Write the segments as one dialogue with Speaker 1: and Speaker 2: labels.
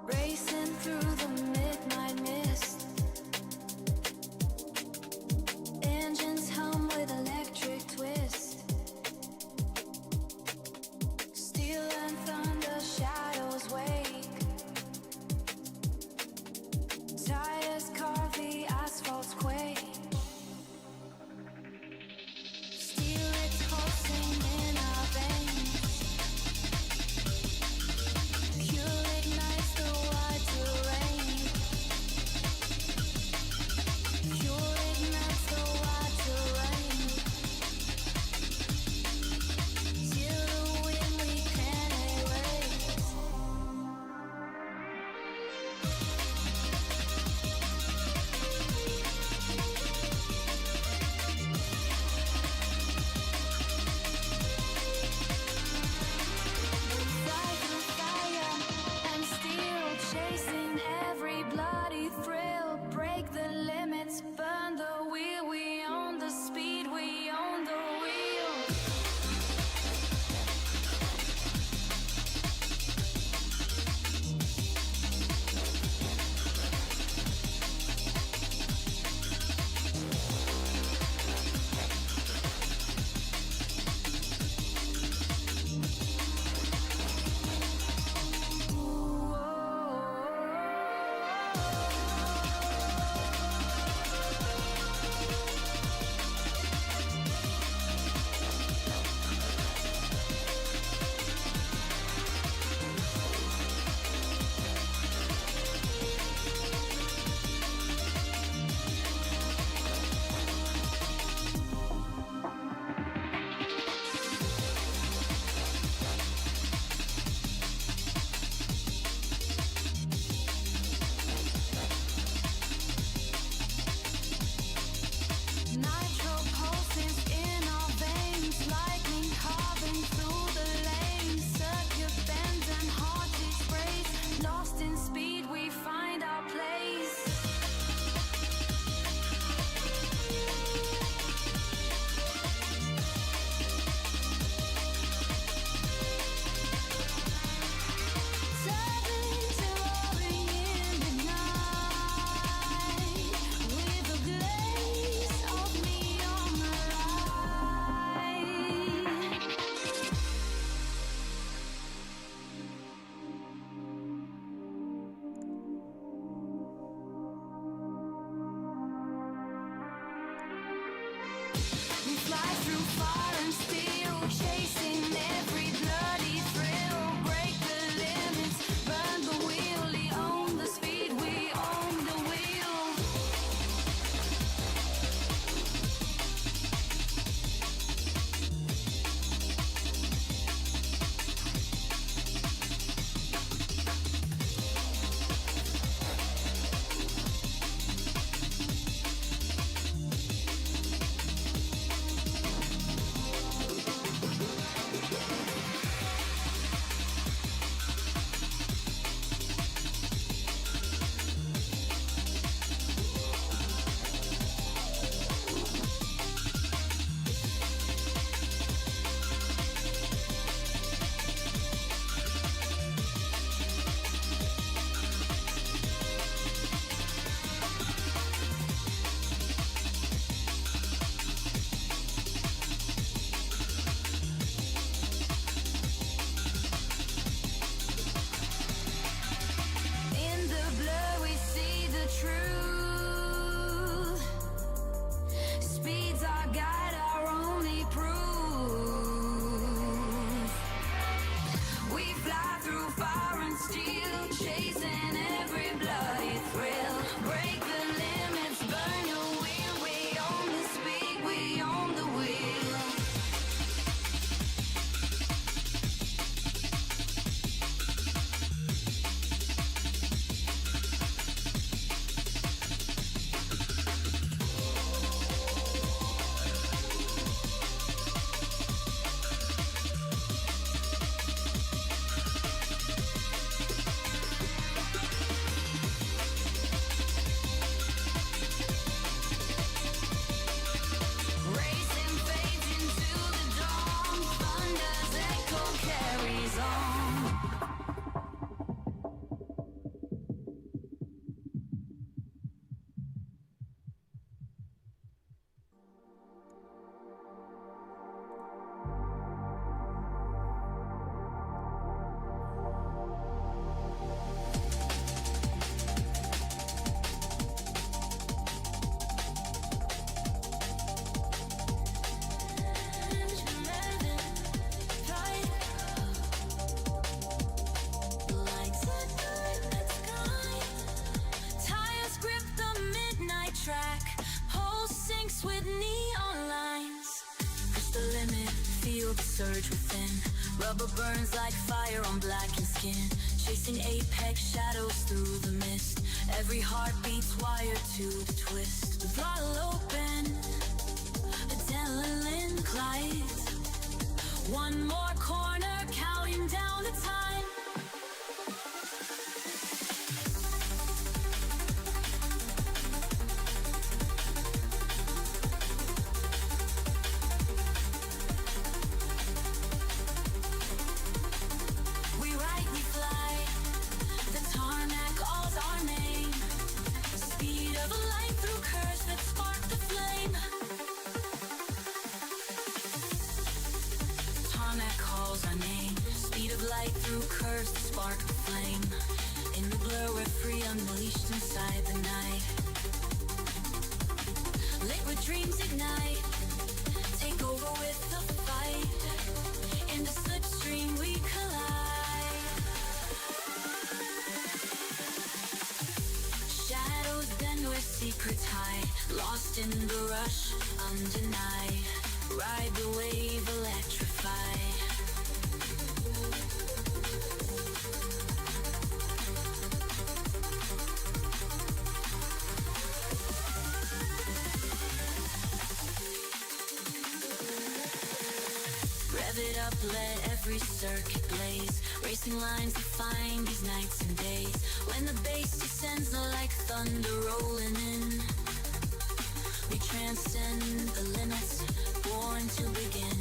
Speaker 1: Racing through the midnight mist, engines hum with electric twist, steel and thunder shadows wake, tires carve the asphalt's quake, steel it's pulsing in our veins, fuel ignites the wide terrain, fuel ignites the wide terrain, till the wind we can erase. Fly through fire and steel, chasing every bloody thrill. Break the limits, burn the wheel. We own the speed, we own the wheel. Nitro pulses in our veins, lightning carving through the lanes, circuit bends and heartache sprays. Lost in speed, we find our place. Turbulence roaring in the night, with a glaze of neon light. We fly through fire and steel, chasing every bloody thrill. Break the limits, burn the wheel. We own the speed, we own the wheel. surge within. Rubber burns like fire on blackened skin, chasing apex shadows through the mist. Every heartbeat's wired to the twist. The throttle open, adrenaline glides. One more corner, counting down the time. Through curves that spark the flame. In the blur we're free, unleashed inside the night. Liquid dreams ignite, take over with the fight. In the slipstream we collide. Shadows bend where secrets hide, lost in the rush, undenied. Ride the wave, electrified. It up, let every circuit blaze. Racing lines define these nights and days. When the bass descends like thunder rolling in, we transcend the limits, born to begin.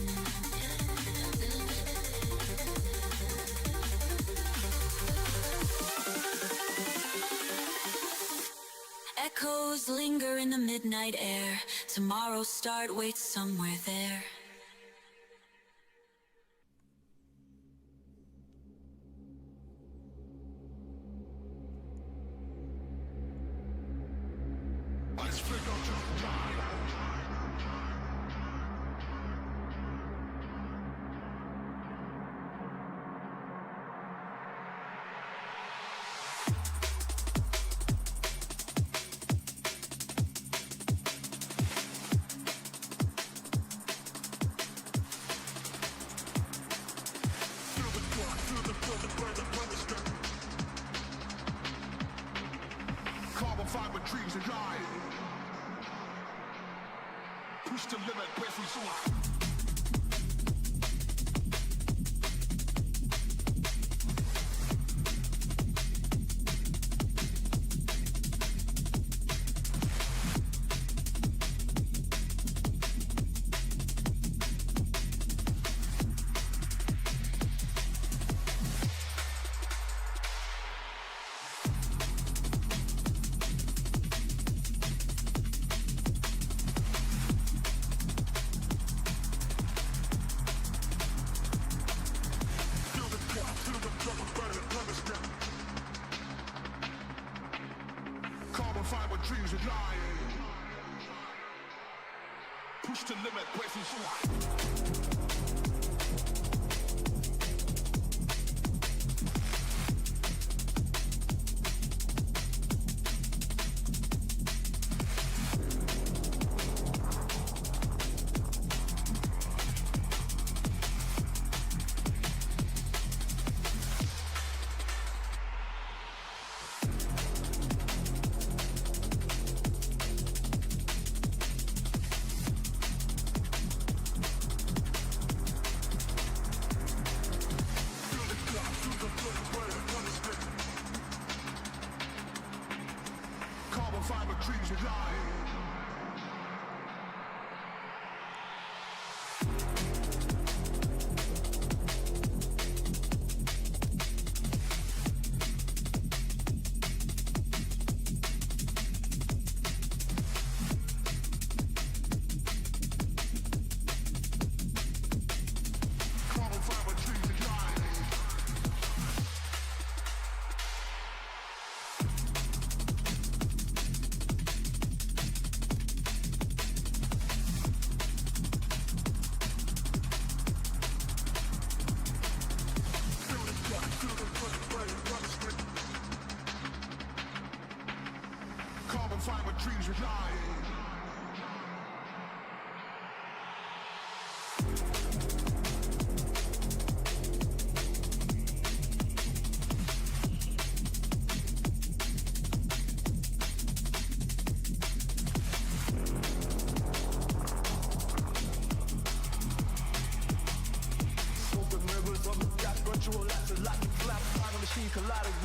Speaker 1: Echoes linger in the midnight air. Tomorrow's start waits somewhere there.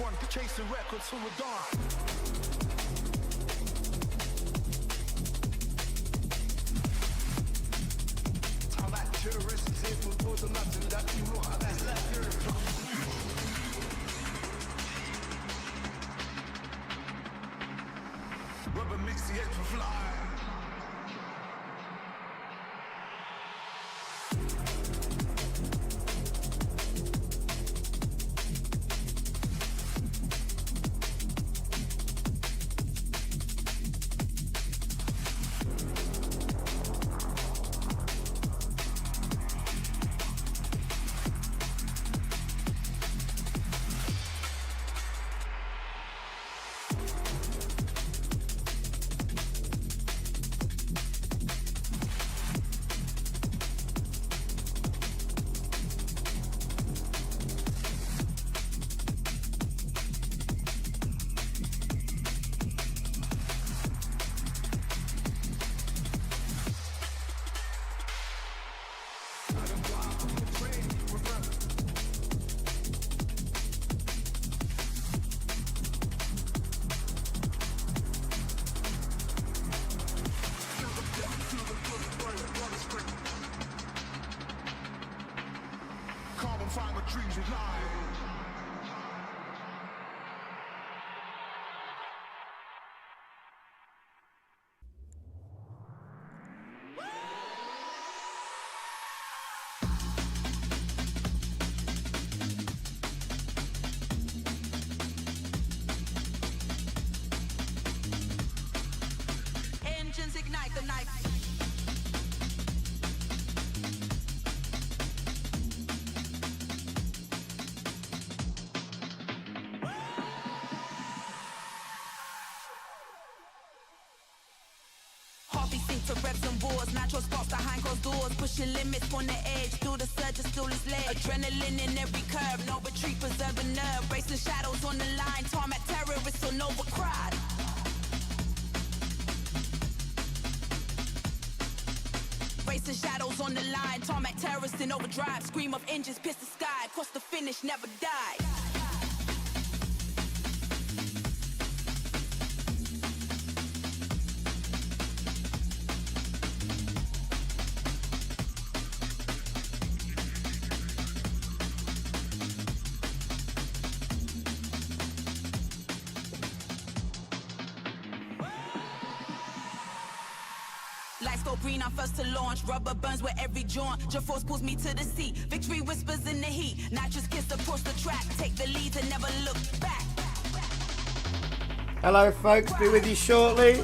Speaker 2: one, chasing records from the dawn. I'm like terrorists, able to do nothing that you know how that's left here. Rubber makes the edge fly. Find the trees with
Speaker 1: Engines ignite the night. To reps and wars, natural spots behind closed doors, pushing limits on the edge, through the surge, still his leg. Adrenaline in every curve, no retreat, preserve a nerve. Racing shadows on the line, tarmac terrorists on overcrowd. Racing shadows on the line, tarmac terrorists in overdrive. Scream of engines, pierce the sky, cross the finish, never die. Lights go green, I'm first to launch. Rubber burns with every joint. Your force pulls me to the seat. Victory whispers in the heat. Nitrous kiss across the track. Take the lead and never look back.
Speaker 3: Hello folks, be with you shortly.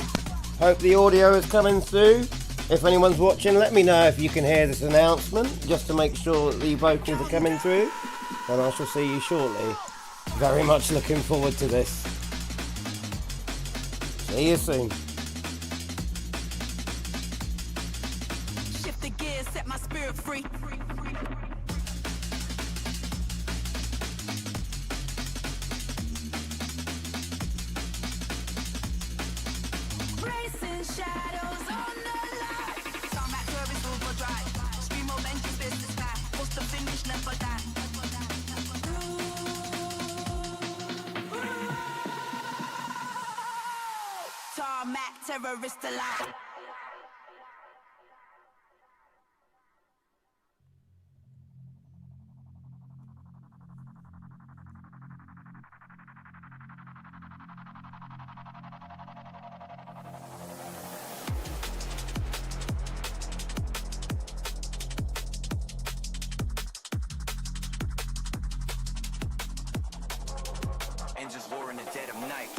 Speaker 3: Hope the audio is coming through. If anyone's watching, let me know if you can hear this announcement, just to make sure that the vocals are coming through. And I shall see you shortly. Very much looking forward to this. See you soon.
Speaker 1: Set my spirit free. Racing shadows on the line. Tarmac tourist overdrive. Stream of engines, business guy. Post the finish, never die. Tarmac terrorist alive.
Speaker 2: Engines war in the dead of night.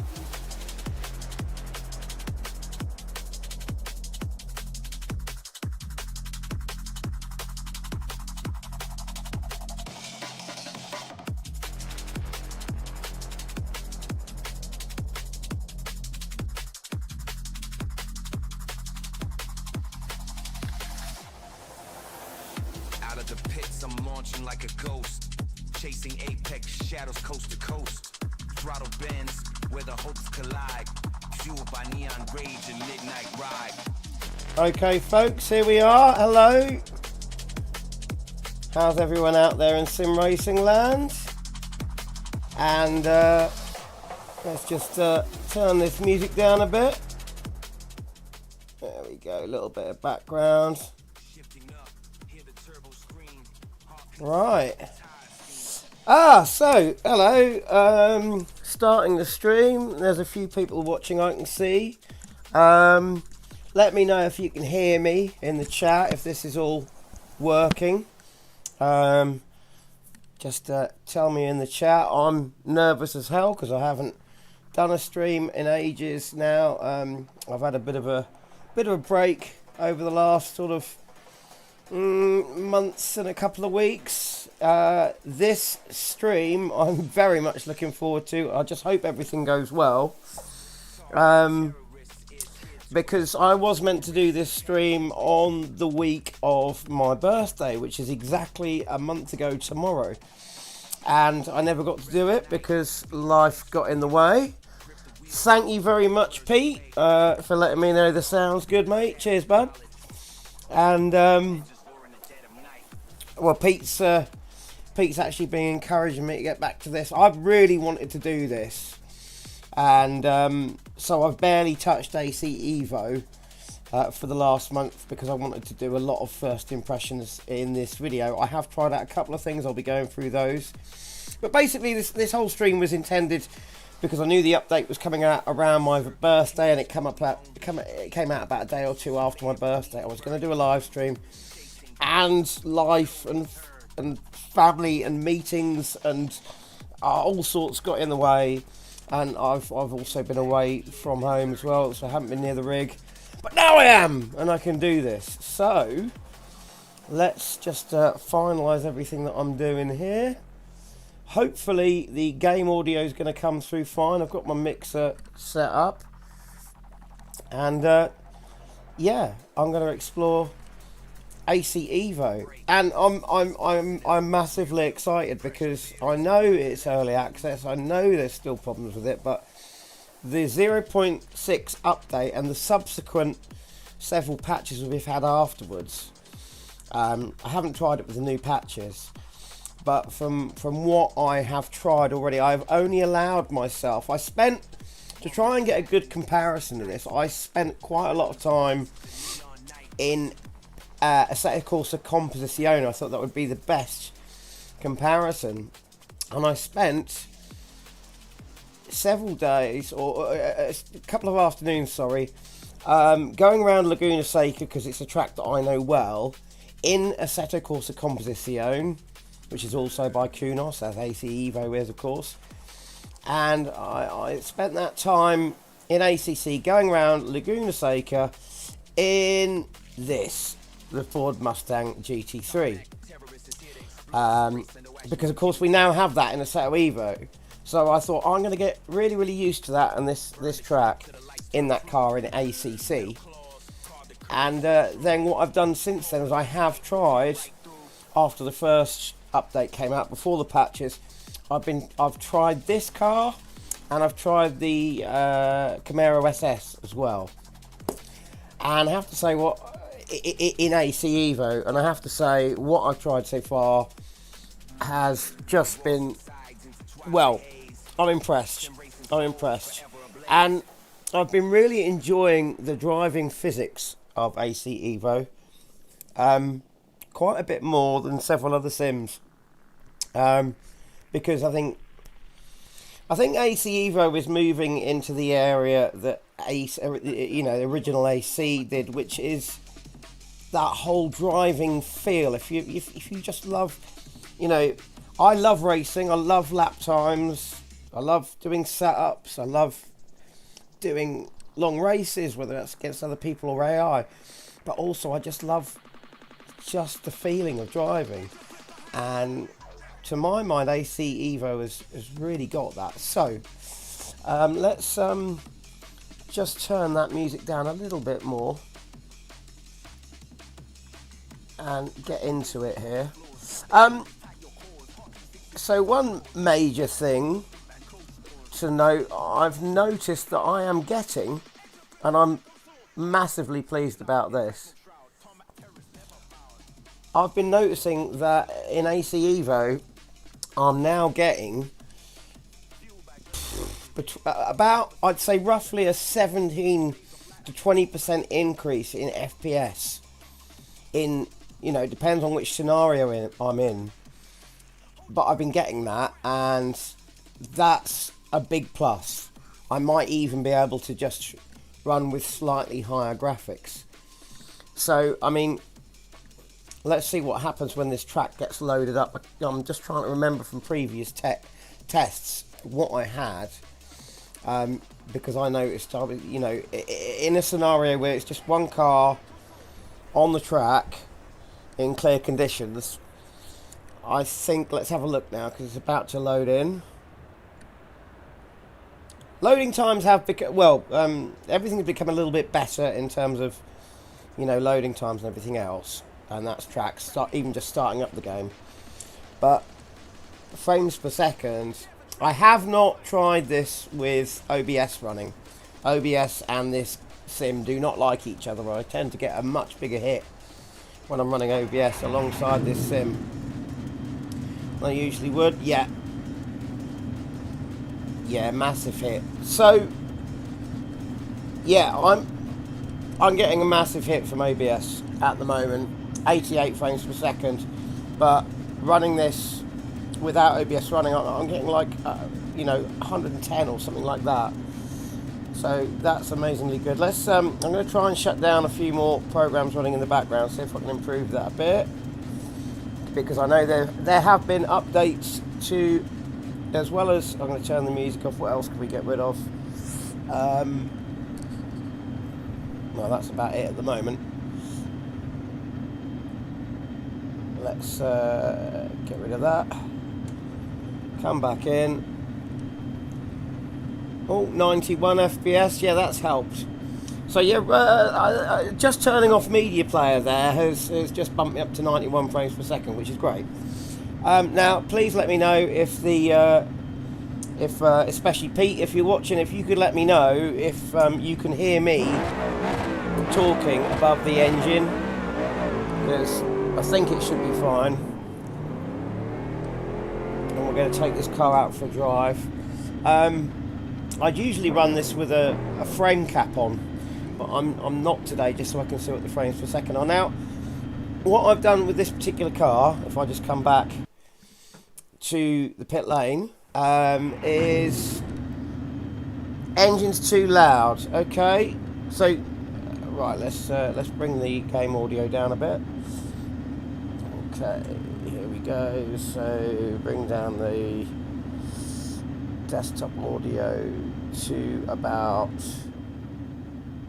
Speaker 2: Out of the pits, I'm launching like a ghost, chasing apex shadows coast to coast. Throttle bends where the hopes collide, fueled by neon rage and midnight ride.
Speaker 3: Okay folks, here we are. Hello. How's everyone out there in sim racing land? And let's just turn this music down a bit. There we go, a little bit of background. Right. So, hello. Starting the stream. There's a few people watching, I can see. Let me know if you can hear me in the chat, if this is all working. Just tell me in the chat. I'm nervous as hell because I haven't done a stream in ages now. I've had a bit of a break over the last sort of months and a couple of weeks. This stream I'm very much looking forward to. I just hope everything goes well. Because I was meant to do this stream on the week of my birthday, which is exactly a month ago tomorrow. And I never got to do it because life got in the way. Thank you very much, Pete, for letting me know the sound's good, mate. Cheers, bud. And, well, Pete's actually been encouraging me to get back to this. I've really wanted to do this. And so I've barely touched AC EVO for the last month because I wanted to do a lot of first impressions in this video. I have tried out a couple of things. I'll be going through those. But basically, this whole stream was intended because I knew the update was coming out around my birthday, and it came out about a day or two after my birthday. I was going to do a live stream, and life and family and meetings and all sorts got in the way. And I've also been away from home as well, so I haven't been near the rig. But now I am, and I can do this. So, let's just finalise everything that I'm doing here. Hopefully, the game audio is going to come through fine. I've got my mixer set up. And, yeah, I'm going to explore AC EVO. And I'm massively excited because I know it's early access. I know there's still problems with it, but the 0.6 update and the subsequent several patches we've had afterwards, I haven't tried it with the new patches, but from what I have tried already, I've only allowed myself, to try and get a good comparison to this, I spent quite a lot of time in Assetto Corsa Composizione. I thought that would be the best comparison, and I spent several days, or a couple of afternoons, sorry, going around Laguna Seca because it's a track that I know well, in Assetto Corsa Composizione, which is also by Kunos, as AC EVO is, of course. And I spent that time in ACC going around Laguna Seca in this, the Ford Mustang GT3, because of course we now have that in a Assetto EVO. So I thought I'm going to get really used to that and this track in that car in ACC. And then what I've done since then is I have tried, after the first update came out, before the patches, I've tried this car and I've tried the Camaro SS as well. And I have to say in AC EVO, and I have to say what I've tried so far has just been, well, I'm impressed, and I've been really enjoying the driving physics of AC EVO quite a bit more than several other sims, because I think AC EVO is moving into the area that the original AC did, which is that whole driving feel. If you just love, I love racing, I love lap times, I love doing setups, I love doing long races, whether that's against other people or AI, but also I just love just the feeling of driving, and to my mind AC EVO has really got that. So let's just turn that music down a little bit more and get into it here. So one major thing to note, I've noticed that I am getting, and I'm massively pleased about this, I've been noticing that in AC EVO I'm now getting about, I'd say, roughly a 17 to 20% increase in FPS. In, you know, depends on which scenario I'm in. But I've been getting that, and that's a big plus. I might even be able to just run with slightly higher graphics. So, I mean, let's see what happens when this track gets loaded up. I'm just trying to remember from previous tests what I had. Because I noticed, you know, in a scenario where it's just one car on the track in clear conditions, I think, let's have a look now, because it's about to load in. Loading times have become, well, everything's become a little bit better in terms of, you know, loading times and everything else, and that's tracks, even just starting up the game. But frames per second, I have not tried this with OBS running. OBS and this sim do not like each other. I tend to get a much bigger hit when I'm running OBS alongside this sim than I usually would. Yeah, massive hit. So yeah, I'm getting a massive hit from OBS at the moment, 88 frames per second, but running this without OBS running, I'm getting like you know, 110 or something like that. So that's amazingly good. Let's I'm going to try and shut down a few more programs running in the background, see if I can improve that a bit, because I know there have been updates to, as well as, I'm going to turn the music off. What else can we get rid of? Well, that's about it at the moment. Let's get rid of that. Come back in. Oh, 91 FPS. Yeah, that's helped. So yeah, just turning off media player there has just bumped me up to 91 frames per second, which is great. Now, please let me know if the especially Pete, if you're watching, if you could let me know if you can hear me talking above the engine, because I think it should be fine. And we're going to take this car out for a drive. I'd usually run this with a frame cap on, but I'm not today, just so I can see what the frames per second are. Now, what I've done with this particular car, if I just come back to the pit lane, is engine's too loud. Okay, so right, let's bring the game audio down a bit. Okay, here we go. So bring down the desktop audio to about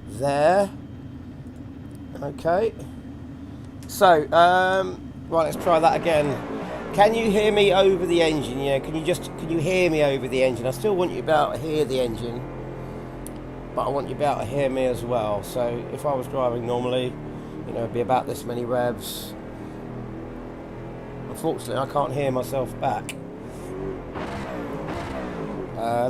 Speaker 3: there. Okay, so right, let's try that again. Can you hear me over the engine? Yeah, can you hear me over the engine? I still want you to be able to hear the engine, but I want you to be able to hear me as well. So if I was driving normally, you know, it'd be about this many revs. Unfortunately, I can't hear myself back.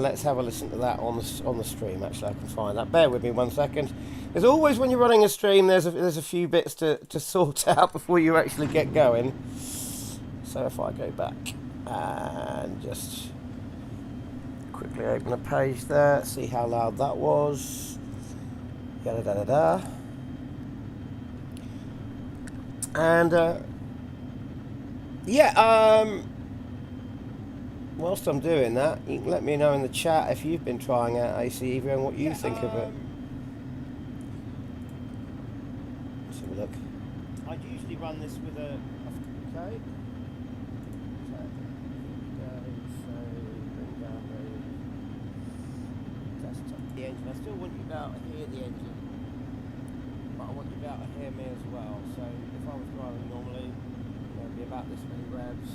Speaker 3: Let's have a listen to that on the stream. Actually, I can find that. Bear with me 1 second. As always, when you're running a stream, there's a few bits to sort out before you actually get going. So if I go back and just quickly open a page there, see how loud that was. Yada da da da. And yeah, whilst I'm doing that, you can let me know in the chat if you've been trying out AC EVO and what you think of it. Let's have a look. I'd usually run this with a okay. The engine. I still want you to be able to hear the engine, but I want you to be able to hear me as well. So if I was driving normally, it'd be about this many revs.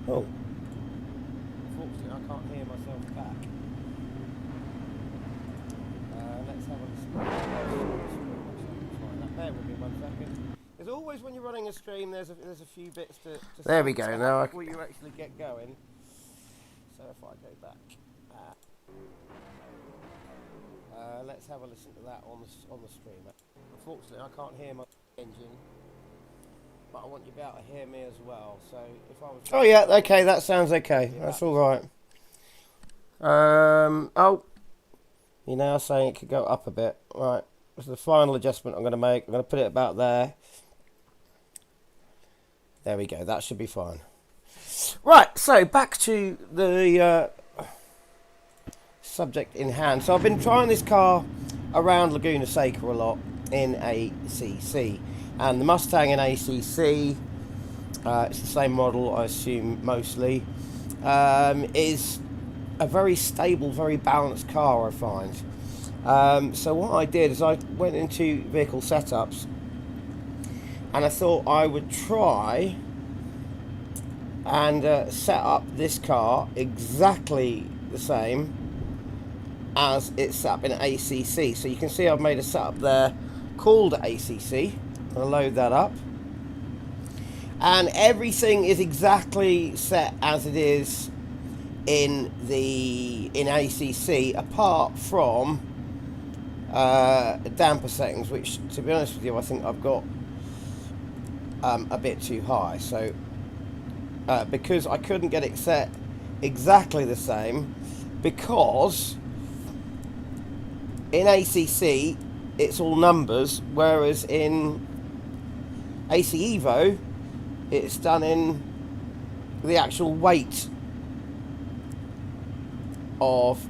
Speaker 3: Oh. Unfortunately, I can't hear myself back. Let's have a listen. Bear with me 1 second. As always, when you're running a stream, there's a few bits to there we go. Now before you actually get going. So if I go back. Let's have a listen to that on the stream. Unfortunately, I can't hear my engine, but I want you to be able to hear me as well. So if I was... Oh yeah, okay, that sounds okay. That's all right. Oh, you're now saying it could go up a bit. Right, this is the final adjustment I'm going to make. I'm going to put it about there. There we go, that should be fine. Right, so back to the subject in hand. So I've been trying this car around Laguna Seca a lot in ACC. And the Mustang in ACC, it's the same model, I assume, mostly, is a very stable, very balanced car, I find. So what I did is I went into vehicle setups and I thought I would try and set up this car exactly the same as it's set up in ACC. So you can see I've made a setup there called ACC. I'm going to load that up. And everything is exactly set as it is in ACC, apart from damper settings, which, to be honest with you, I think I've got a bit too high. So because I couldn't get it set exactly the same, because in ACC it's all numbers, whereas in AC EVO it's done in the actual weight of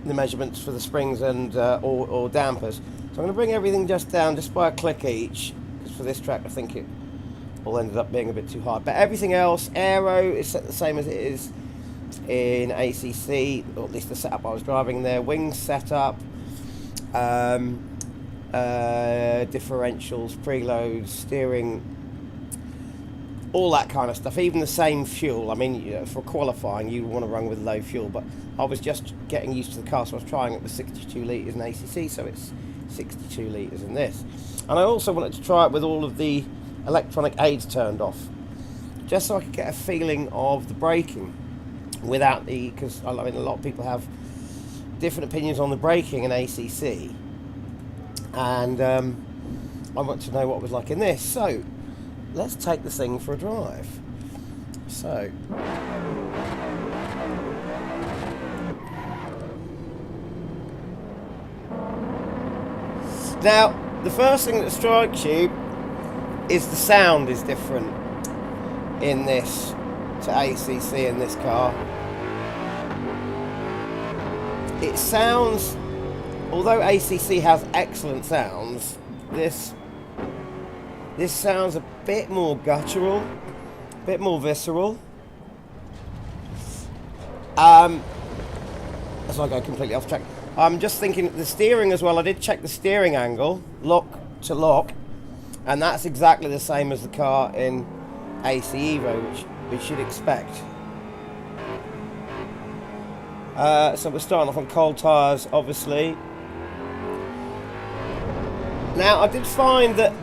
Speaker 3: the measurements for the springs and or dampers. So I'm going to bring everything just down just by a click each, because for this track I think it all ended up being a bit too high. But everything else, aero is set the same as it is in ACC, or at least the setup I was driving there. Wings setup, differentials, preloads, steering, all that kind of stuff. Even the same fuel. I mean, you know, for qualifying you want to run with low fuel, but I was just getting used to the car, so I was trying it with 62 litres in ACC, so it's 62 litres in this. And I also wanted to try it with all of the electronic aids turned off, just so I could get a feeling of the braking without the, because I mean a lot of people have different opinions on the braking in ACC, and I want to know what it was like in this. So let's take the thing for a drive. So now the first thing that strikes you is the sound is different in this to ACC in this car. It sounds, although ACC has excellent sounds, this sounds a bit more guttural, a bit more visceral. As I go completely off track, I'm just thinking the steering as well. I did check the steering angle, lock to lock, and that's exactly the same as the car in AC EVO, which we should expect. So we're starting off on cold tyres, obviously. Now I did find that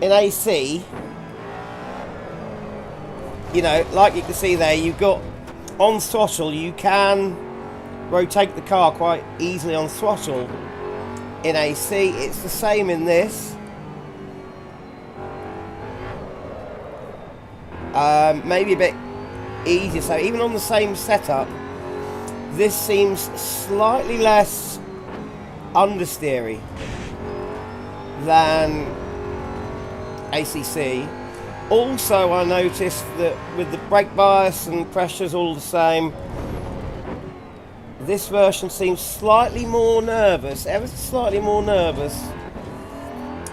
Speaker 3: in AC, you know, like you can see there, you've got on throttle, you can rotate the car quite easily on throttle. In AC, it's the same in this. Maybe a bit easier. So even on the same setup, this seems slightly less understeery than ACC. Also, I noticed that with the brake bias and pressures all the same, this version seems slightly more nervous, ever so slightly more nervous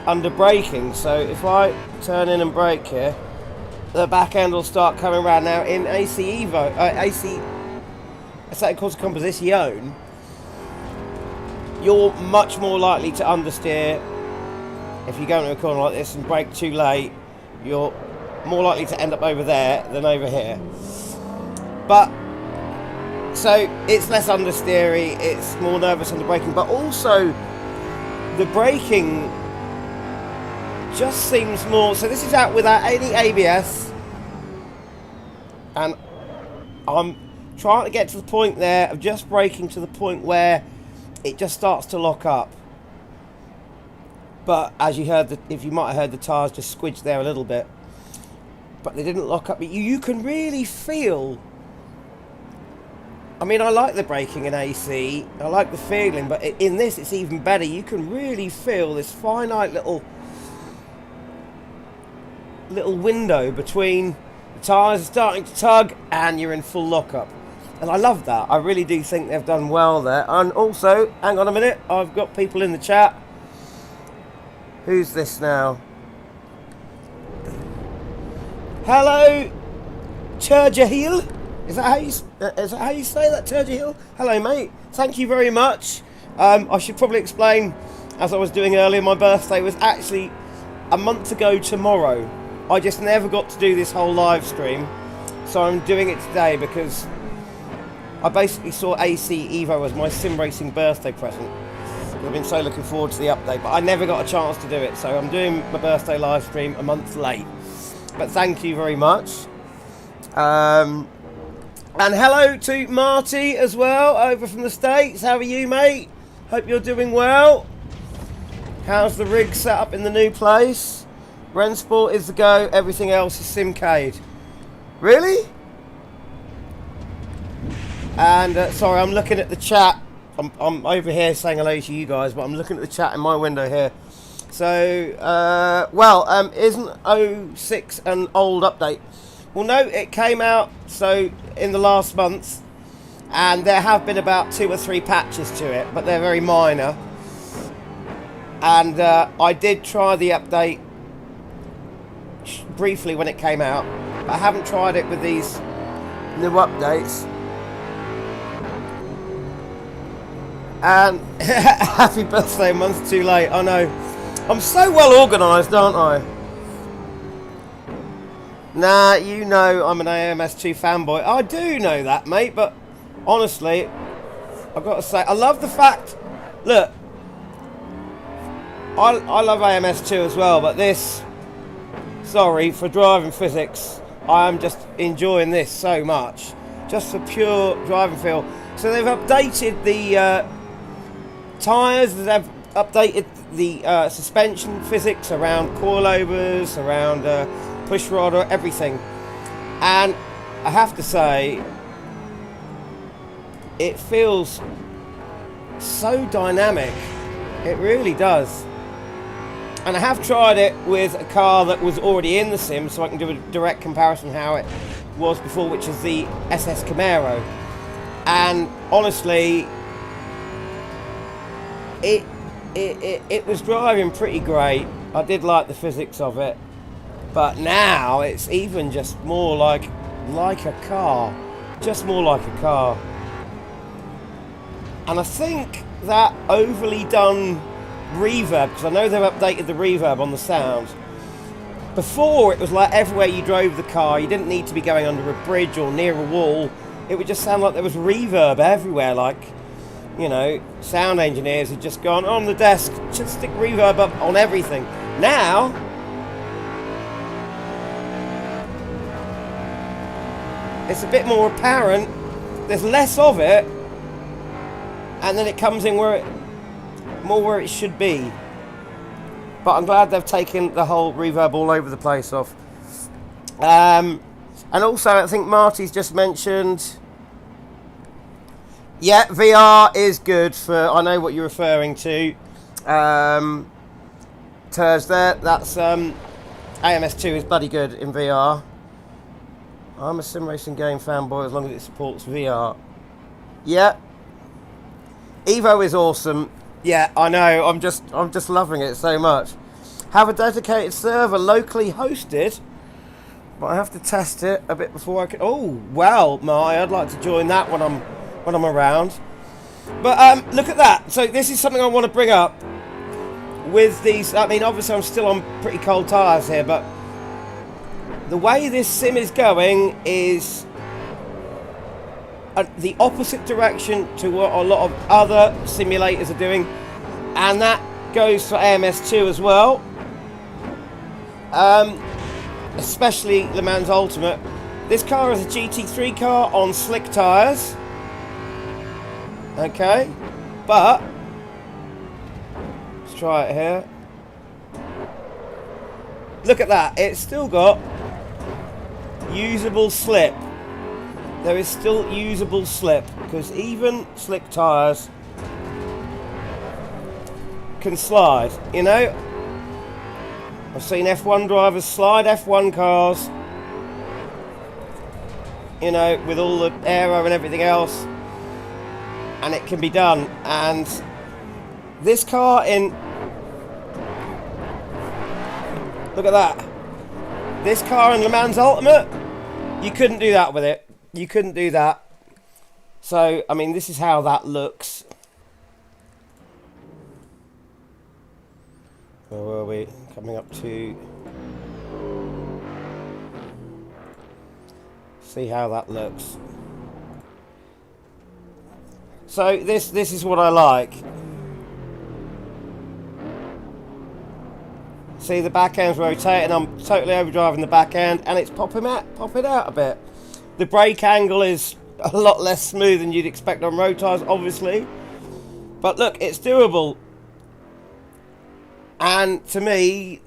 Speaker 3: under braking. So if I turn in and brake here, the back end will start coming around. Now in AC EVO, AC, a set called Composition, you're much more likely to understeer. If you go into a corner like this and brake too late, you're more likely to end up over there than over here. But so it's less understeery, it's more nervous under braking, but also the braking just seems more. So this is out without any ABS, and I'm trying to get to the point there of just braking to the point where it just starts to lock up. But as you heard, if you might have heard, the tyres just squidged there a little bit, but they didn't lock up. But you can really feel I mean, I like the braking in AC, I like the feeling, but in this it's even better. You can really feel this finite little window between the tyres starting to tug and you're in full lockup. And I love that. I really do think they've done well there. And also, hang on a minute, I've got people in the chat. Who's this now? Hello, Turjahil. Is that how you say that, Turjahil? Hello, mate. Thank you very much. I should probably explain, as I was doing earlier, my birthday was actually a month ago tomorrow. I just never got to do this whole live stream, so I'm doing it today because I basically saw AC EVO as my Simracing birthday present. I've been so looking forward to the update, but I never got a chance to do it, so I'm doing my birthday live stream a month late. But thank you very much. And hello to Marty as well, over from the States. How are you, mate? Hope you're doing well. How's the rig set up in the new place? Rensport is the go, everything else is Simcade. Really? And sorry, I'm looking at the chat. I'm over here saying hello to you guys, but I'm looking at the chat in my window here. So, isn't 06 an old update? Well, no, it came out in the last month, and there have been about 2 or 3 patches to it, but they're very minor. And I did try the update briefly when it came out, but I haven't tried it with these new updates. And happy birthday a month too late. I know. I'm so well organised, aren't I? Nah, you know I'm an AMS2 fanboy. I do know that, mate, but honestly, I've got to say, I love the fact, look, I love AMS2 as well, but this, sorry, for driving physics, I am just enjoying this so much. Just for pure driving feel. So they've updated the tyres, they've updated the suspension physics around coilovers, around push rod, or everything. And I have to say, it feels so dynamic. It really does. And I have tried it with a car that was already in the sim, so I can do a direct comparison how it was before, which is the SS Camaro. And honestly, it was driving pretty great. I did like the physics of it, but now it's even just more like a car, just more like a car. And I think that overly done reverb, because I know they've updated the reverb on the sound. Before, it was like everywhere you drove the car, you didn't need to be going under a bridge or near a wall. It would just sound like there was reverb everywhere, like, you know, sound engineers had just gone on the desk, just stick reverb up on everything. Now, it's a bit more apparent, there's less of it, and then it comes in where it should be. But I'm glad they've taken the whole reverb all over the place off. And also, I think Marty's just mentioned, yeah, VR is good for, I know what you're referring to. Ters there, that's AMS2 is bloody good in VR. I'm a Simracing game fanboy as long as it supports VR. Yeah. EVO is awesome. Yeah, I know. I'm just loving it so much. Have a dedicated server locally hosted, but I have to test it a bit before I can. Oh, well, I'd like to join that when I'm around. But look at that. So this is something I want to bring up with these. I mean, obviously I'm still on pretty cold tyres here, but the way this sim is going is the opposite direction to what a lot of other simulators are doing, and that goes for AMS2 as well, especially Le Mans Ultimate. This car is a GT3 car on slick tyres, okay, but let's try it here. Look at that, it's still got usable slip. there is still usable slip, because even slick tyres can slide, you know. I've seen F1 drivers slide F1 cars, you know, with all the aero and everything else, and it can be done. And this car in, look at that, this car in Le Mans Ultimate, you couldn't do that with it. You couldn't do that. So, I mean, this is how that looks. Where were we? Coming up to... see how that looks. So, this is what I like. See, the back end's rotating. I'm totally overdriving the back end, and it's popping out a bit. The brake angle is a lot less smooth than you'd expect on road tyres, obviously. But look, it's doable. And to me,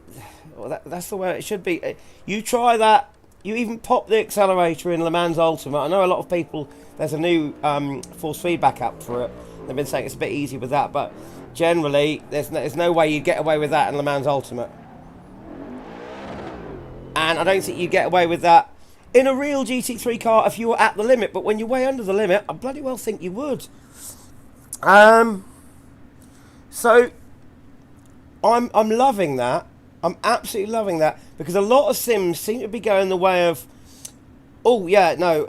Speaker 3: well, that's the way it should be. You try that. You even pop the accelerator in Le Mans Ultimate. I know a lot of people, there's a new force feedback app for it. They've been saying it's a bit easy with that. But generally, there's no way you'd get away with that in Le Mans Ultimate. And I don't think you'd get away with that in a real GT3 car if you were at the limit. But when you're way under the limit, I bloody well think you would. So I'm loving that. I'm absolutely loving that, because a lot of sims seem to be going the way of, oh yeah, no,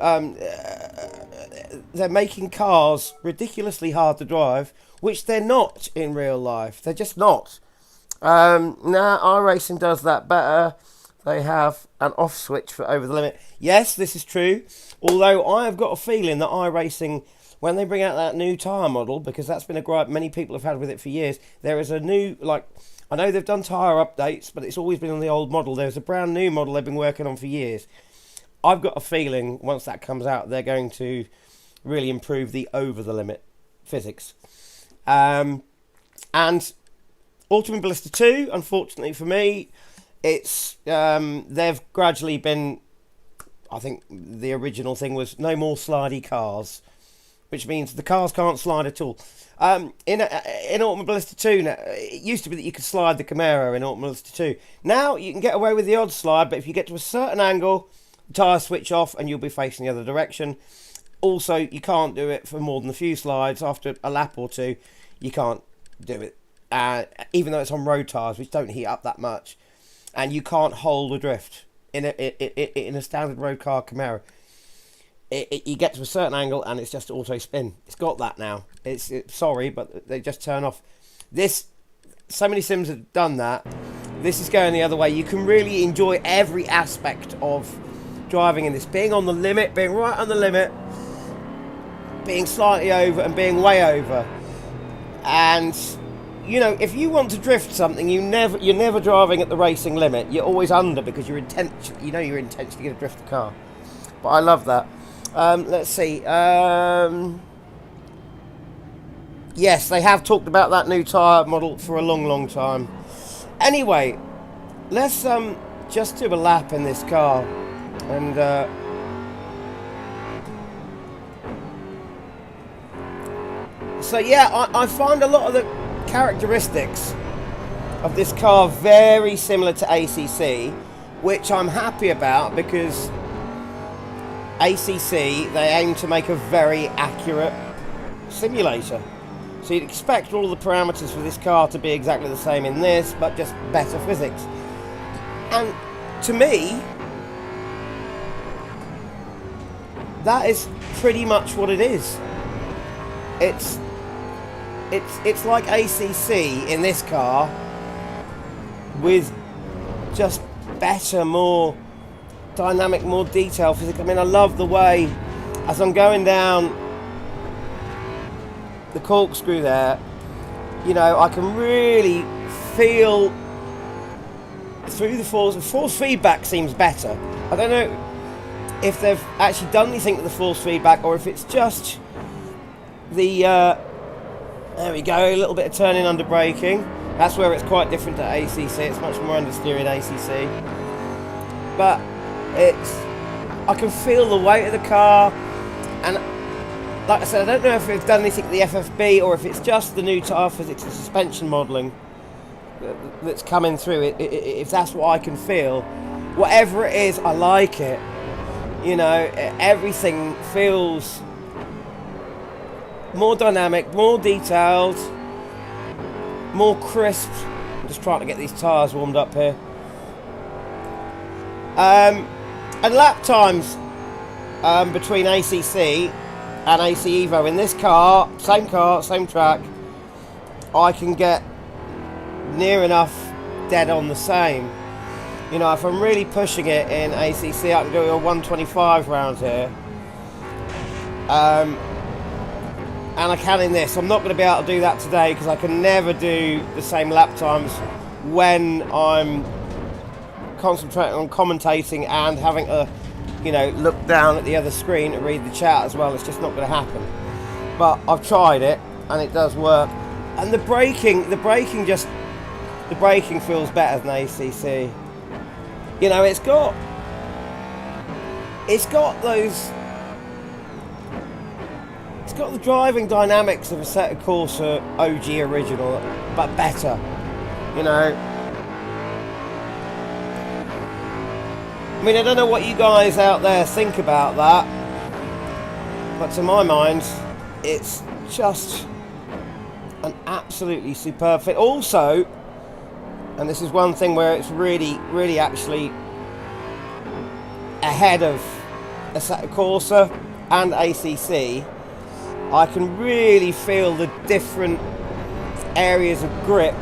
Speaker 3: they're making cars ridiculously hard to drive, which they're not in real life. They're just not. Now iRacing does that better. They have an off switch for over the limit. Yes, this is true. Although I have got a feeling that iRacing, when they bring out that new tyre model, because that's been a gripe many people have had with it for years, there is a new, like, I know they've done tyre updates, but it's always been on the old model. There's a brand new model they've been working on for years. I've got a feeling once that comes out, they're going to really improve the over the limit physics. And Ultimate Ballista 2, unfortunately for me, it's they've gradually been, I think the original thing was no more slidey cars, which means the cars can't slide at all. In Ultimate Ballista 2, now, it used to be that you could slide the Camaro in Ultimate Ballista 2. Now you can get away with the odd slide, but if you get to a certain angle, the tyres switch off and you'll be facing the other direction. Also, you can't do it for more than a few slides. After a lap or two, you can't do it, even though it's on road tyres, which don't heat up that much. And you can't hold a drift in a standard road car Camaro. You get to a certain angle and it's just auto spin. It's got that now. It's sorry, but they just turn off. So many sims have done that. This is going the other way. You can really enjoy every aspect of driving in this. Being on the limit, being right on the limit, being slightly over and being way over. And you know, if you want to drift something, you're never driving at the racing limit. You're always under, because you're intentionally going to drift the car. But I love that. Let's see. Yes, they have talked about that new tyre model for a long time. Anyway, let's just do a lap in this car. And so yeah, I find a lot of the characteristics of this car very similar to ACC, which I'm happy about, because ACC, they aim to make a very accurate simulator. So you'd expect all the parameters for this car to be exactly the same in this, but just better physics. And to me, that is pretty much what it is. It's like ACC in this car, with just better, more dynamic, more detailed physics. I mean, I love the way, as I'm going down the corkscrew there, you know, I can really feel through the force feedback seems better. I don't know if they've actually done anything with the force feedback, or if it's just the there we go, a little bit of turning under braking. That's where it's quite different to ACC. It's much more understeer in ACC, but I can feel the weight of the car. And like I said, I don't know if they've done anything to the FFB or if it's just the new tyre physics and suspension modelling that's coming through. If that's what I can feel, whatever it is, I like it. You know, everything feels more dynamic, more detailed, more crisp. I'm just trying to get these tyres warmed up here. And lap times between ACC and AC Evo in this car, same track, I can get near enough dead on the same. You know, if I'm really pushing it in ACC, I can do a 125 round here. And I can in this. I'm not going to be able to do that today because I can never do the same lap times when I'm concentrating on commentating and having to, you know, look down at the other screen to read the chat as well. It's just not going to happen. But I've tried it and it does work. And the braking feels better than ACC. You know, it's got the driving dynamics of a Assetto Corsa OG original, but better. You know, I mean, I don't know what you guys out there think about that, but to my mind, it's just an absolutely superb fit. Also, and this is one thing where it's really, really actually ahead of Assetto Corsa and ACC, I can really feel the different areas of grip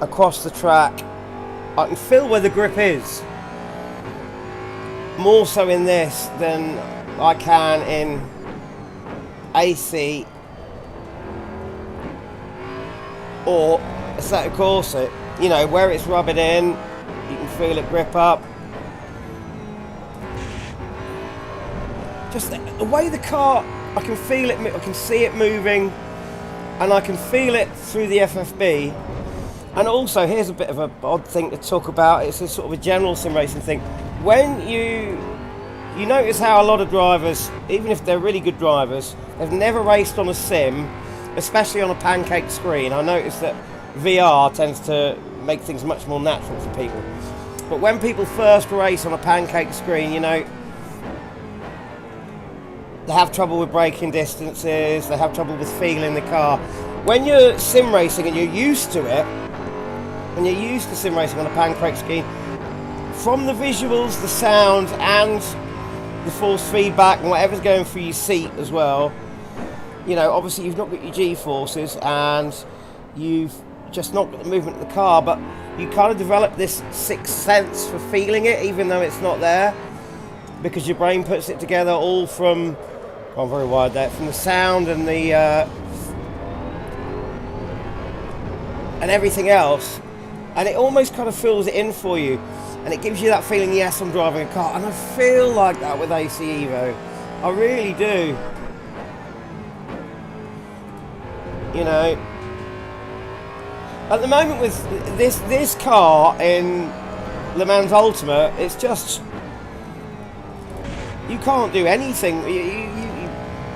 Speaker 3: across the track. I can feel where the grip is, more so in this than I can in AC or Assetto Corsa. You know, where it's rubbing in, you can feel it grip up. Just the way the car, I can feel it, I can see it moving, and I can feel it through the FFB. And also, here's a bit of an odd thing to talk about. It's a sort of a general sim racing thing. When you notice how a lot of drivers, even if they're really good drivers, they've never raced on a sim, especially on a pancake screen. I noticed that VR tends to make things much more natural for people. But when people first race on a pancake screen, you know, they have trouble with braking distances, they have trouble with feeling the car. When you're sim racing and you're used to it, when you're used to sim racing on a pancake screen, from the visuals, the sound, and the force feedback and whatever's going through your seat as well, you know, obviously you've not got your G-forces and you've just not got the movement of the car, but you kind of develop this sixth sense for feeling it even though it's not there, because your brain puts it together all from, I'm very wide there, from the sound and the and everything else, and it almost kind of fills it in for you, and it gives you that feeling, yes, I'm driving a car. And I feel like that with AC Evo, I really do. You know, at the moment with this car in Le Mans Ultimate, it's just, you can't do anything. You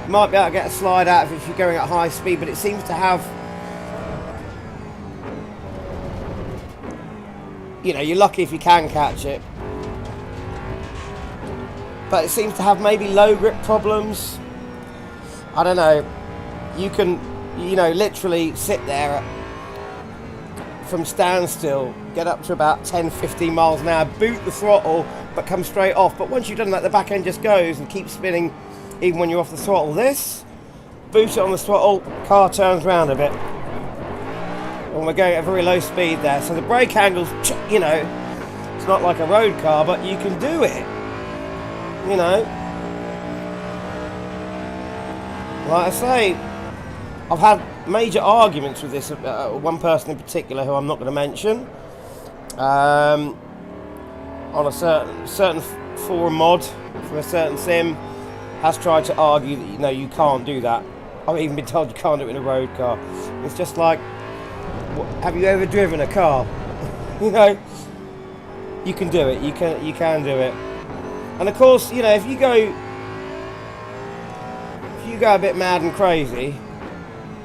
Speaker 3: might be able to get a slide out of it if you're going at high speed, but it seems to have, you know, you're lucky if you can catch it, but it seems to have maybe low grip problems. I don't know. You can, you know, literally sit there from standstill, get up to about 10-15 miles an hour, boot the throttle, but come straight off. But once you've done that, the back end just goes and keeps spinning even when you're off the throttle. This, boot it on the throttle, car turns round a bit. And we're going at a very low speed there, so the brake angle's, you know, it's not like a road car, but you can do it, you know. Like I say, I've had major arguments with this, one person in particular who I'm not going to mention, on a certain forum mod for a certain sim, has tried to argue that, you know, you can't do that. I've even been told you can't do it in a road car. It's just like, have you ever driven a car? You know, you can do it. You can do it. And of course, you know, if you go you go a bit mad and crazy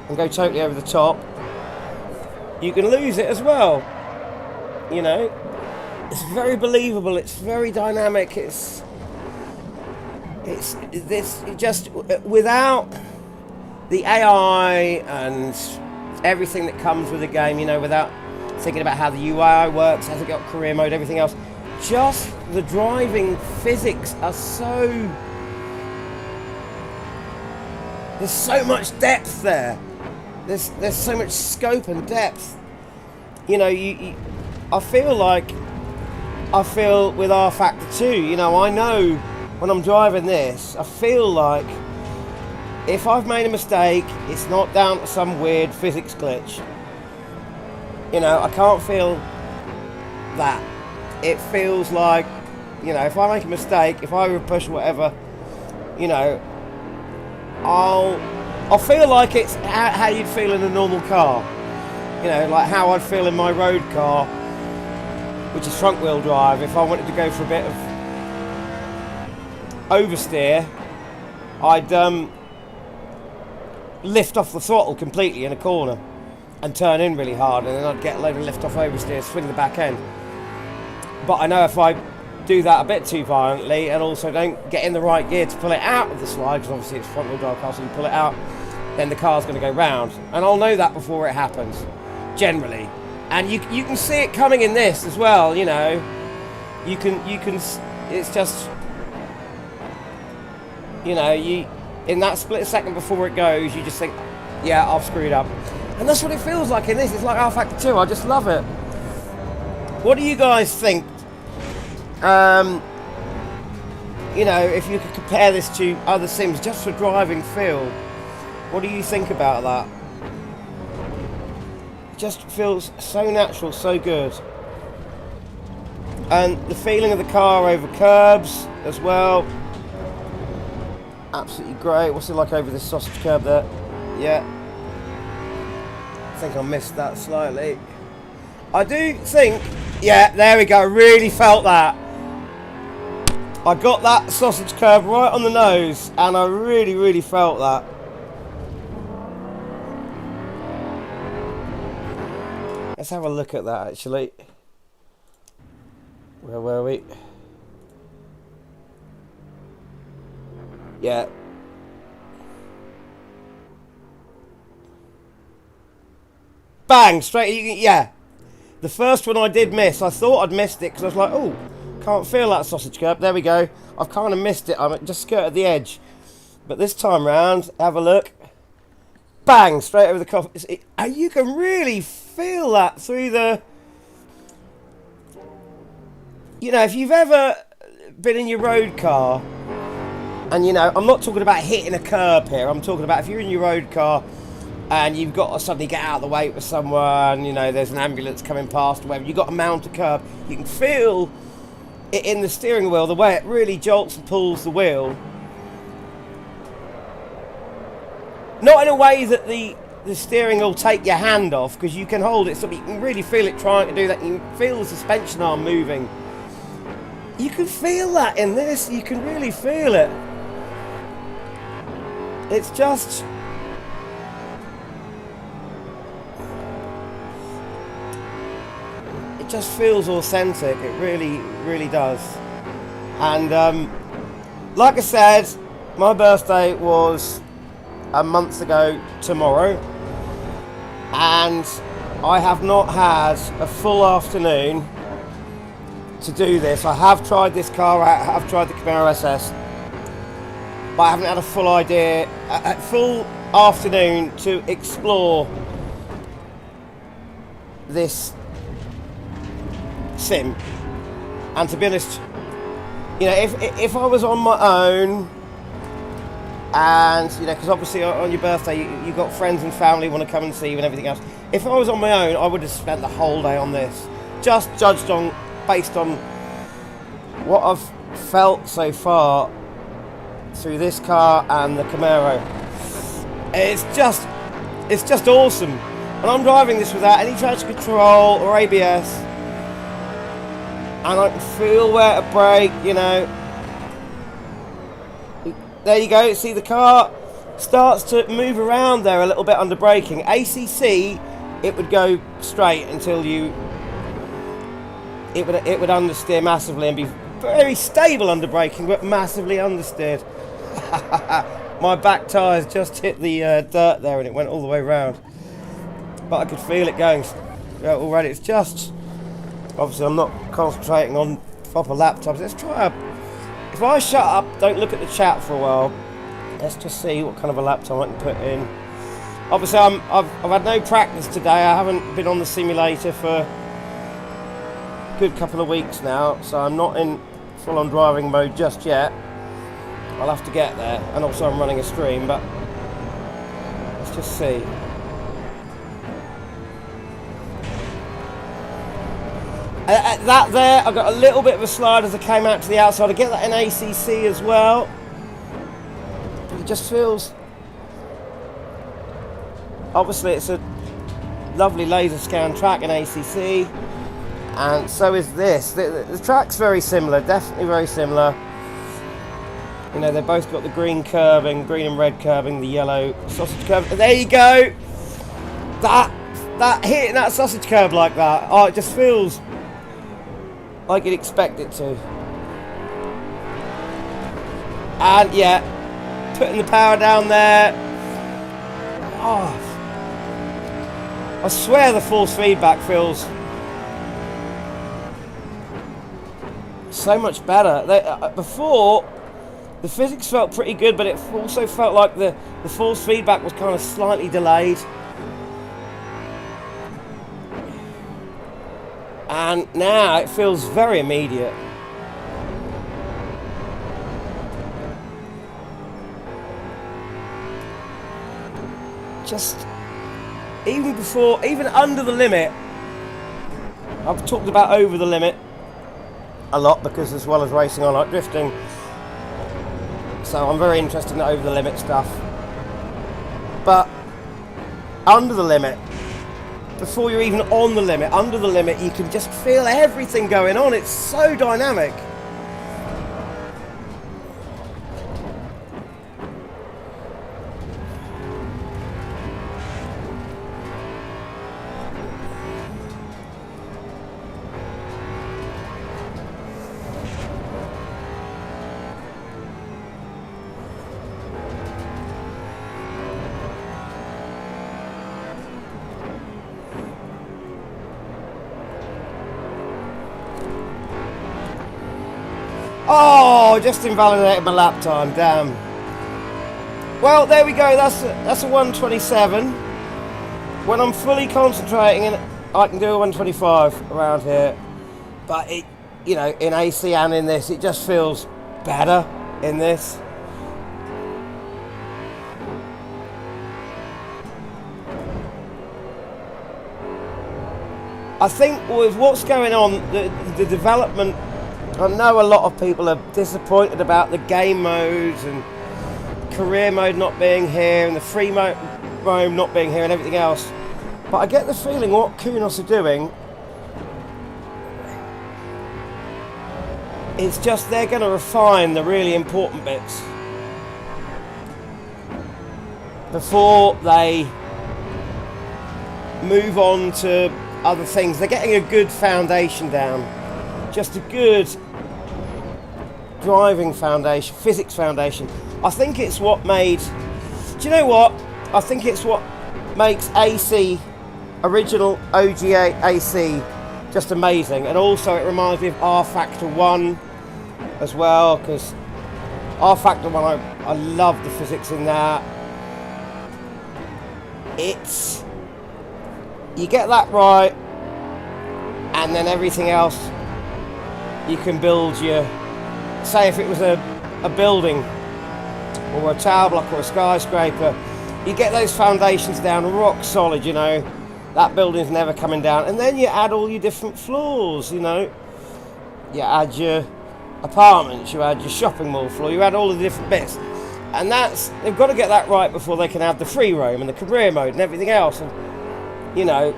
Speaker 3: and go totally over the top, you can lose it as well. You know, it's very believable. It's very dynamic. It's this just without the AI and everything that comes with the game. You know, without thinking about how the UI works, has it got career mode, everything else. Just the driving physics are so. There's so much depth there. There's so much scope and depth. You know, I feel with R Factor 2, you know, I know when I'm driving this, I feel like if I've made a mistake, it's not down to some weird physics glitch. You know, I can't feel that. It feels like, you know, if I make a mistake, if I push whatever, you know, I'll feel like it's how you'd feel in a normal car. You know, like how I'd feel in my road car, which is front wheel drive. If I wanted to go for a bit of oversteer, I'd lift off the throttle completely in a corner and turn in really hard, and then I'd get a load of lift off oversteer, swing the back end. But I know if I do that a bit too violently and also don't get in the right gear to pull it out of the slide, because obviously it's front wheel drive car, so you pull it out, then the car's going to go round, and I'll know that before it happens, generally. And you can see it coming in this as well. You know, you can it's just, you know, you in that split second before it goes, you just think, yeah, I've screwed up. And that's what it feels like in this. It's like R Factor 2. I just love it. What do you guys think? You know, if you could compare this to other sims just for driving feel, what do you think about that? It just feels so natural, so good. And the feeling of the car over curbs as well. Absolutely great. What's it like over this sausage curb there? Yeah. I think I missed that slightly. I do think, yeah, there we go. I really felt that. I got that sausage curve right on the nose, and I really, really felt that. Let's have a look at that, actually. Where were we? Yeah. Bang! Straight, yeah. The first one I did miss. I thought I'd missed it because I was like, oh, can't feel that sausage curb. There we go. I've kind of missed it. I'm just skirted the edge. But this time round, have a look. Bang! Straight over the coffee. You can really feel that through the... You know, if you've ever been in your road car, and you know, I'm not talking about hitting a curb here. I'm talking about if you're in your road car and you've got to suddenly get out of the way for someone, you know, there's an ambulance coming past or whatever, you've got to mount a curb. You can feel it in the steering wheel, the way it really jolts and pulls the wheel. Not in a way that the steering will take your hand off, because you can hold it so you can really feel it trying to do that. You can feel the suspension arm moving. You can feel that in this. You can really feel it. It's just... It just feels authentic. It really, really does. And like I said, my birthday was a month ago tomorrow, and I have not had a full afternoon to do this. I have tried this car out, I have tried the Camaro SS, but I haven't had a full idea, a full afternoon to explore this sim. And to be honest, you know, if I was on my own, and you know, because obviously on your birthday you've got friends and family want to come and see you and everything else. If I was on my own, I would have spent the whole day on this, just judged on based on what I've felt so far through this car and the Camaro. It's just awesome. And I'm driving this without any traction control or ABS, and I can feel where to brake, you know. There you go, see the car starts to move around there a little bit under braking. ACC, it would go straight until you, it would understeer massively and be very stable under braking, but massively understeered. My back tyres just hit the dirt there and it went all the way round. But I could feel it going already. It's just, obviously I'm not concentrating on proper lap times. Let's try if I shut up, don't look at the chat for a while, let's just see what kind of a lap time I can put in. Obviously I've had no practice today. I haven't been on the simulator for a good couple of weeks now, so I'm not in full on driving mode just yet. I'll have to get there, and also I'm running a stream, but let's just see. At that there, I got a little bit of a slide as I came out to the outside. I get that in ACC as well. But it just feels... Obviously it's a lovely laser scan track in ACC, and so is this. The track's very similar, definitely very similar. You know, they've both got the green curbing, green and red curbing, the yellow sausage curb. There you go! That hitting that sausage curb like that, oh, it just feels like you'd expect it to. And yeah, putting the power down there. Oh, I swear the force feedback feels so much better. Before, the physics felt pretty good, but it also felt like the force feedback was kind of slightly delayed. And now it feels very immediate. Just even before, even under the limit. I've talked about over the limit a lot because as well as racing I like drifting. So I'm very interested in the over the limit stuff. But under the limit, before you're even on the limit, under the limit, you can just feel everything going on. It's so dynamic. Oh, just invalidated my lap time, damn. Well, there we go, that's a 127. When I'm fully concentrating, I can do a 125 around here. But it, you know, in AC and in this, it just feels better in this. I think with what's going on, the development, I know a lot of people are disappointed about the game modes and career mode not being here and the free mode not being here and everything else. But I get the feeling what Kunos are doing, it's just they're going to refine the really important bits before they move on to other things. They're getting a good foundation down. Just a good driving foundation, physics foundation. I think it's what made, do you know what? I think it's what makes AC, original OGA AC, just amazing. And also it reminds me of R Factor 1 as well, because R Factor 1, I love the physics in that. It's, you get that right, and then everything else you can build your, say if it was a building or a tower block or a skyscraper, you get those foundations down rock solid, you know, that building's never coming down, and then you add all your different floors, you know, you add your apartments, you add your shopping mall floor, you add all of the different bits, and that's, they've got to get that right before they can add the free roam and the career mode and everything else. And you know,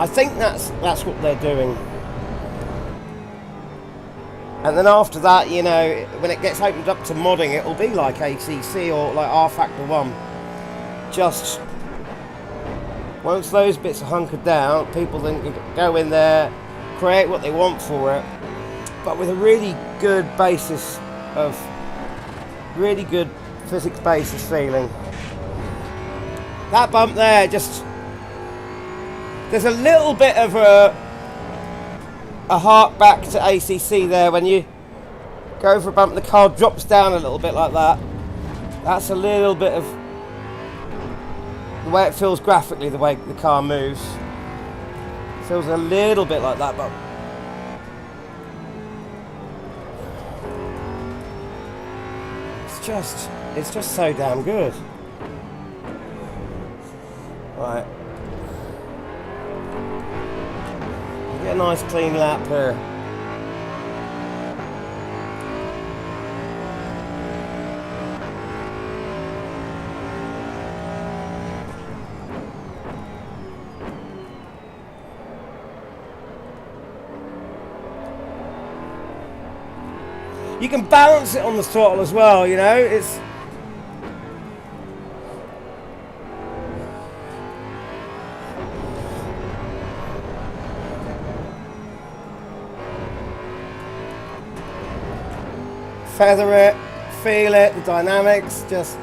Speaker 3: I think that's what they're doing. And then after that, you know, when it gets opened up to modding, it will be like ACC or like R Factor 1. Just once those bits are hunkered down, people then can go in there, create what they want for it, but with a really good basis of, really good physics basis feeling. That bump there, just, there's a little bit of a hark back to ACC there. When you go for a bump, the car drops down a little bit like that. That's a little bit of the way it feels graphically, the way the car moves. It feels a little bit like that, but it's just so damn good. Right. Get a nice clean lap here. You can balance it on the throttle as well, you know, it's feather it, feel it, the dynamics, just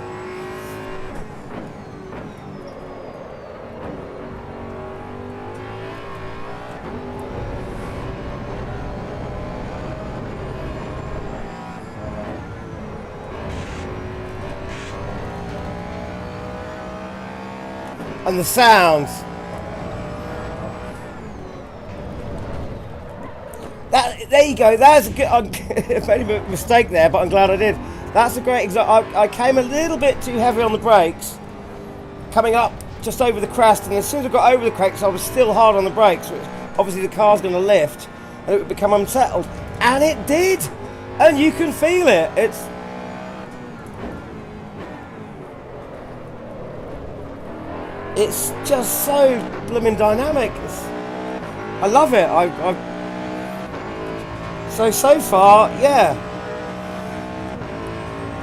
Speaker 3: and the sounds. There you go, there's a good, I made a mistake there, but I'm glad I did. That's a great example. I came a little bit too heavy on the brakes, coming up just over the crest, and as soon as I got over the crest, I was still hard on the brakes, which obviously the car's going to lift, and it would become unsettled. And it did! And you can feel it. It's just so blooming dynamic. I love it. So far, yeah.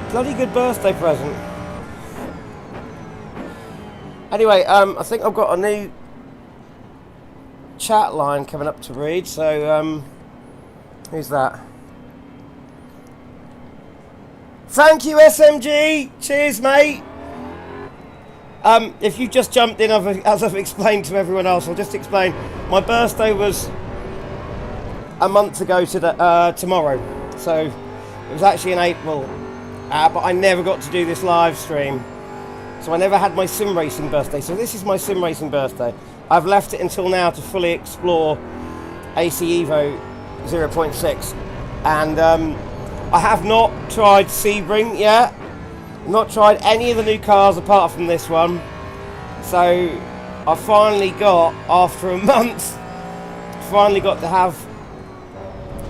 Speaker 3: Bloody good birthday present. Anyway, I think I've got a new chat line coming up to read, so, who's that? Thank you, SMG! Cheers, mate! If you just jumped in, as I've explained to everyone else, I'll just explain. My birthday was a month ago tomorrow, so it was actually in April, but I never got to do this live stream, so I never had my sim racing birthday. So this is my sim racing birthday. I've left it until now to fully explore AC EVO 0.6, and I have not tried Sebring yet. Not tried any of the new cars apart from this one. So I finally got, after a month, finally got to have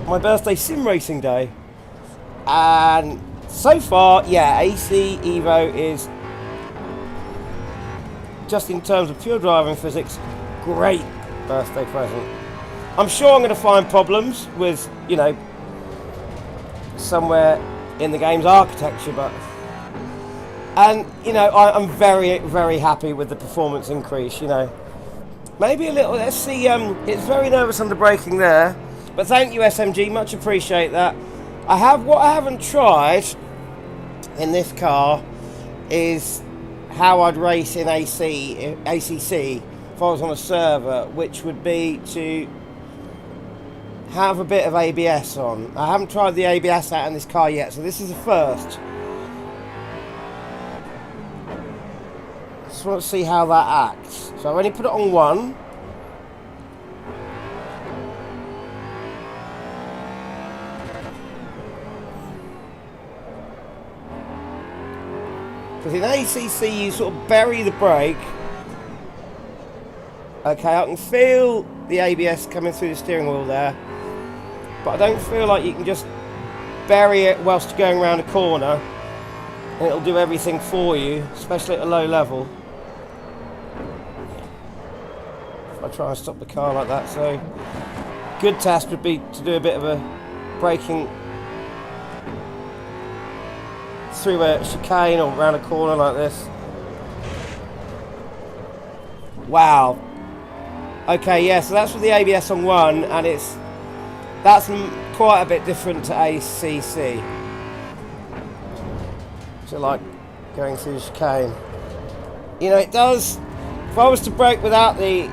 Speaker 3: my birthday sim racing day. And so far, yeah, AC EVO is, just in terms of pure driving physics, great birthday present. I'm sure I'm going to find problems with, you know, somewhere in the game's architecture, but... And, you know, I'm very, very happy with the performance increase, you know. Maybe a little, let's see, it's very nervous under braking there. But thank you, SMG, much appreciate that. What I haven't tried in this car is how I'd race in ACC if I was on a server, which would be to have a bit of ABS on. I haven't tried the ABS out in this car yet, so this is a first. Just want to see how that acts. So I've only put it on 1. Because in ACC you sort of bury the brake. Okay, I can feel the ABS coming through the steering wheel there, but I don't feel like you can just bury it whilst you're going around a corner and it'll do everything for you, especially at a low level. If I try and stop the car like that, so good test would be to do a bit of a braking through a chicane or around a corner like this. Wow. Okay, yeah, so that's with the ABS on 1, and that's quite a bit different to ACC. So like going through the chicane. You know, it does. If I was to brake without the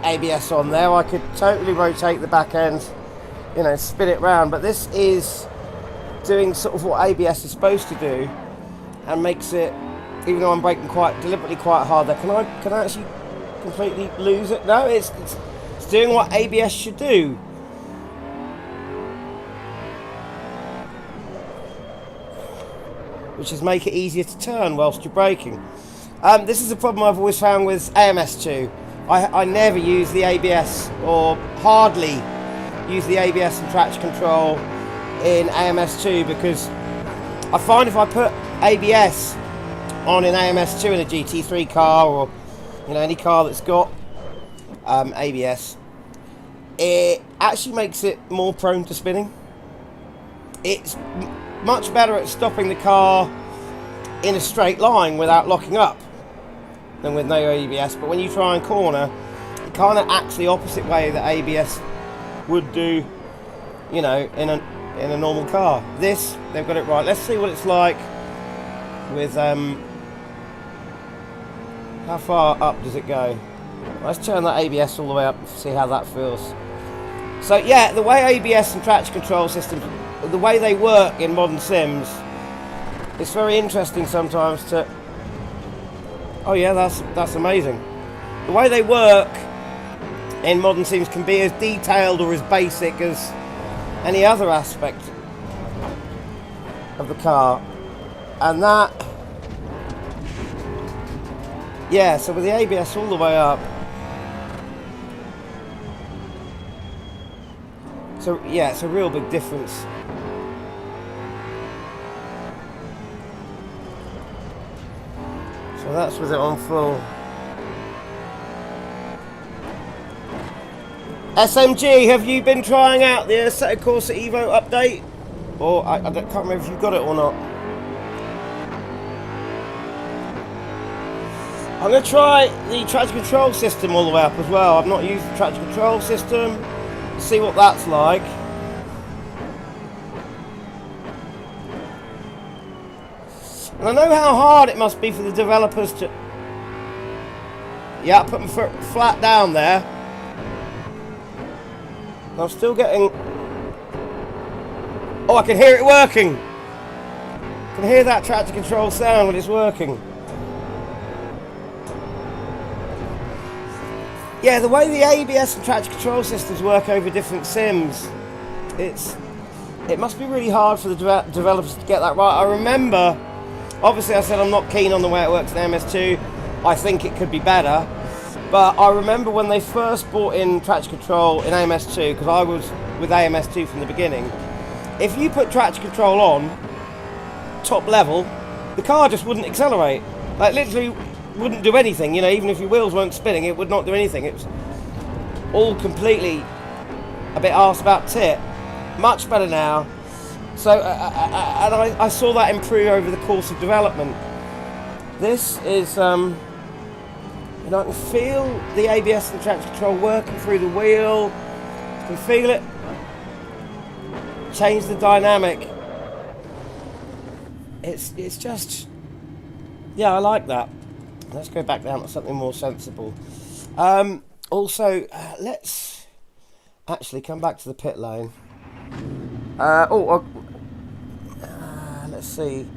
Speaker 3: ABS on there, I could totally rotate the back end, you know, spin it round. But this is doing sort of what ABS is supposed to do, and makes it, even though I'm braking deliberately quite hard there, can I actually completely lose it? No, it's doing what ABS should do. Which is make it easier to turn whilst you're braking. This is a problem I've always found with AMS2. I never use the ABS, or hardly use the ABS and traction control in AMS2, because I find if I put ABS on in AMS2 in a GT3 car, or you know, any car that's got ABS, it actually makes it more prone to spinning. It's much better at stopping the car in a straight line without locking up than with no ABS. But when you try and corner, it kind of acts the opposite way that ABS would do, you know, in a normal car. This, they've got it right. Let's see what it's like with how far up does it go? Let's turn that ABS all the way up and see how that feels. So yeah, the way ABS and traction control systems, the way they work in modern sims, it's very interesting sometimes to... Oh yeah, that's amazing. The way they work in modern sims can be as detailed or as basic as any other aspect of the car. And that... Yeah, so with the ABS all the way up... So yeah, it's a real big difference. So that's with it on full. SMG, have you been trying out the Assetto Corsa EVO update? Or I can't remember if you've got it or not. I'm going to try the traction control system all the way up as well. I've not used the traction control system. See what that's like. And I know how hard it must be for the developers to... Yeah, I put my foot flat down there. And I'm still getting... Oh, I can hear it working. I can hear that traction control sound when it's working. Yeah, the way the ABS and traction control systems work over different sims, it must be really hard for the developers to get that right. I remember, obviously I said I'm not keen on the way it works in MS2. I think it could be better. But I remember when they first brought in traction control in AMS2, because I was with AMS2 from the beginning, if you put traction control on, top level, the car just wouldn't accelerate. Like literally wouldn't do anything, you know, even if your wheels weren't spinning, it would not do anything. It was all completely a bit arse about tit. Much better now. So, and I saw that improve over the course of development. This is, you know, I can feel the ABS and traction control working through the wheel. I can feel it change the dynamic. It's just, yeah, I like that. Let's go back down to something more sensible. Also, let's actually come back to the pit lane. Let's see.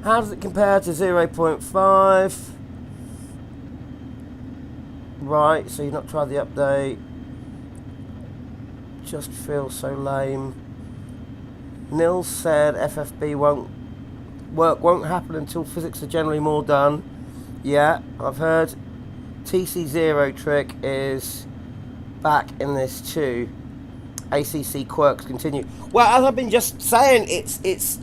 Speaker 3: How does it compare to 0.5? Right, so you've not tried the update. Just feels so lame. Nils said FFB won't happen until physics are generally more done. Yeah, I've heard TC0 trick is back in this too. ACC quirks continue. Well, as I've been just saying, it's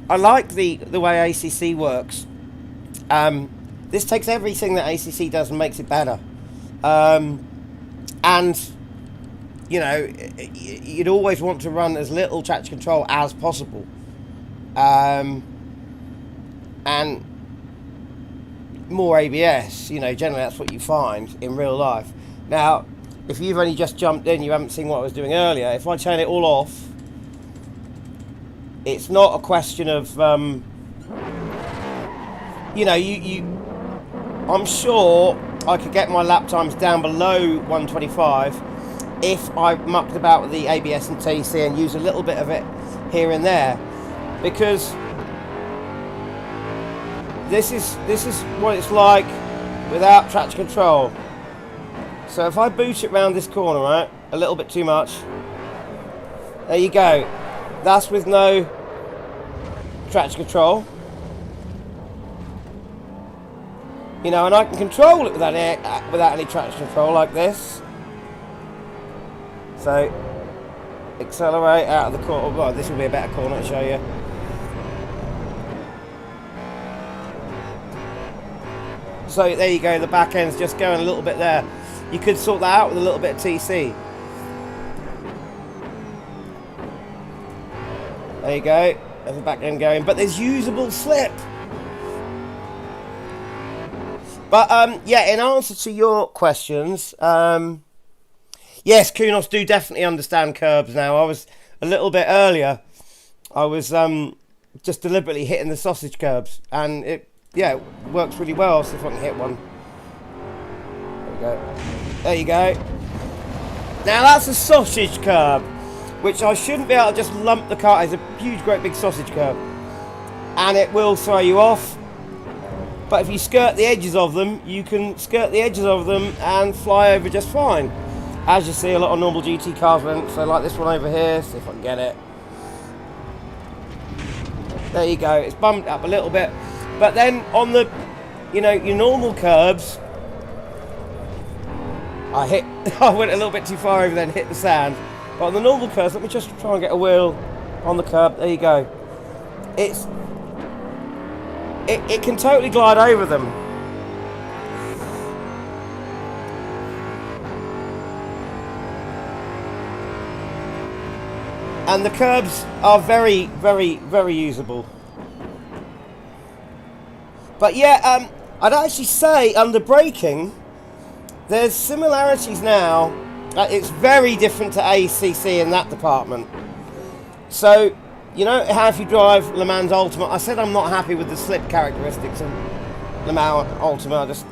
Speaker 3: I like the way ACC works. This takes everything that ACC does and makes it better. And you know, you'd always want to run as little traction control as possible. And more ABS, you know, generally that's what you find in real life. Now, if you've only just jumped in, you haven't seen what I was doing earlier, if I turn it all off, it's not a question of, you know, I'm sure I could get my lap times down below 125 if I mucked about with the ABS and TC and use a little bit of it here and there, because this is what it's like without traction control. So if I boot it round this corner, right, a little bit too much, there you go. That's with no traction control. You know, and I can control it without any traction control like this. So, accelerate out of the corner. Well, this will be a better corner to show you. So there you go, the back end's just going a little bit there. You could sort that out with a little bit of TC. There you go, there's the back end going, but there's usable slip. But yeah, in answer to your questions, yes, Kunos do definitely understand curbs now. I was a little bit earlier, I was just deliberately hitting the sausage curbs, and it works really well. I'll see if I can hit one. There we go. There you go. Now that's a sausage curb, which I shouldn't be able to just lump the car. It's a huge, great big sausage curb, and it will throw you off. But if you skirt the edges of them, you can skirt the edges of them and fly over just fine. As you see, a lot of normal GT cars went, so like this one over here, see if I can get it. There you go, it's bumped up a little bit. But then on the, you know, your normal curbs, I went a little bit too far over there and hit the sand. But on the normal curves, let me just try and get a wheel on the curb, there you go. It can totally glide over them. And the curbs are very, very, very usable. But yeah, I'd actually say under braking, there's similarities now. It's very different to ACC in that department. So, you know how if you drive Le Mans Ultimate, I said I'm not happy with the slip characteristics of Le Mans Ultimate. So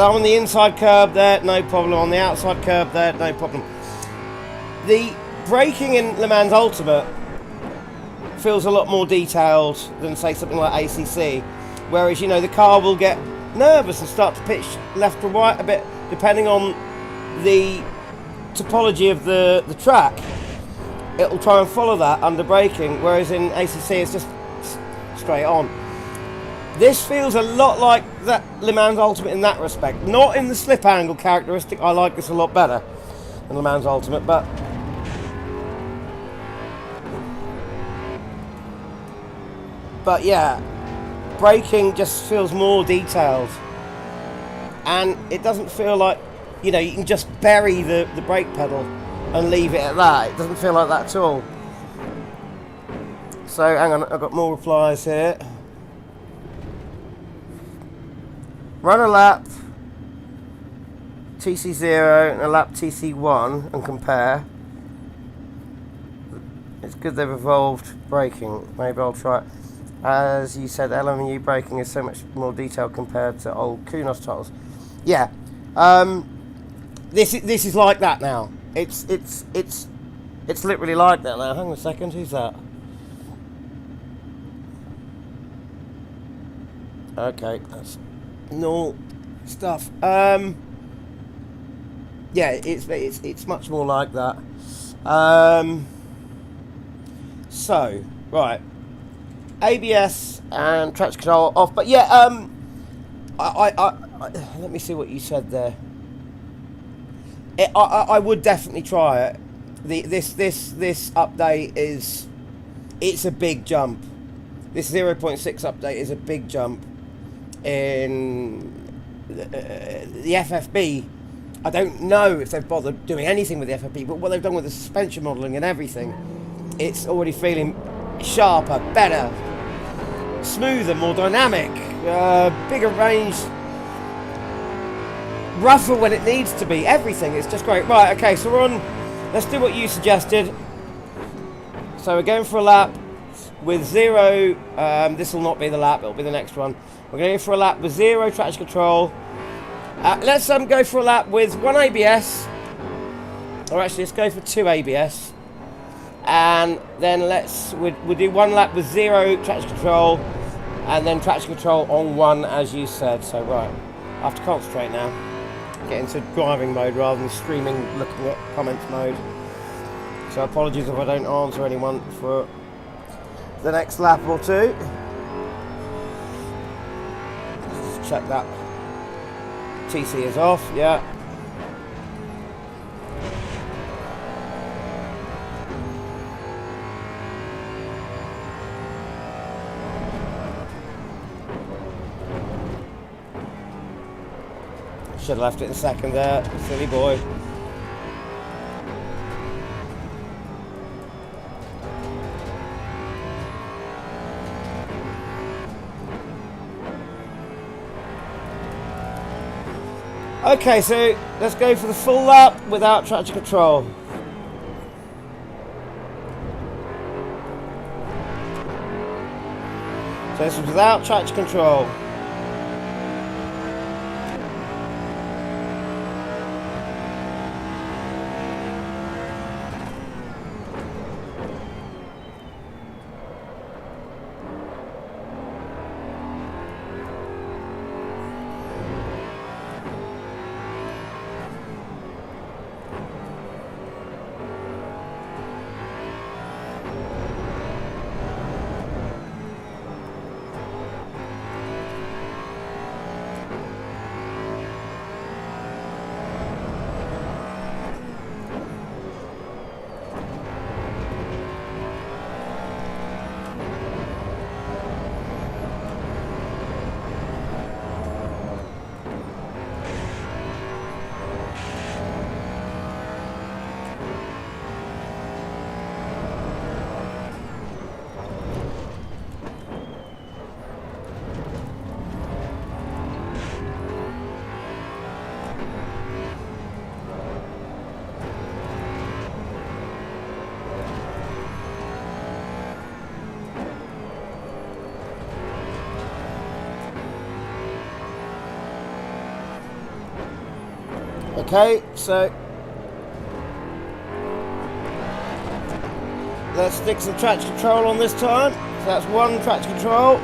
Speaker 3: I'm on the inside curb there, no problem. On the outside curb there, no problem. The braking in Le Mans Ultimate feels a lot more detailed than, say, something like ACC. Whereas, you know, the car will get nervous and start to pitch left or right a bit, depending on the topology of the track. It'll try and follow that under braking, whereas in ACC it's just straight on. This feels a lot like that Le Mans Ultimate in that respect. Not in the slip angle characteristic, I like this a lot better than Le Mans Ultimate, but yeah, braking just feels more detailed. And it doesn't feel like, you know, you can just bury the brake pedal and leave it at that. It doesn't feel like that at all. So hang on, I've got more replies here. Run a lap TC0 and a lap TC1 and compare. It's good they've evolved braking. Maybe I'll try it. As you said, LMU braking is so much more detailed compared to old Kunos titles. Yeah, this is like that now. It's literally like that now. Hang on a second, who's that? Okay, that's normal stuff. Yeah, it's much more like that. So right, ABS and traction control off. But yeah, I let me see what you said there. I would definitely try it. This update it's a big jump. This 0.6 update is a big jump in the FFB I don't know if they've bothered doing anything with the FFP, but what they've done with the suspension modelling and everything, it's already feeling sharper, better, smoother, more dynamic, bigger range, rougher when it needs to be, everything. It's just great. Right, okay, so we're on, let's do what you suggested. So we're going for a lap with 0, this will not be the lap, it'll be the next one. We're going for a lap with 0 traction control. Let's go for a lap with 1 ABS, or actually let's go for 2 ABS, and then we'll do 1 lap with 0 traction control, and then traction control on 1 as you said. So right, I have to concentrate now, get into driving mode rather than streaming, looking at comments mode. So apologies if I don't answer anyone for the next lap or two. Just check that TC is off, yeah. Should have left it in second there, silly boy. Okay, so let's go for the full lap without traction control. So this is without traction control. Okay, so let's stick some traction control on this time. So that's 1 traction control.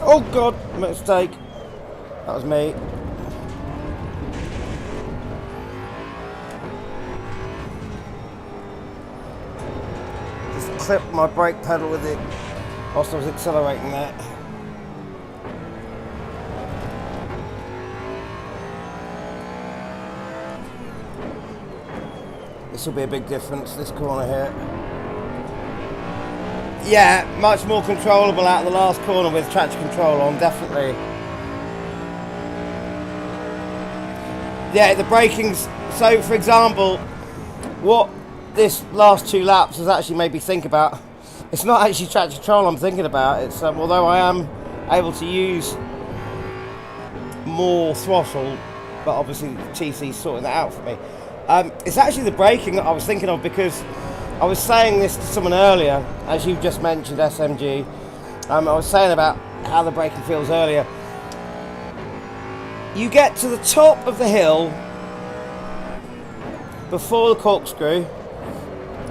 Speaker 3: Oh god, mistake. That was me. Just clipped my brake pedal with it whilst I was accelerating that. This will be a big difference, this corner here. Yeah, much more controllable out of the last corner with traction control on, definitely. Yeah, the braking's, so for example, what this last 2 laps has actually made me think about, it's not actually traction control I'm thinking about, it's although I am able to use more throttle, but obviously the TC's sorting that out for me. It's actually the braking that I was thinking of, because I was saying this to someone earlier, as you've just mentioned, SMG. I was saying about how the braking feels earlier. You get to the top of the hill before the corkscrew.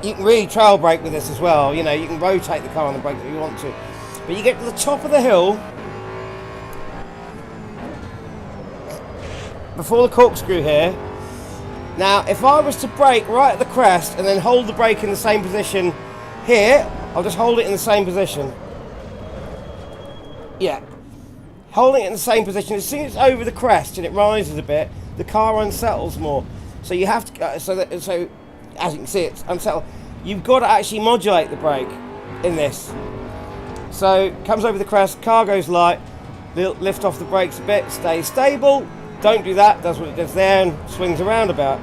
Speaker 3: You can really trail brake with this as well. You know, you can rotate the car on the brake if you want to. But you get to the top of the hill before the corkscrew here. Now, if I was to brake right at the crest and then hold the brake in the same position here, I'll just hold it in the same position. Yeah. Holding it in the same position. As soon as it's over the crest and it rises a bit, the car unsettles more. So you have to, so as you can see, it's unsettled. You've got to actually modulate the brake in this. So, comes over the crest, car goes light, lift off the brakes a bit, stay stable. Don't do that, does what it does there and swings around about.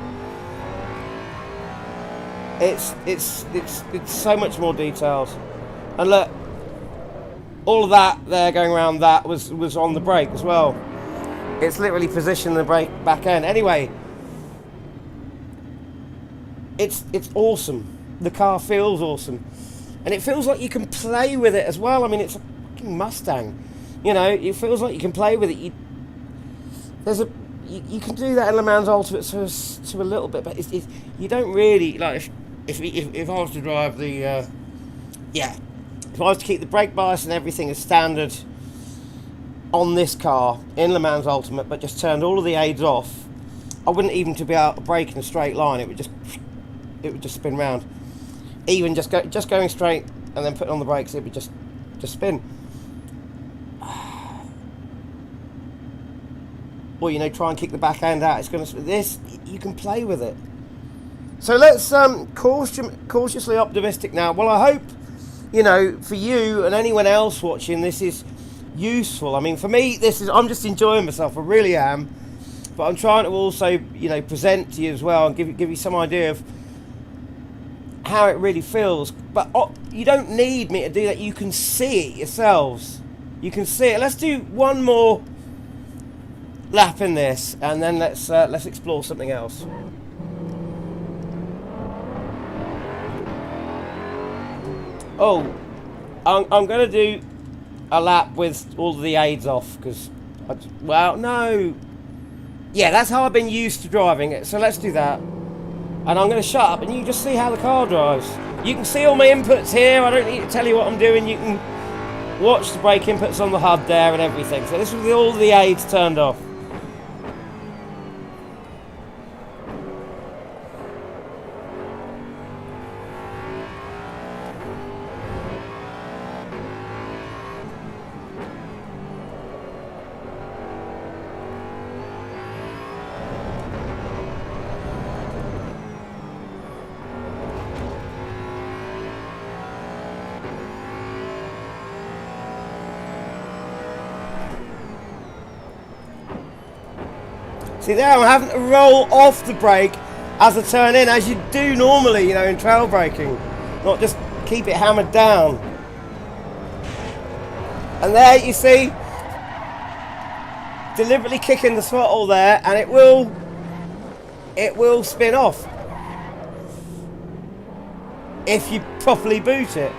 Speaker 3: It's so much more detailed. And look, all of that there going around that was on the brake as well. It's literally positioned the brake back end. Anyway, it's awesome. The car feels awesome. And it feels like you can play with it as well. I mean, it's a fucking Mustang. You know, it feels like you can play with it. You can do that in Le Mans Ultimate to a little bit, but you don't really, like, if I was to drive the, if I was to keep the brake bias and everything as standard on this car in Le Mans Ultimate, but just turned all of the aids off, I wouldn't even to be able to brake in a straight line. It would just spin round. Even just going straight and then putting on the brakes, it would just spin. Or, you know, try and kick the back end out. It's going to this. You can play with it. So let's cautiously optimistic now. Well, I hope, you know, for you and anyone else watching, this is useful. I mean, for me, I'm just enjoying myself. I really am. But I'm trying to also, you know, present to you as well and give you some idea of how it really feels. But you don't need me to do that. You can see it yourselves. You can see it. Let's do one more lap in this, and then let's explore something else. Oh, I'm going to do a lap with all the aids off because, well, no, yeah, that's how I've been used to driving it. So let's do that, and I'm going to shut up, and you just see how the car drives. You can see all my inputs here. I don't need to tell you what I'm doing. You can watch the brake inputs on the HUD there and everything. So this is with all the aids turned off. See there, I'm having to roll off the brake as I turn in, as you do normally, you know, in trail braking. Not just keep it hammered down. And there you see, deliberately kicking the throttle there, and it will spin off if you properly boot it.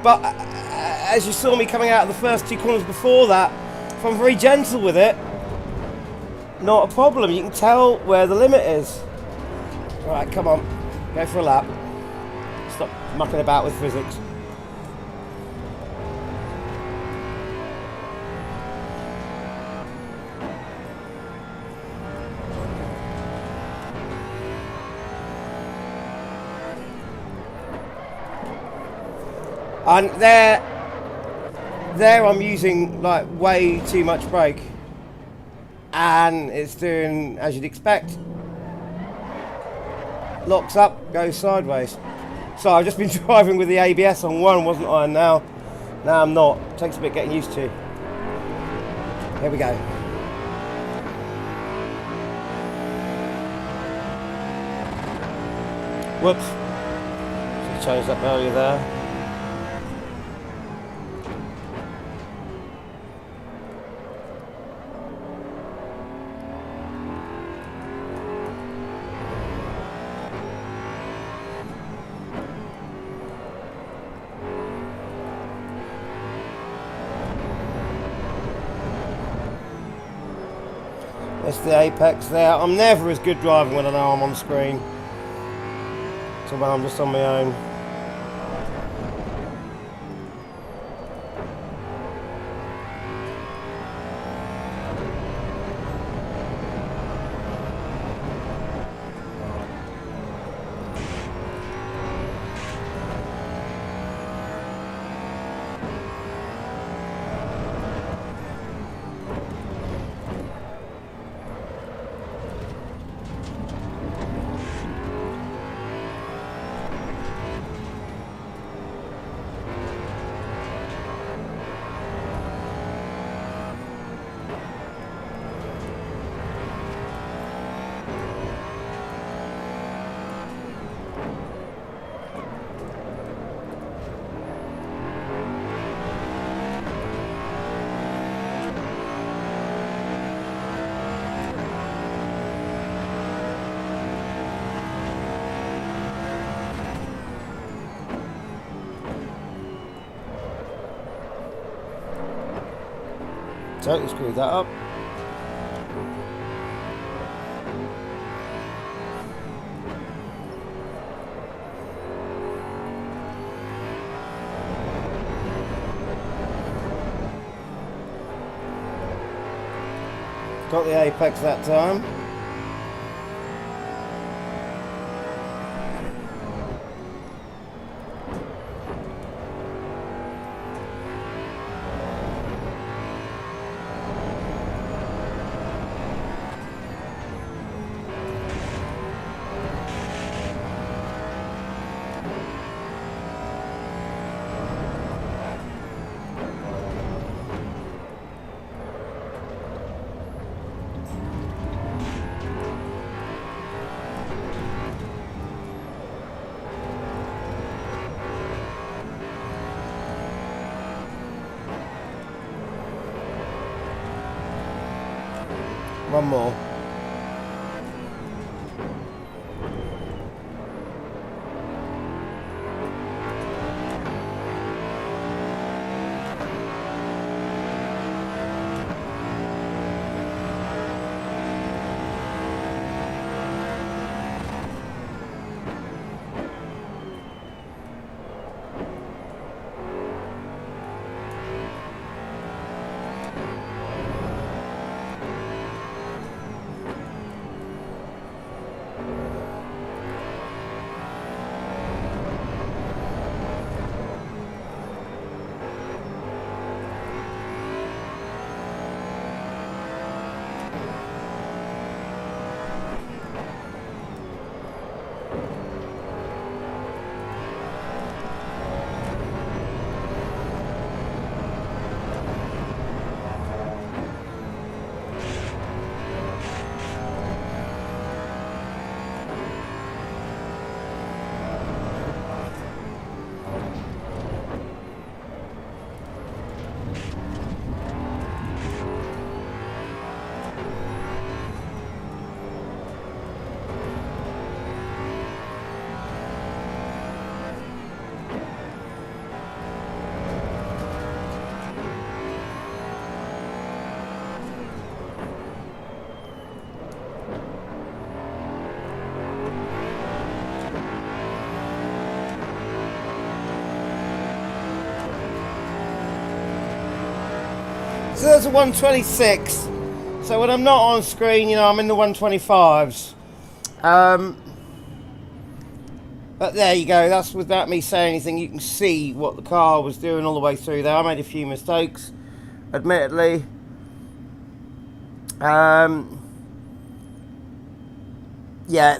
Speaker 3: But as you saw me coming out of the first two corners before that, if I'm very gentle with it, not a problem. You can tell where the limit is. Alright, come on. Go for a lap. Stop mucking about with physics. And there I'm using like way too much brake. And it's doing as you'd expect. Locks up, goes sideways. So I've just been driving with the ABS on one, wasn't I? And now I'm not. It takes a bit getting used to. Here we go. Whoops. Should have changed up earlier there. It's the apex there. I'm never as good driving when I know I'm on screen. So when I'm just on my own. Totally screwed that up. Got the apex that time. One more. So there's a 126. So when I'm not on screen, you know, I'm in the 125s. But there you go. That's without me saying anything. You can see what the car was doing all the way through there. I made a few mistakes, admittedly. Yeah,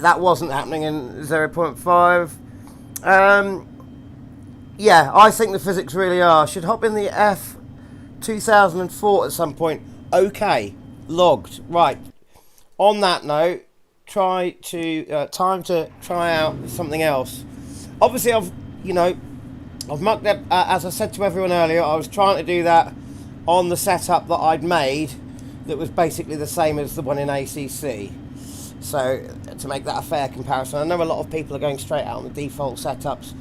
Speaker 3: that wasn't happening in 0.5. Yeah, I think the physics really are. Should hop in the F 2004 at some point. Okay, logged. Right. On that note, time to try out something else. Obviously, I've mucked up. As I said to everyone earlier, I was trying to do that on the setup that I'd made, that was basically the same as the one in ACC. So to make that a fair comparison, I know a lot of people are going straight out on the default setups.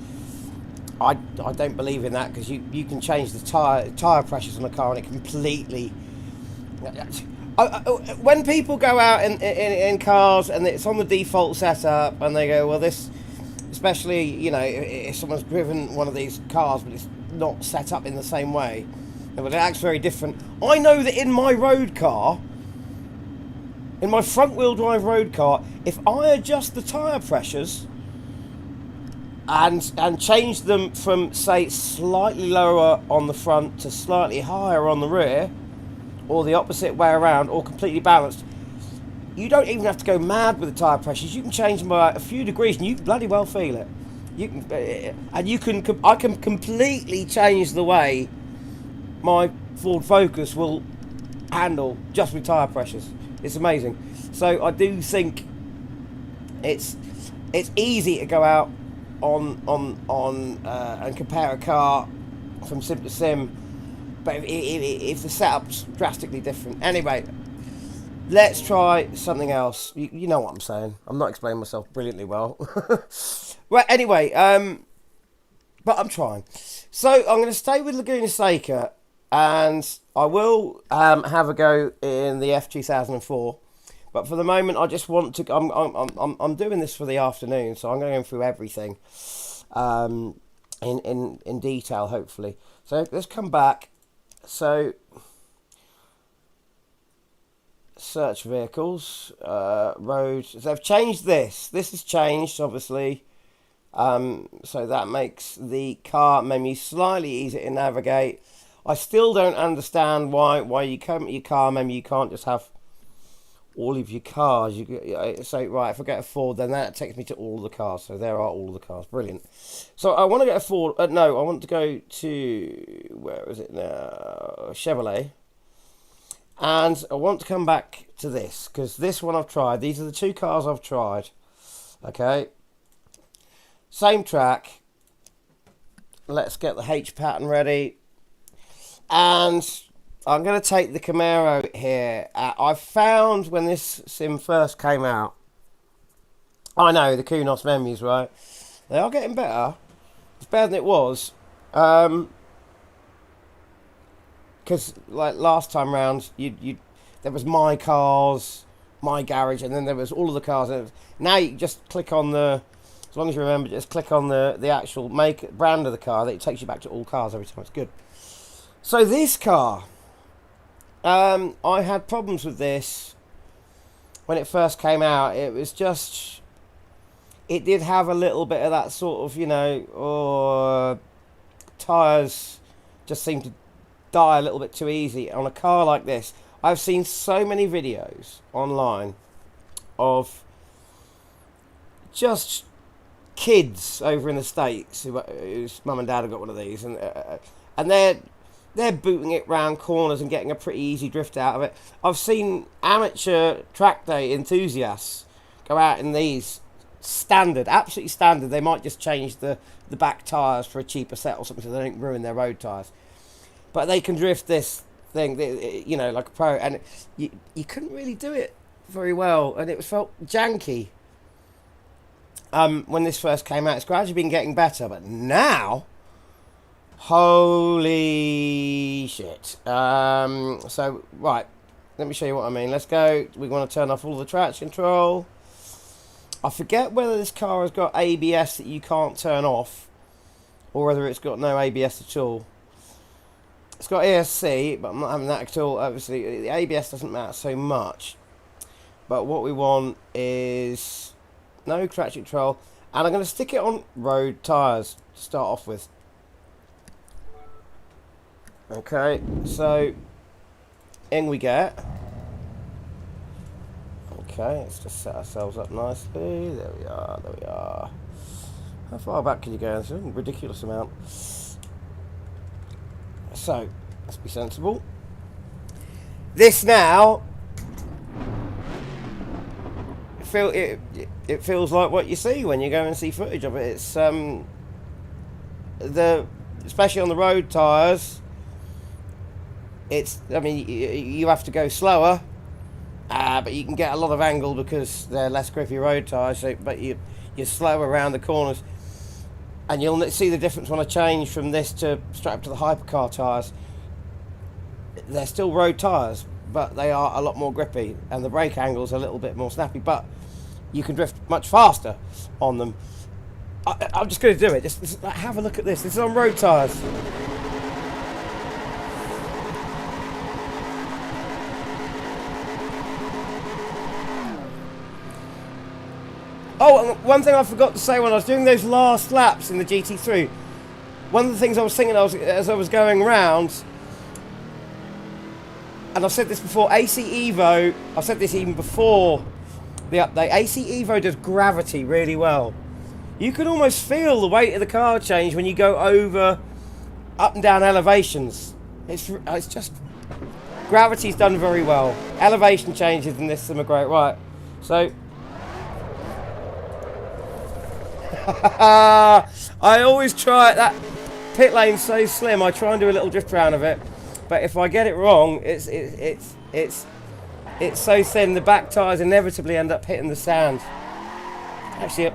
Speaker 3: I don't believe in that, because you can change the tire pressures on a car and it completely... When people go out in cars and it's on the default setup and they go, well, this, especially, you know, if someone's driven one of these cars but it's not set up in the same way, but it acts very different. I know that in my road car, in my front wheel drive road car, if I adjust the tyre pressures and change them from, say, slightly lower on the front to slightly higher on the rear, or the opposite way around, or completely balanced, you don't even have to go mad with the tyre pressures. You can change them by a few degrees and you can bloody well feel it. You can, and I can completely change the way my Ford Focus will handle just with tyre pressures. It's amazing. So I do think it's easy to go out on and compare a car from sim to sim, but if the setup's drastically different. Anyway, let's try something else. You know what I'm saying. I'm not explaining myself brilliantly well. Well, anyway, but I'm trying. So I'm going to stay with Laguna Seca, and I will have a go in the F2004. But for the moment, I just want to. I'm doing this for the afternoon, so I'm going to go through everything in detail, hopefully. So let's come back. So search vehicles, roads. So they've changed this. This has changed, obviously. So that makes the car menu slightly easier to navigate. I still don't understand why you come to your car menu, you can't just have all of your cars. You say, right, if I get a Ford, then that takes me to all the cars. So there are all the cars. Brilliant. So I want to get a Ford. No, I want to go to, where is it now? Chevrolet. And I want to come back to this, because this one I've tried. These are the two cars I've tried. Okay. Same track. Let's get the H pattern ready. And I'm going to take the Camaro here. I found when this sim first came out, I know, the Kunos menus, right? They are getting better. It's better than it was. Because, like, last time round, there was my cars, my garage, and then there was all of the cars. And now you just click on the, as long as you remember, just click on the actual brand of the car. That it takes you back to all cars every time. It's good. So this car, I had problems with this when it first came out. It was just, it did have a little bit of that sort of, you know, tyres just seemed to die a little bit too easy on a car like this. I've seen so many videos online of just kids over in the States whose mum and dad have got one of these, and they're booting it round corners and getting a pretty easy drift out of it. I've seen amateur track day enthusiasts go out in these standard, absolutely standard. They might just change the back tyres for a cheaper set or something so they don't ruin their road tyres. But they can drift this thing, you know, like a pro. And you couldn't really do it very well. And it felt janky when this first came out. It's gradually been getting better. But now, holy shit. So, right, let me show you what I mean. Let's go. We want to turn off all the traction control. I forget whether this car has got ABS that you can't turn off, or whether it's got no ABS at all. It's got ESC, but I'm not having that at all. Obviously, the ABS doesn't matter so much. But what we want is no traction control. And I'm going to stick it on road tyres to start off with. Okay, so in we get. Okay, let's just set ourselves up nicely. There we are, there we are. How far back can you go? It's a ridiculous amount. So, let's be sensible. This now, it feels like what you see when you go and see footage of it. It's especially on the road tyres. I mean, you have to go slower, but you can get a lot of angle because they're less grippy road tyres. So, but you're slower around the corners. And you'll see the difference when I change from this to straight up to the hypercar tyres. They're still road tyres, but they are a lot more grippy, and the brake angle's a little bit more snappy, but you can drift much faster on them. I'm just going to do it. Just have a look at this. This is on road tyres. Oh, and one thing I forgot to say when I was doing those last laps in the GT3, one of the things I was thinking as I was going around, and I've said this before, AC EVO, I've said this even before the update, AC EVO does gravity really well. You can almost feel the weight of the car change when you go over up and down elevations. It's just, gravity's done very well. Elevation changes in this are great. Right, so I always try, that pit lane's so slim, I try and do a little drift around of it, but if I get it wrong, it's so thin the back tyres inevitably end up hitting the sand. Actually,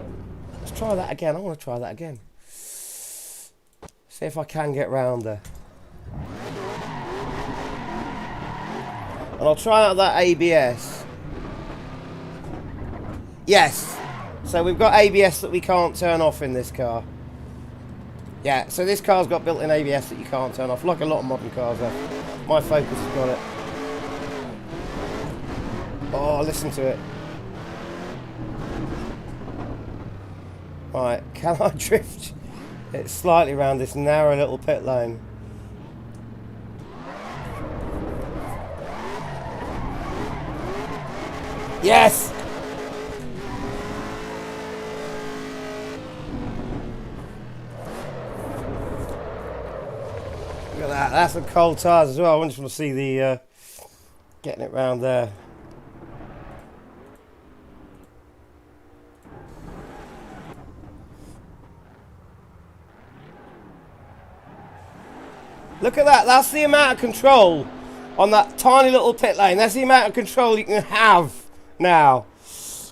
Speaker 3: let's try that again. I want to try that again. See if I can get round there. And I'll try out that ABS. Yes. So we've got ABS that we can't turn off in this car. Yeah, so this car's got built-in ABS that you can't turn off, like a lot of modern cars have. My Focus has got it. Oh, listen to it. Right, can I drift it slightly around this narrow little pit lane? Yes! Look at that, that's some cold tyres as well. I just want to see the getting it round there. Look at that, that's the amount of control on that tiny little pit lane. That's the amount of control you can have now.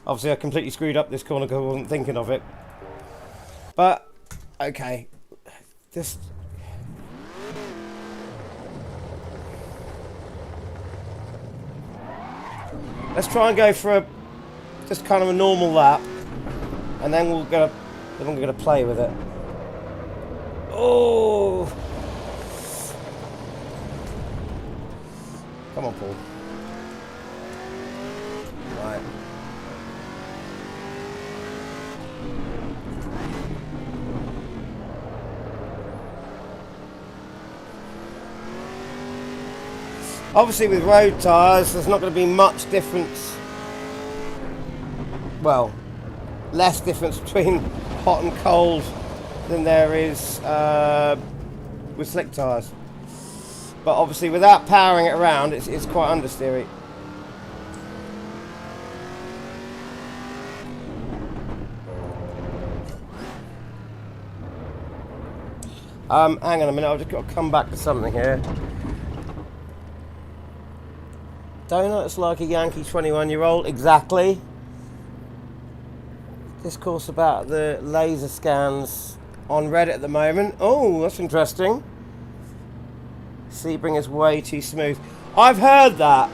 Speaker 3: Obviously I completely screwed up this corner because I wasn't thinking of it. But, okay. Just... let's try and go for a just kind of a normal lap. And then we're gonna play with it. Oh! Come on, Paul. Right. Obviously, with road tyres, there's not going to be much difference. Well, less difference between hot and cold than there is with slick tyres. But obviously, without powering it around, it's quite understeery. Hang on a minute, I've just got to come back to something here. Donuts like a Yankee 21-year-old, exactly. Discourse about the laser scans on Reddit at the moment. Oh, that's interesting. Sebring is way too smooth. I've heard that.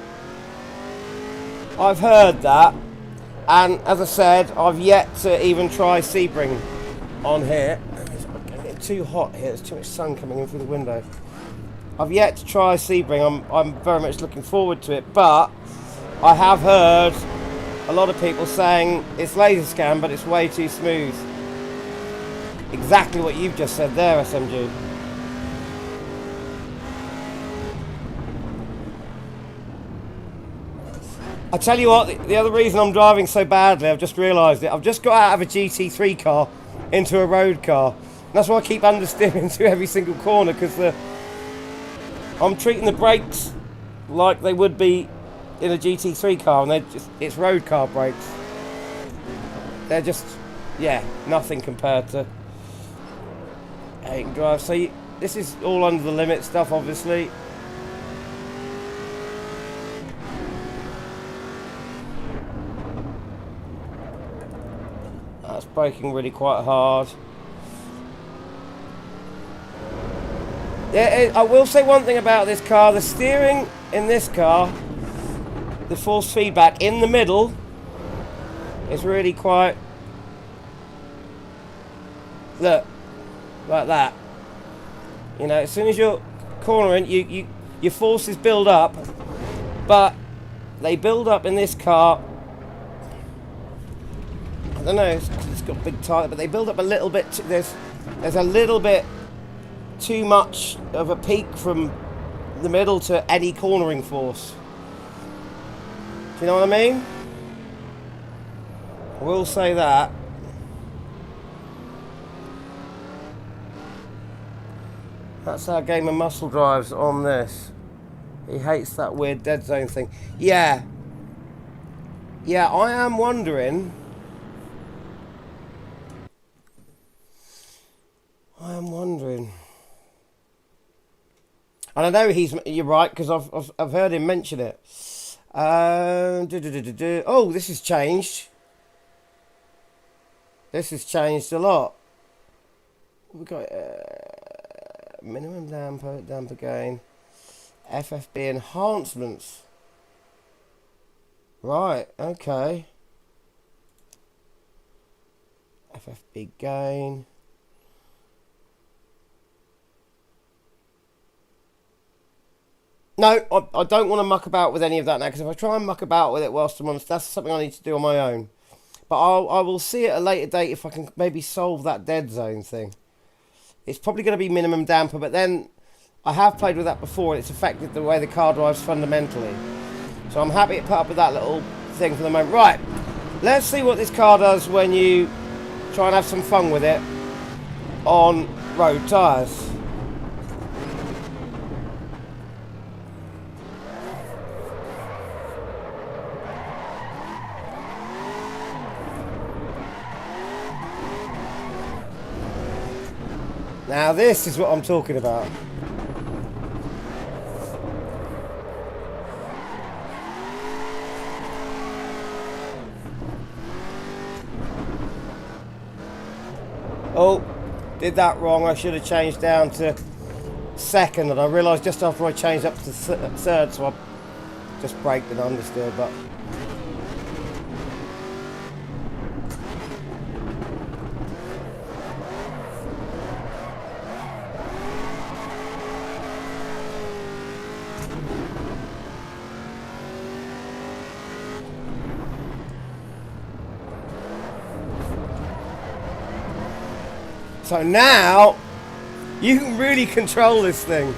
Speaker 3: I've heard that. And as I said, I've yet to even try Sebring on here. It's getting too hot here. There's too much sun coming in through the window. I've yet to try Sebring. I'm very much looking forward to it. But I have heard a lot of people saying it's laser scan, but it's way too smooth. Exactly what you've just said there, SMG. I tell you what, the other reason I'm driving so badly, I've just realised it. I've just got out of a GT3 car into a road car. And that's why I keep understeering through every single corner, because I'm treating the brakes like they would be in a GT3 car, and it's road car brakes. They're just, yeah, nothing compared to how you can drive. So this is all under the limit stuff, obviously. That's braking really quite hard. Yeah, I will say one thing about this car. The steering in this car the force feedback in the middle is really quite, look, like that. You know, as soon as you're cornering, your forces build up, but they build up in this car. I don't know, it's got big tire, but they build up a little bit. There's a little bit too much of a peak from the middle to any cornering force. Do you know what I mean? I will say that. That's our game of muscle drives on this. He hates that weird dead zone thing. Yeah. Yeah, I am wondering. And I know you're right, because I've heard him mention it. Oh, this has changed. This has changed a lot. We've got minimum damper gain, FFB enhancements. Right, okay. FFB gain. No, I don't want to muck about with any of that now, because if I try and muck about with it whilst I'm on, that's something I need to do on my own. But I will see at a later date if I can maybe solve that dead zone thing. It's probably going to be minimum damper, but then I have played with that before and it's affected the way the car drives fundamentally. So I'm happy to put up with that little thing for the moment. Right, let's see what this car does when you try and have some fun with it on road tyres. Now this is what I'm talking about. Oh, did that wrong. I should have changed down to second, and I realised just after I changed up to third, so I just braked and understeered, but so now you can really control this thing.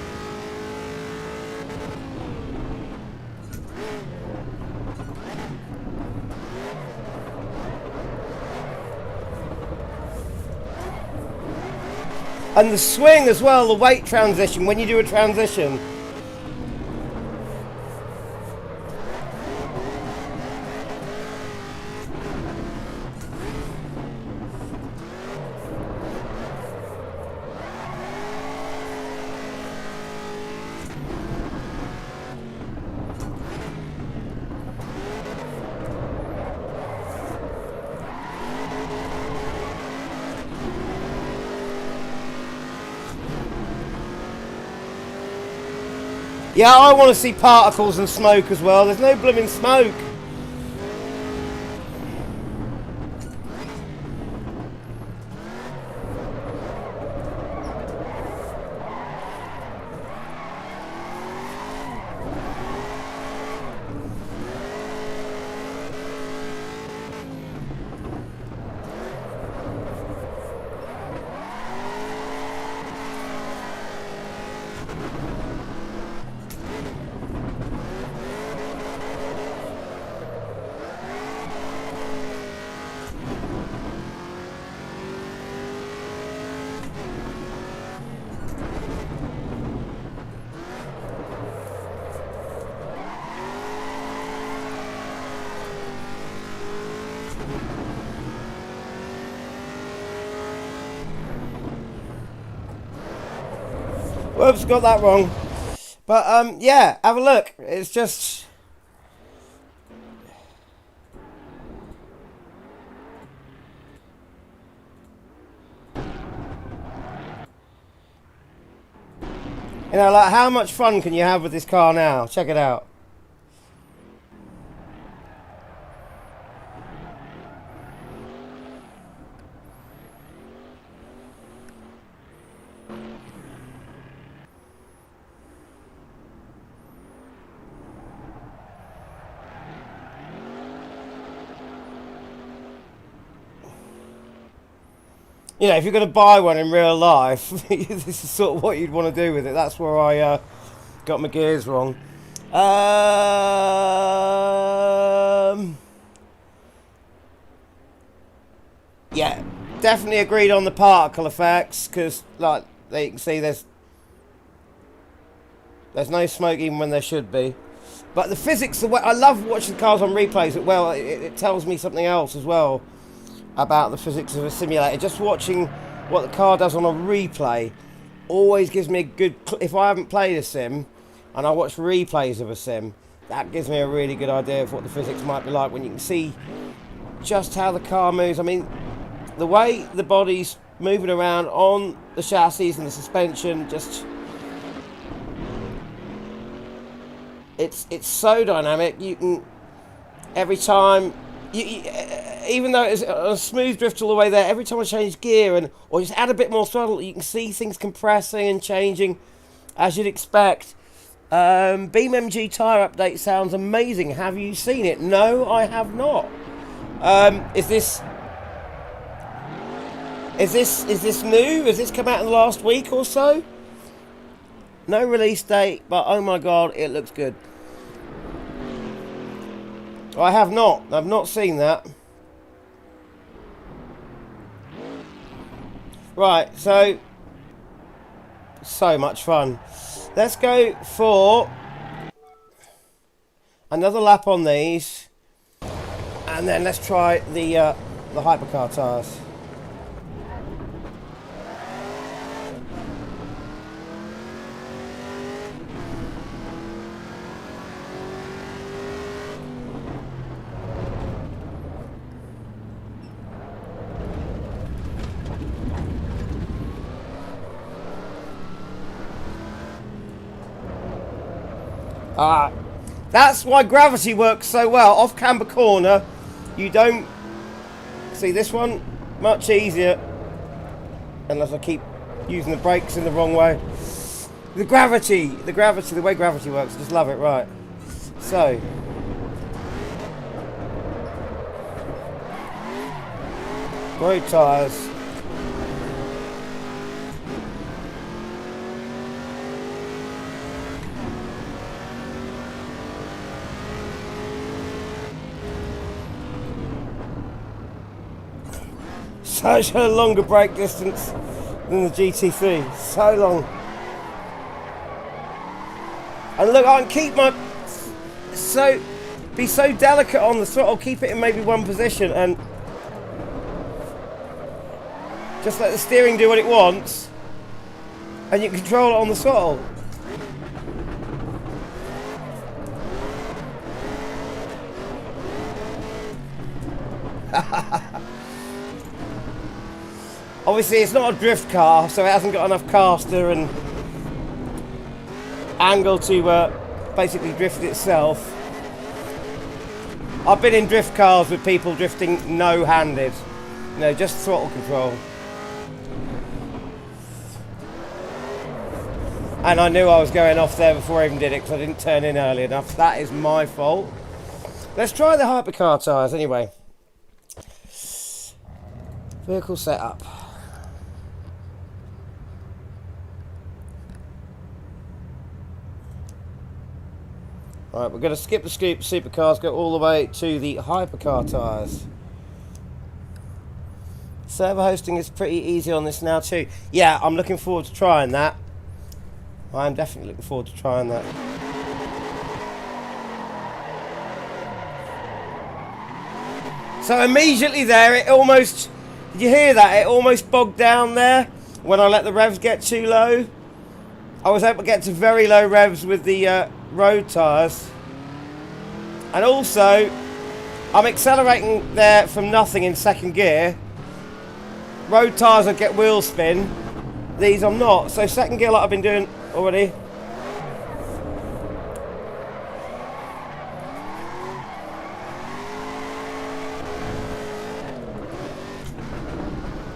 Speaker 3: And the swing as well, the weight transition, when you do a transition. Yeah, I want to see particles and smoke as well. There's no blooming smoke. Whoops, got that wrong. But yeah, have a look. It's just like how much fun can you have with this car now? Check it out. you know, if you're going to buy one in real life, this is sort of what you'd want to do with it. That's where I got my gears wrong. Yeah, definitely agreed on the particle effects, because like you can see there's no smoke even when there should be. But the physics, the way I love watching the cars on replays. Well, it tells me something else as well about the physics of a simulator. Just watching what the car does on a replay always gives me a good... If I haven't played a sim and I watch replays of a sim, that gives me a really good idea of what the physics might be like when you can see just how the car moves. I mean, the way the body's moving around on the chassis and the suspension, just... It's so dynamic. You can... Every time... even though it's a smooth drift all the way there, every time I change gear or just add a bit more throttle, you can see things compressing and changing as you'd expect. BeamMG tyre update sounds amazing. Have you seen it? No, I have not. Is this new? Has this come out in the last week or so? No release date, but oh my god, it looks good. I have not. I've not seen that. Right, so much fun. Let's go for another lap on these, and then let's try the hypercar tyres. That's why gravity works so well. Off camber corner, you don't see this one much easier unless I keep using the brakes in the wrong way. The way gravity works, I just love it. Right, so road tyres. Such a longer brake distance than the GT3. So long. And look, I can keep be so delicate on the throttle, keep it in maybe one position and just let the steering do what it wants, and you control it on the throttle. Obviously it's not a drift car, so it hasn't got enough caster and angle to basically drift itself. I've been in drift cars with people drifting no-handed, you know, just throttle control. And I knew I was going off there before I even did it because I didn't turn in early enough. That is my fault. Let's try the hypercar tyres anyway. Vehicle setup. Right, we're going to skip the supercars, go all the way to the hypercar tyres. Server hosting is pretty easy on this now too. Yeah, I'm looking forward to trying that. I'm definitely looking forward to trying that. So immediately there, it almost... Did you hear that? It almost bogged down there when I let the revs get too low. I was able to get to very low revs with the road tyres. And also, I'm accelerating there from nothing in second gear. Road tyres I get wheel spin. These I'm not. So second gear like I've been doing already.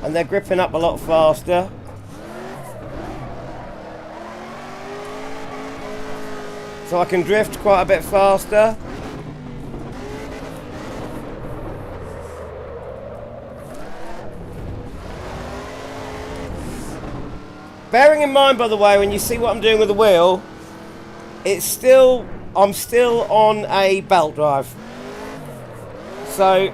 Speaker 3: And they're gripping up a lot faster. So I can drift quite a bit faster. Bearing in mind, by the way, when you see what I'm doing with the wheel, I'm still on a belt drive. So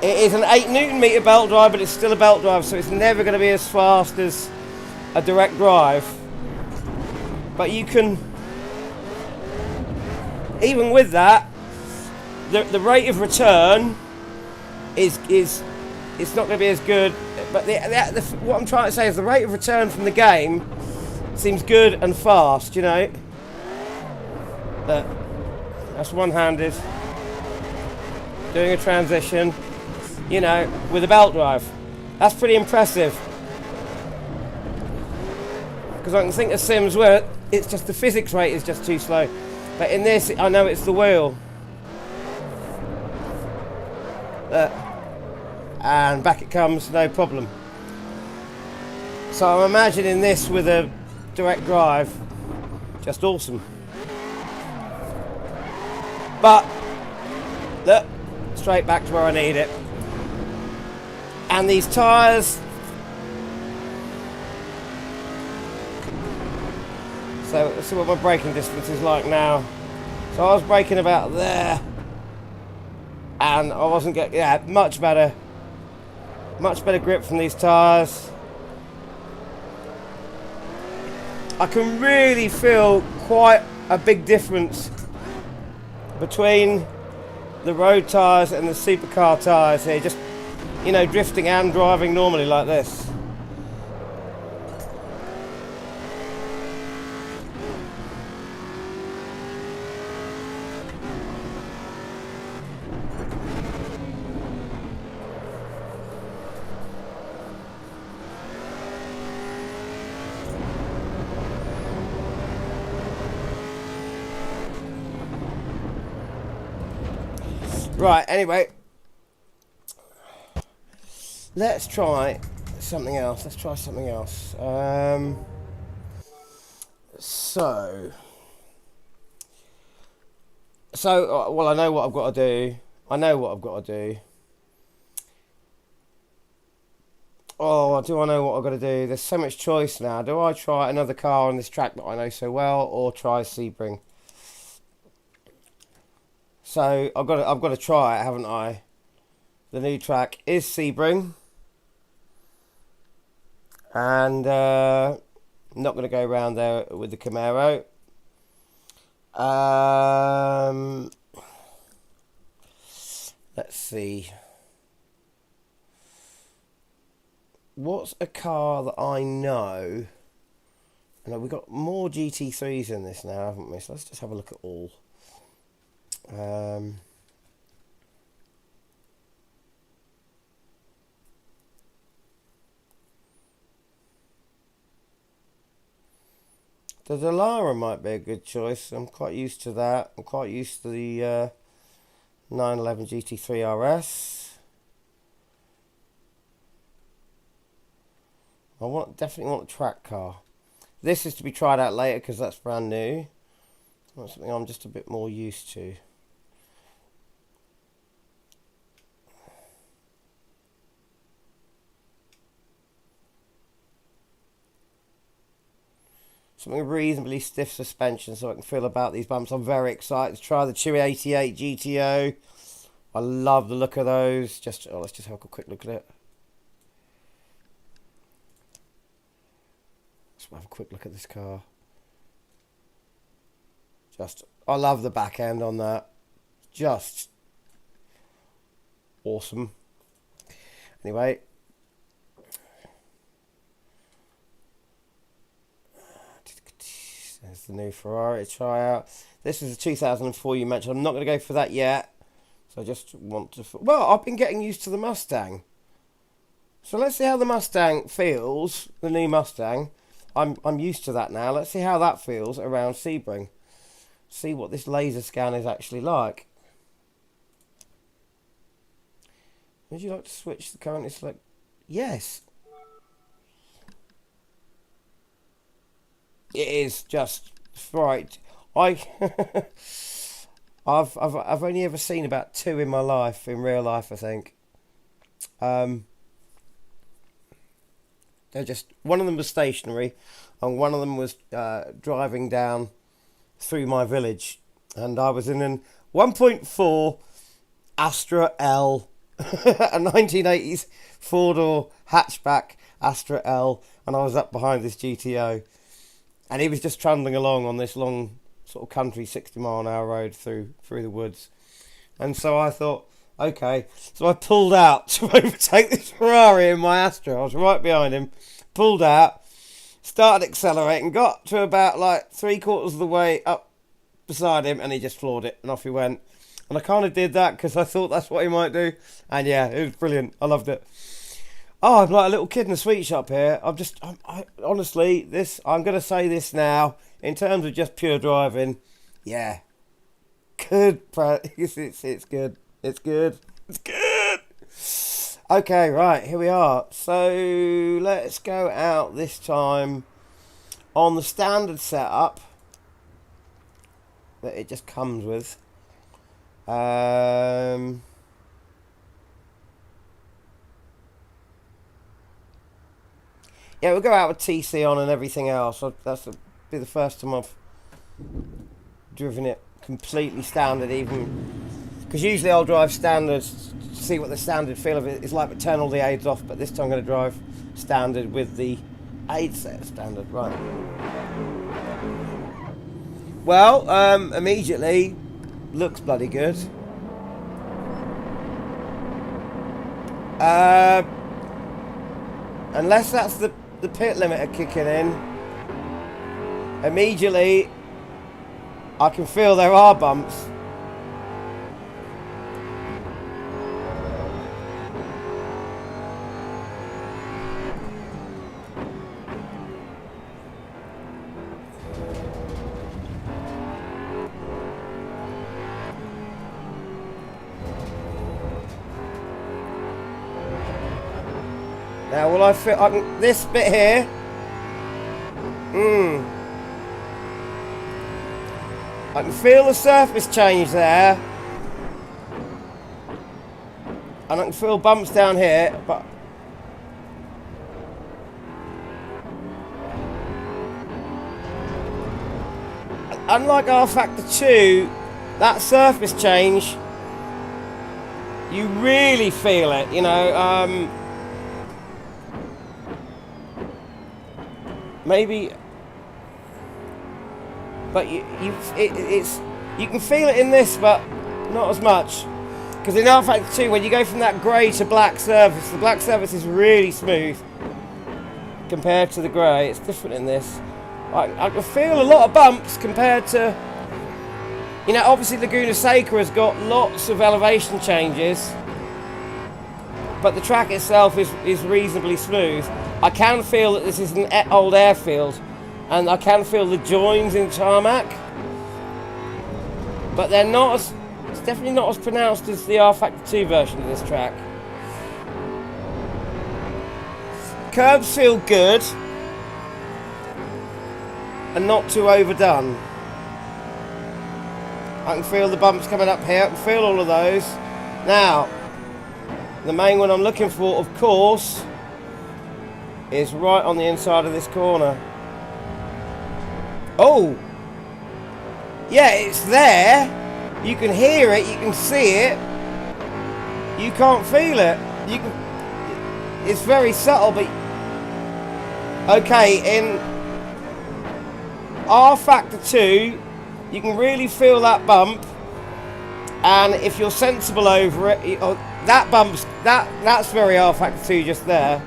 Speaker 3: it is an 8 Newton meter belt drive, but it's still a belt drive, so it's never going to be as fast as a direct drive. But you can, even with that, the rate of return is it's not going to be as good. But what I'm trying to say is the rate of return from the game seems good and fast, you know. But that's one-handed, doing a transition, you know, with a belt drive. That's pretty impressive. Because I can think of sims where it's just the physics rate is just too slow. But in this, I know it's the wheel. And back it comes, no problem. So I'm imagining this with a direct drive, just awesome. But look, straight back to where I need it. And these tyres, so let's see what my braking distance is like now. So I was braking about there, and I wasn't getting, yeah, much better grip from these tyres. I can really feel quite a big difference between the road tyres and the supercar tyres here, just, you know, drifting and driving normally like this. Right, anyway, let's try something else. Well, I know what I've got to do. Oh, do I know what I've got to do? There's so much choice now. Do I try another car on this track that I know so well, or try Sebring? So I've got to try it, haven't I? The new track is Sebring, and I'm not going to go around there with the Camaro. Let's see. What's a car that I know? I know we've got more GT3s in this now, haven't we? So let's just have a look at all. The Dallara might be a good choice. I'm quite used to that. I'm quite used to the 911 GT3 RS. Definitely want a track car. This is to be tried out later because that's brand new. That's something I'm just a bit more used to. Something reasonably stiff suspension so I can feel about these bumps. I'm very excited to try the Chewy 88 GTO. I love the look of those. Let's just have a quick look at it. Let's have a quick look at this car. I love the back end on that. Just awesome. Anyway. There's the new Ferrari to try out. This is a 2004 you mentioned. I'm not going to go for that yet. So I just want to... Well, I've been getting used to the Mustang. So let's see how the Mustang feels. The new Mustang. I'm used to that now. Let's see how that feels around Sebring. See what this laser scan is actually like. Would you like to switch the current? It's like... Yes. It is just right. I've only ever seen about 2 in my life, in real life, I think. They're They're just, one of them was stationary, and one of them was driving down through my village, and I was in an 1.4 Astra L, a 1980s four-door hatchback Astra L, and I was up behind this GTO, and he was just trundling along on this long sort of country 60-mile-an-hour road through the woods. And so I thought, okay, so I pulled out to overtake this Ferrari in my Astra. I was right behind him, pulled out, started accelerating, got to about like 3/4 of the way up beside him, and he just floored it, and off he went. And I kind of did that because I thought that's what he might do. And yeah, it was brilliant. I loved it. Oh, I'm like a little kid in a sweet shop here. Honestly, I'm going to say this now, in terms of just pure driving, yeah. Good, it's good. It's good. It's good. Okay, right, here we are. So let's go out this time on the standard setup that it just comes with. Yeah, we'll go out with TC on and everything else. That'll be the first time I've driven it completely standard, even because usually I'll drive standard to see what the standard feel of it is like, but turn all the aids off. But this time I'm going to drive standard with the aids set standard. Right. Well, immediately looks bloody good. Unless that's the pit limiter kicking in, immediately I can feel there are bumps. Now, will I feel this bit here? I can feel the surface change there, and I can feel bumps down here, but unlike R Factor 2, that surface change, you really feel it, you know. Maybe, but you can feel it in this, but not as much. Because in R Factor 2, when you go from that grey to black surface, the black surface is really smooth compared to the grey. It's different in this. I can feel a lot of bumps compared to, you know, obviously Laguna Seca has got lots of elevation changes, but the track itself is reasonably smooth. I can feel that this is an old airfield, and I can feel the joins in tarmac, but they're not as, it's definitely not as pronounced as the R Factor 2 version of this track. Curbs feel good and not too overdone. I can feel the bumps coming up here, I can feel all of those. Now, the main one I'm looking for, of course, is right on the inside of this corner. Oh! Yeah, it's there. You can hear it, you can see it. You can't feel it. You can. It's very subtle, but okay, in R Factor 2, you can really feel that bump, and if you're sensible over it, that bump's that's very R Factor 2 just there.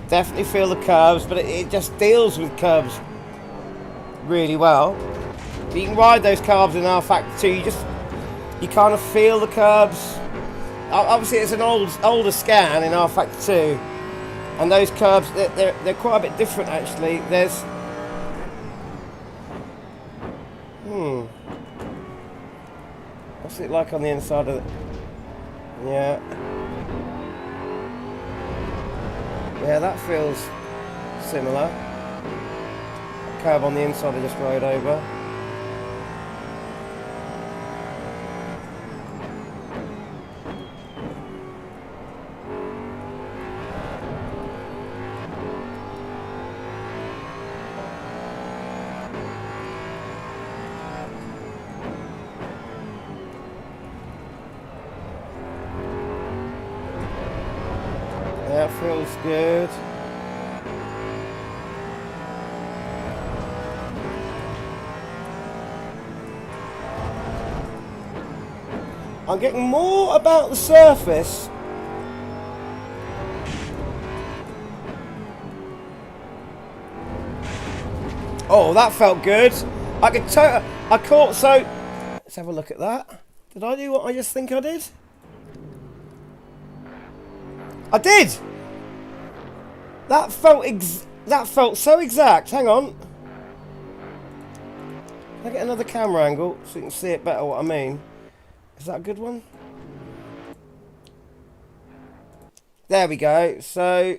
Speaker 3: Definitely feel the curves, but it just deals with curves really well. You can ride those curves in R Factor 2. You kind of feel the curves. Obviously, it's an older scan in R Factor 2, and those curves they're quite a bit different actually. There's what's it like on the inside of it? Yeah. Yeah, that feels similar. A curve on the inside I just rode over. That feels good. I'm getting more about the surface. Oh, that felt good. I could I caught, so let's have a look at that. Did I do what I just think I did? I did. That felt so exact. Hang on. Can I get another camera angle so you can see it better what I mean? Is that a good one? There we go. So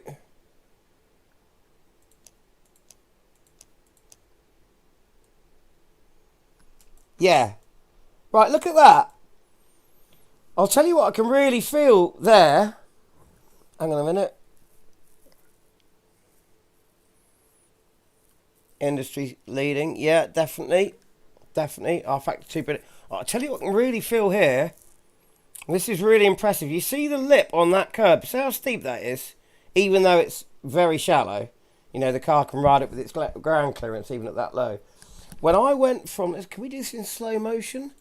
Speaker 3: yeah. Right, look at that. I'll tell you what I can really feel there. Hang on a minute. Industry leading. Yeah, definitely. Definitely. I'll factor 2, but I'll tell you what I can really feel here. This is really impressive. You see the lip on that curb. See how steep that is? Even though it's very shallow. You know, the car can ride it with its ground clearance even at that low. When I went from... Can we do this in slow motion?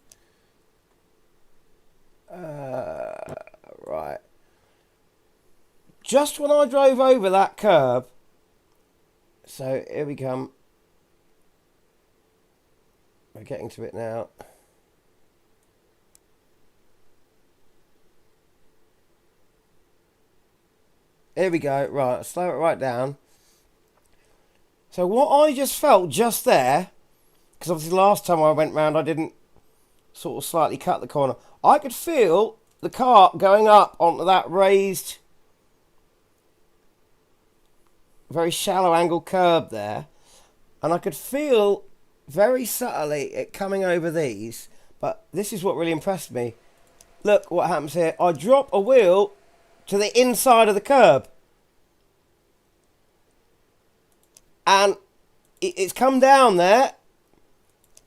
Speaker 3: Right. Just when I drove over that curb. So, here we come. We're getting to it now. Here we go. Right, slow it right down. So what I just felt just there, because obviously last time I went round I didn't sort of slightly cut the corner. I could feel the car going up onto that raised, very shallow angle curb there. And I could feel very subtly it coming over these. But this is what really impressed me. Look what happens here. I drop a wheel to the inside of the curb. And it's come down there.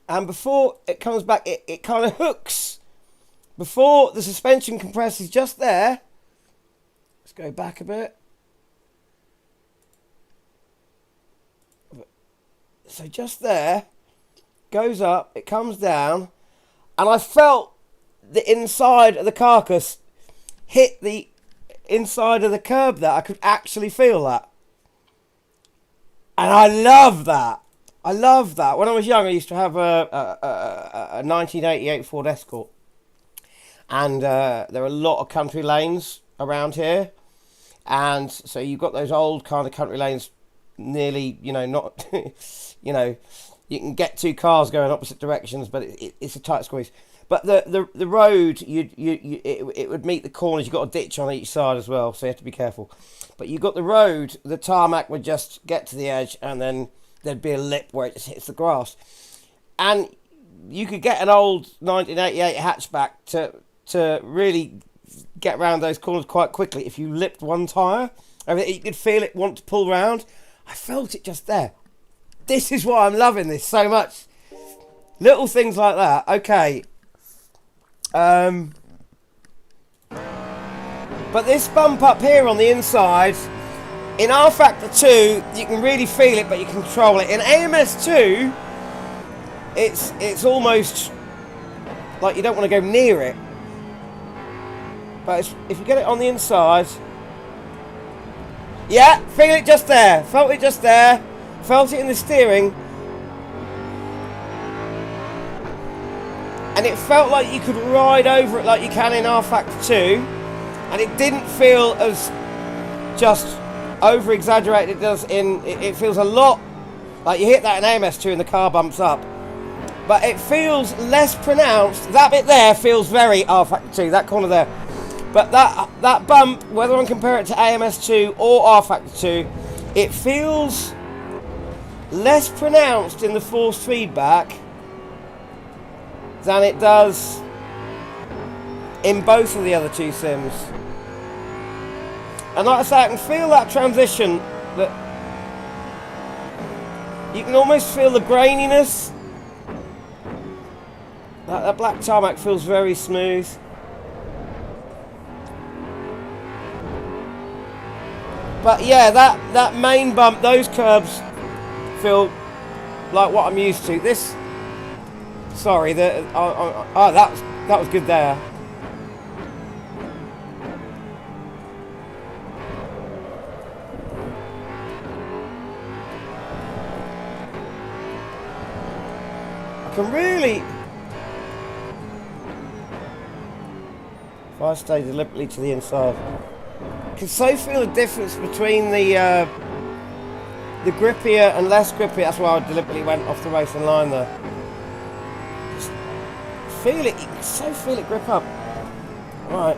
Speaker 3: And before it comes back, it kind of hooks. Before the suspension compresses just there. Let's go back a bit. So just there. Goes up. It comes down. And I felt the inside of the carcass hit the inside of the curb there. I could actually feel that. And I love that. I love that. When I was young, I used to have a 1988 Ford Escort. And there are a lot of country lanes around here. And so you've got those old kind of country lanes nearly, you know, not, you know, you can get two cars going opposite directions, but it's a tight squeeze. But the road, it would meet the corners. You've got a ditch on each side as well, so you have to be careful. But you've got the road, the tarmac would just get to the edge, and then there'd be a lip where it just hits the grass. And you could get an old 1988 hatchback to really get around those corners quite quickly if you lipped one tyre. I mean, you could feel it want to pull round. I felt it just there. This is why I'm loving this so much. Little things like that. Okay. But this bump up here on the inside, in R Factor 2, you can really feel it, but you can control it. In AMS 2, it's almost like you don't want to go near it. But if you get it on the inside, yeah, feel it just there. Felt it just there. Felt it in the steering. And it felt like you could ride over it like you can in R Factor 2. And it didn't feel as just over-exaggerated it does in... It feels a lot like you hit that in AMS2 and the car bumps up. But it feels less pronounced. That bit there feels very R Factor 2, that corner there. But that bump, whether I compare it to AMS2 or R Factor 2, it feels less pronounced in the force feedback than it does in both of the other two sims. And like I say, I can feel that transition, that you can almost feel the graininess. That black tarmac feels very smooth. But yeah, that main bump, those curbs feel like what I'm used to. This, sorry, that was good there. I can really, if I stay deliberately to the inside, I can so feel the difference between the grippier and less grippy. That's why I deliberately went off the racing line there. Just feel it, you can so feel it grip up. Right,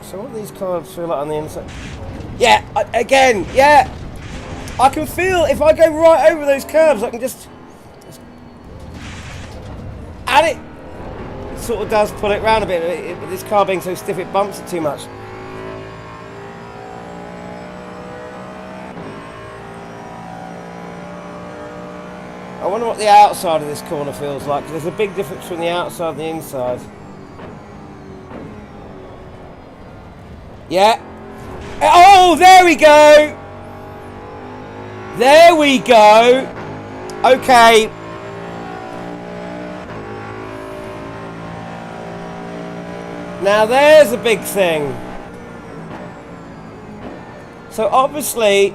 Speaker 3: so what do these carbs feel like on the inside? Yeah, again, yeah, I can feel if I go right over those curves, I can just and it sort of does pull it round a bit. This car being so stiff, it bumps it too much. I wonder what the outside of this corner feels like, because there's a big difference between the outside and the inside. Yeah. Oh, there we go. There we go. Okay. Now there's a big thing. So obviously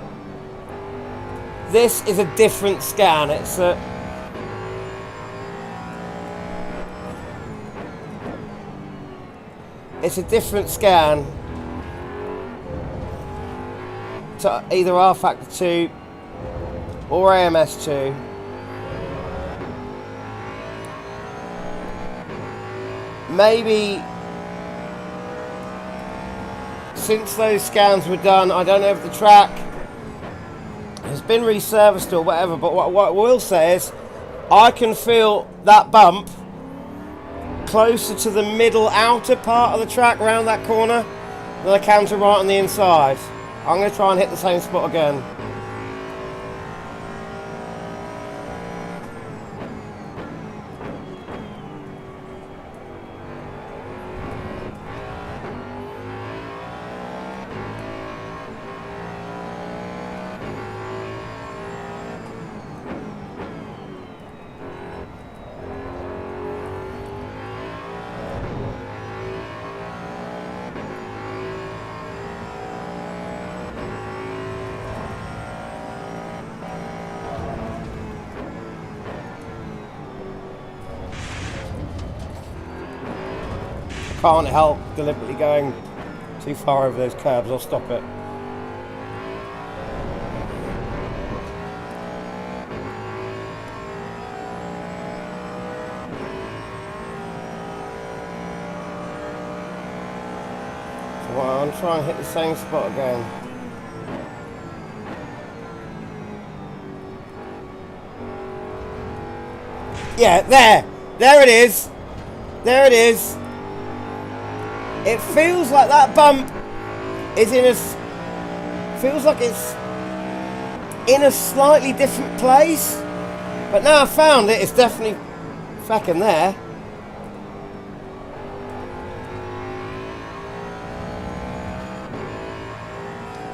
Speaker 3: this is a different scan. It's a different scan to either R Factor 2 or AMS 2. Maybe since those scans were done, I don't know if the track has been resurfaced or whatever, but what I will say is I can feel that bump closer to the middle outer part of the track around that corner than I can to right on the inside. I'm going to try and hit the same spot again. Can't help deliberately going too far over those curbs. I'll stop it. So I'm trying to hit the same spot again. Yeah, there it is. There it is. It feels like that bump is feels like it's in a slightly different place. But now I've found it, it's definitely fucking there.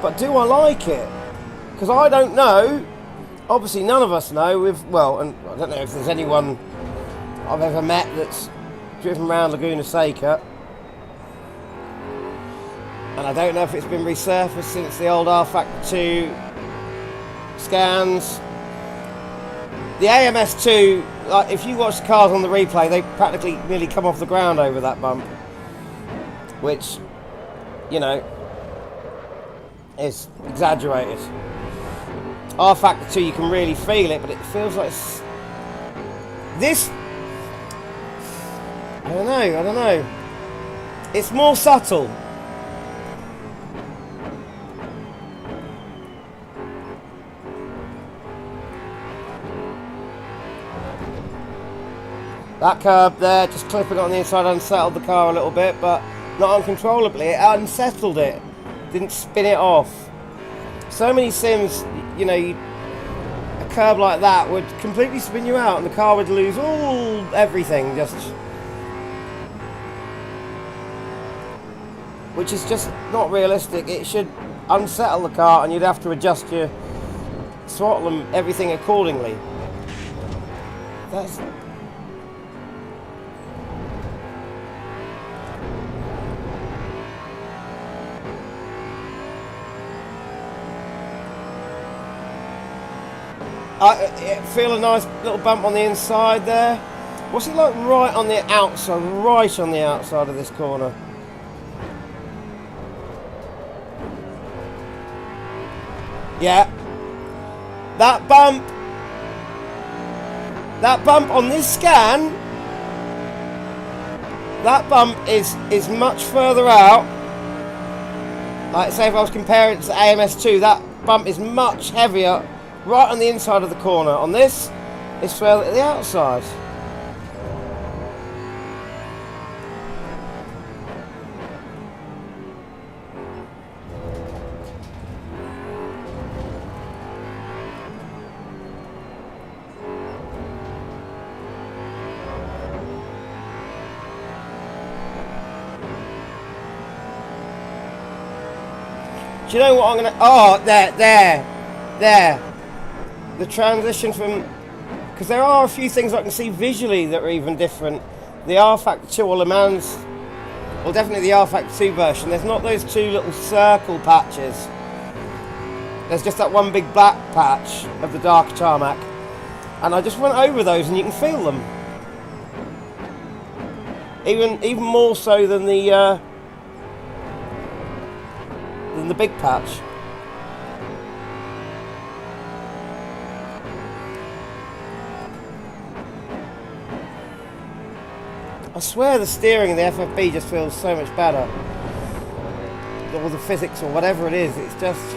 Speaker 3: But do I like it? Because I don't know. Obviously none of us know. Well, and I don't know if there's anyone I've ever met that's driven around Laguna Seca. And I don't know if it's been resurfaced since the old R Factor 2 scans. The AMS 2, like if you watch the cars on the replay, they practically nearly come off the ground over that bump. Which, you know, is exaggerated. R Factor 2, you can really feel it, but it feels like this. I don't know. It's more subtle. That curb there, just clipping on the inside, unsettled the car a little bit, but not uncontrollably. It unsettled it, didn't spin it off. So many sims, you know, a curb like that would completely spin you out and the car would lose everything, which is just not realistic. It should unsettle the car, and you'd have to adjust your throttle and everything accordingly. That's... I feel a nice little bump on the inside there. What's it like right on the outside, right on the outside of this corner? Yeah. That bump on this scan, that bump is much further out. Like say if I was comparing it to AMS2, that bump is much heavier right on the inside of the corner. On this, it's further at the outside. Do you know what I'm gonna... Oh, there. The transition from... Because there are a few things I can see visually that are even different. The R Factor 2 or Le Mans... Well, definitely the R Factor 2 version. There's not those two little circle patches. There's just that one big black patch of the dark tarmac. And I just went over those and you can feel them. Even more so than the big patch. I swear the steering in the FFB just feels so much better. Or the physics or whatever it is, it's just...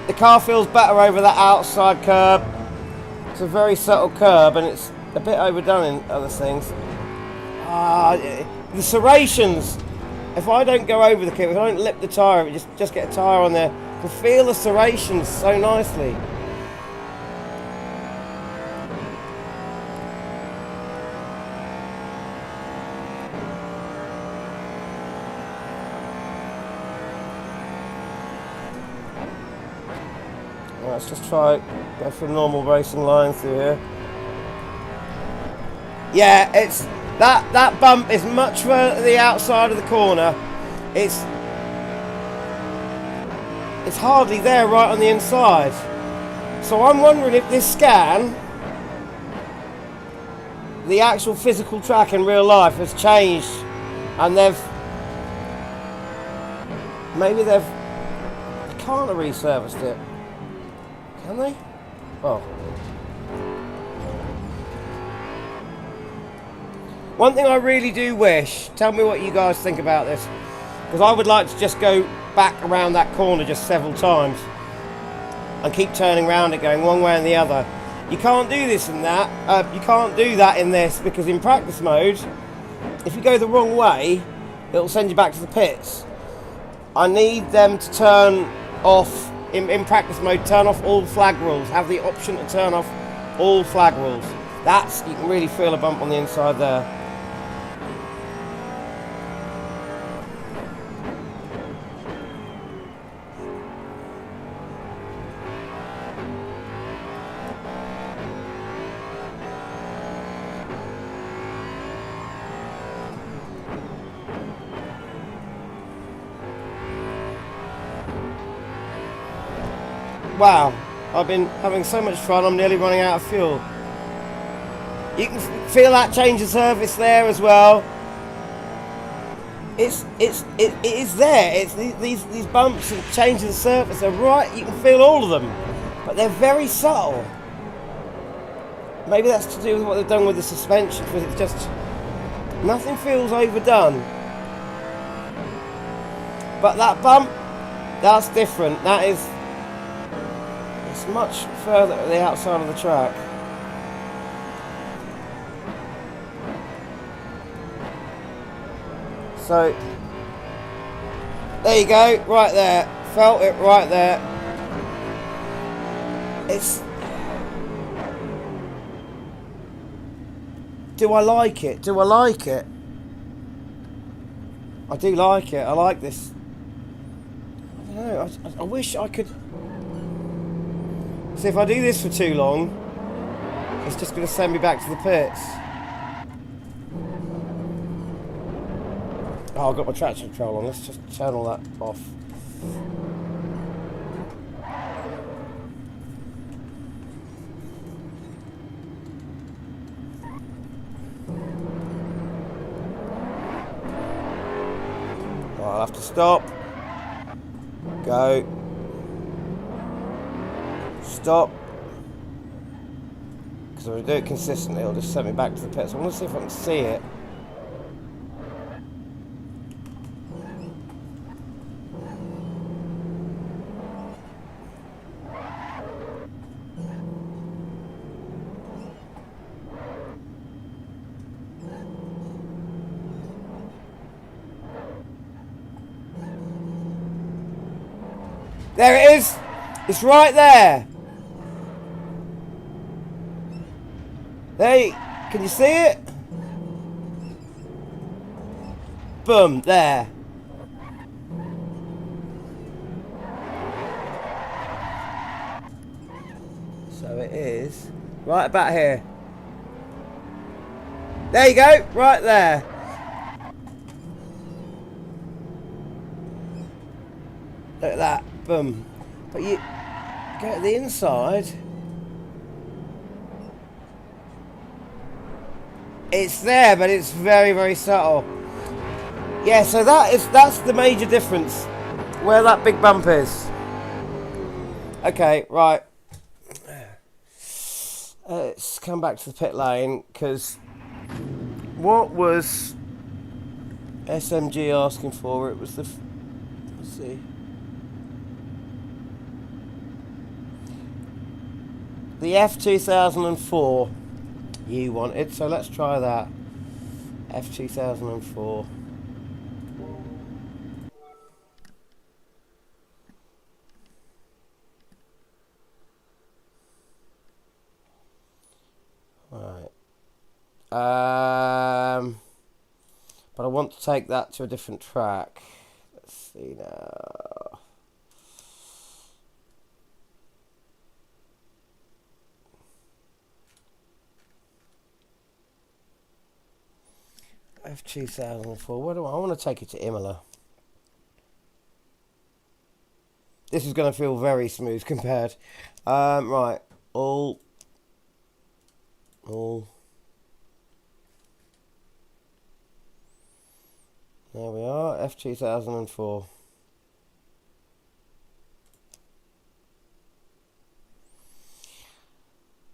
Speaker 3: The car feels better over that outside curb. It's a very subtle curb and it's a bit overdone in other things. The serrations. If I don't go over the curb, if I don't lip the tyre, just get a tyre on there, I can feel the serrations so nicely. Let's just try go for a normal racing line through here. Yeah, it's that bump is much further to the outside of the corner. It's hardly there right on the inside. So I'm wondering if this scan, the actual physical track in real life has changed, and maybe they've can't have resurfaced it. Can they? Oh. One thing I really do wish, tell me what you guys think about this, because I would like to just go back around that corner just several times and keep turning around it, going one way and the other. You can't do this in that. You can't do that in this, because in practice mode, if you go the wrong way, it'll send you back to the pits. I need them to turn off, in practice mode, turn off all flag rules. Have the option to turn off all flag rules. You can really feel a bump on the inside there. Wow, I've been having so much fun, I'm nearly running out of fuel. You can feel that change of surface there as well. It is there. It's these bumps and changes of surface are right, you can feel all of them. But they're very subtle. Maybe that's to do with what they've done with the suspension, because it's just, nothing feels overdone. But that bump, that's different. That is, it's much further to the outside of the track. So, there you go, right there. Felt it right there. It's... Do I like it? Do I like it? I do like it. I like this. I don't know. I wish I could. See, if I do this for too long, it's just going to send me back to the pits. Oh, I've got my traction control on. Let's just turn all that off. I'll have to stop. Go. Stop. Because if I do it consistently, it'll just send me back to the pits. I want to see if I can see it. There it is! It's right there! There, can you see it? Boom, there. So it is right about here. There you go, right there. Look at that. Boom. But you go to the inside. It's there, but it's very, very subtle. Yeah, so that's the major difference. Where that big bump is. Okay, right. Let's come back to the pit lane, because what was SMG asking for? It was the... Let's see. The F2004 you wanted, so let's try that. F2004. Right. But I want to take that to a different track. Let's see now. F2004. Where do I want to take it to Imola? This is going to feel very smooth compared. Right. All. There we are. F2004.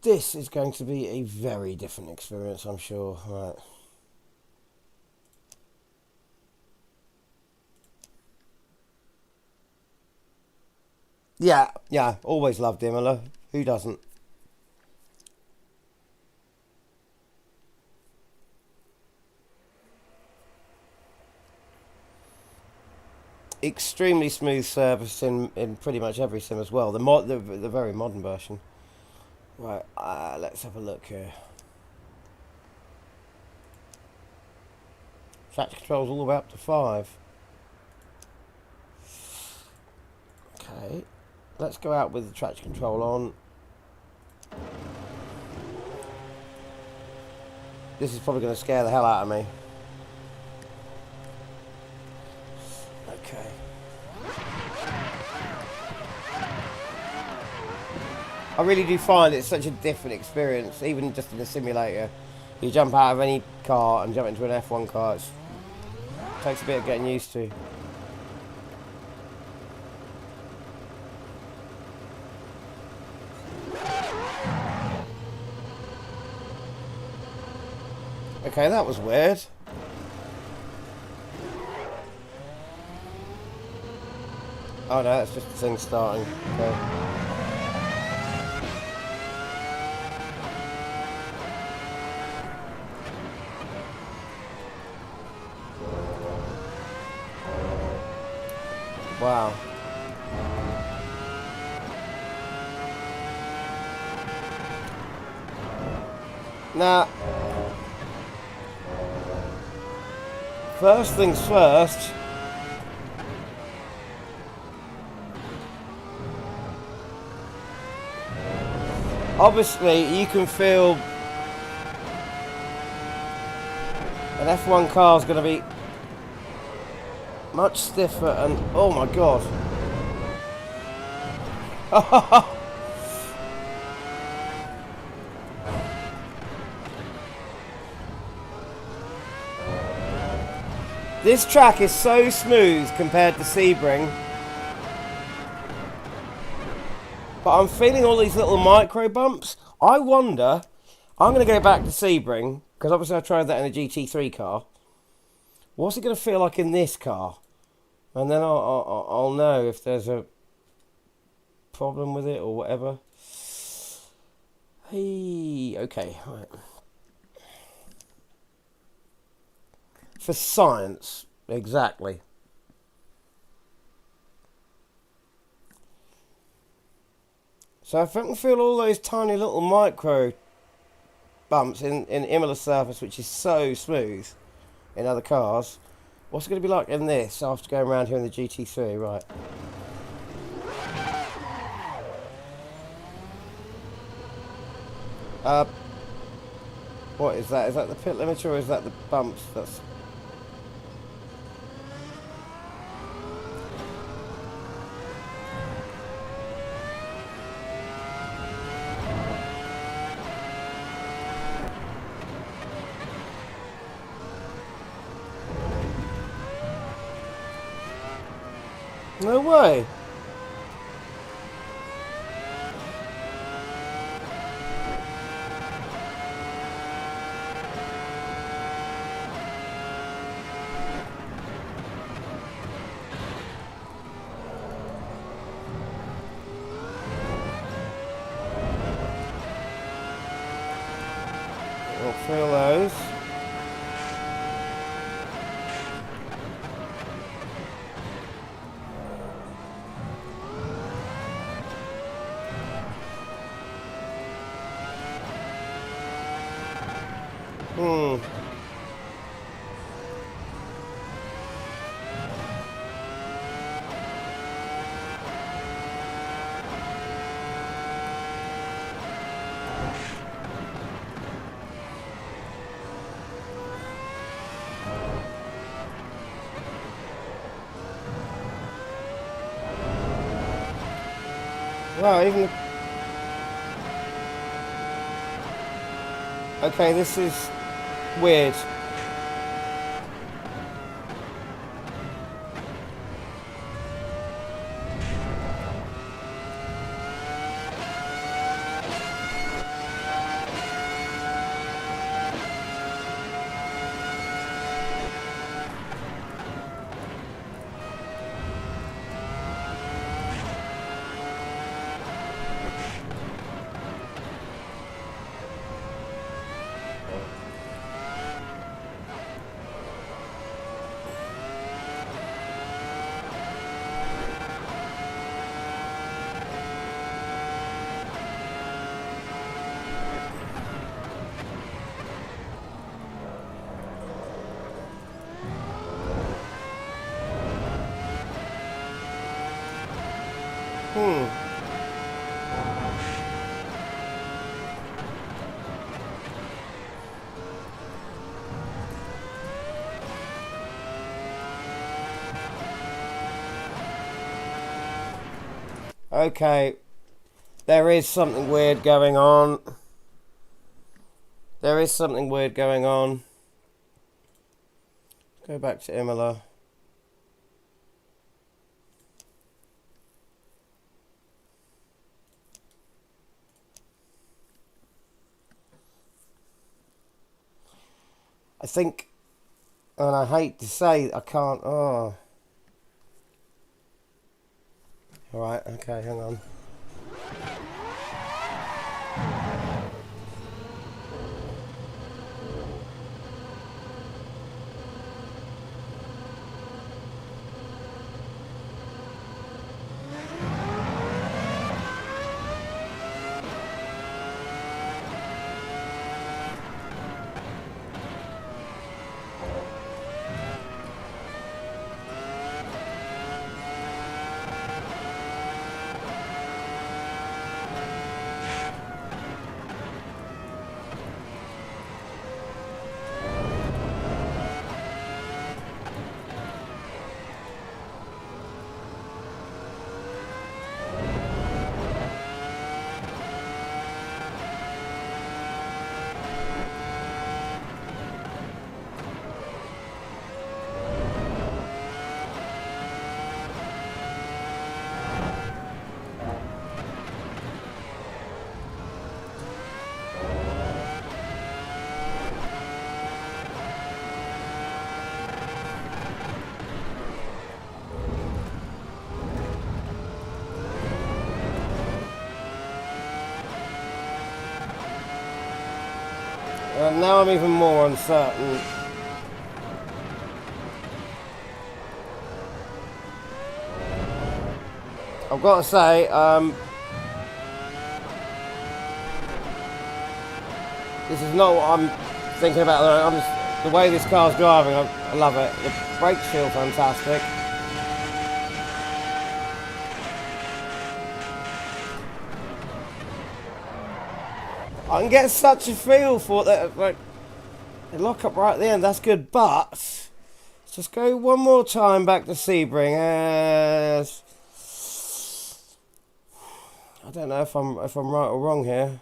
Speaker 3: This is going to be a very different experience, I'm sure. Right. Yeah, always loved Imola. Who doesn't? Extremely smooth service in pretty much every sim as well. The very modern version. Right, let's have a look here. Traction control's all the way up to 5. Okay. Let's go out with the traction control on. This is probably going to scare the hell out of me. Okay. I really do find it's such a different experience, even just in the simulator. You jump out of any car and jump into an F1 car. It takes a bit of getting used to. Okay, that was weird. Oh no, that's just the thing starting. Okay. Wow. Nah. First things first. Obviously, you can feel an F1 car is going to be much stiffer and oh my god. This track is so smooth compared to Sebring, but I'm feeling all these little micro bumps. I wonder, I'm going to go back to Sebring, because obviously I tried that in a GT3 car. What's it going to feel like in this car? And then I'll know if there's a problem with it or whatever. Hey, okay, right. For science, exactly. So if I can feel all those tiny little micro bumps in Imola surface, which is so smooth in other cars, what's it going to be like in this after going around here in the GT3, right? What is that? Is that the pit limiter or is that the bumps? That's... No way! We'll feel those. Wow, even... Okay, this is weird. Okay, there is something weird going on. There is something weird going on. Go back to Imola. I think, and I hate to say, I can't, oh. Alright, okay, hang on. now I'm even more uncertain. I've got to say, this is not what I'm thinking about. I'm just, the way this car's driving, I love it. The brakes feel fantastic. I can get such a feel for that. Like, they lock up right at the end. That's good, but let's just go one more time back to Sebring. I don't know if I'm right or wrong here.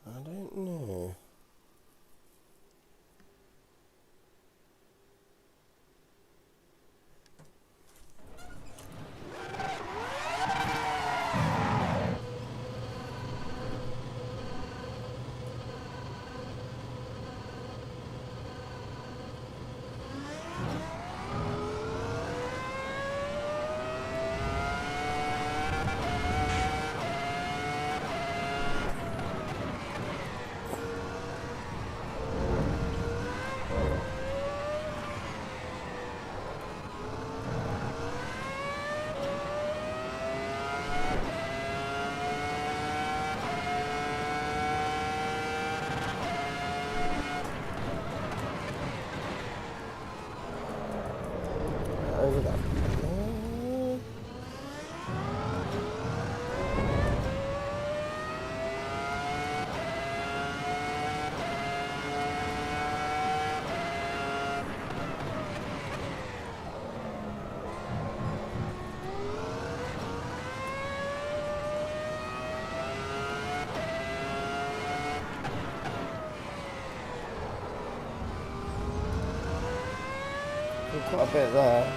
Speaker 3: I don't know. Over that. Quite a bit there.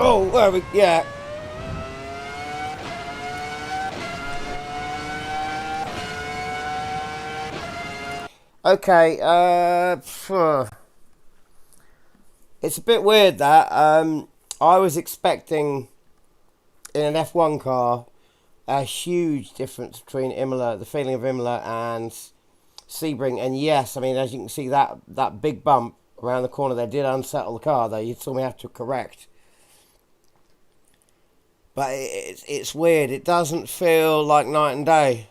Speaker 3: Oh, there we, yeah. Okay, it's a bit weird that I was expecting in an F1 car a huge difference between Imola, the feeling of Imola and Sebring, and yes, I mean, as you can see, that big bump around the corner there did unsettle the car, though. You saw me have to correct. But it's weird. It doesn't feel like night and day.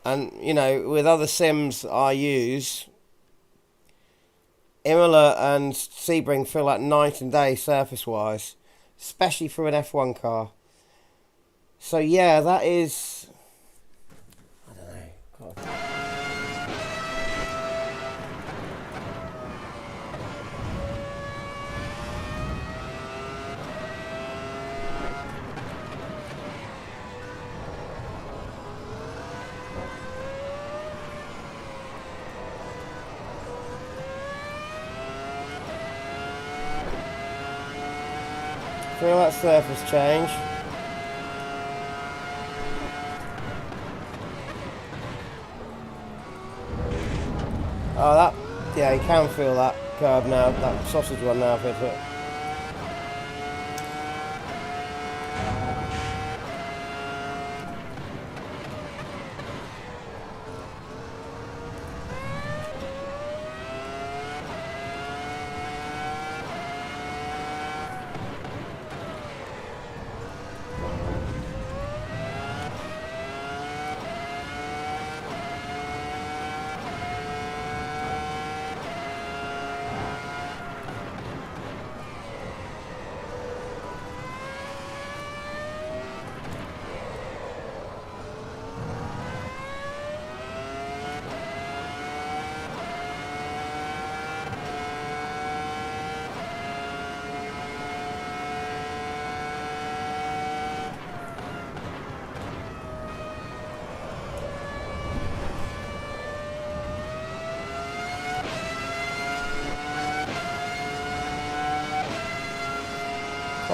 Speaker 3: And, you know, with other sims I use, Imola and Sebring feel like night and day surface-wise, especially for an F1 car. So, yeah, that is... I don't know. God. Feel that surface change. Oh, that, yeah, you can feel that curb now, that sausage one now, if it's it.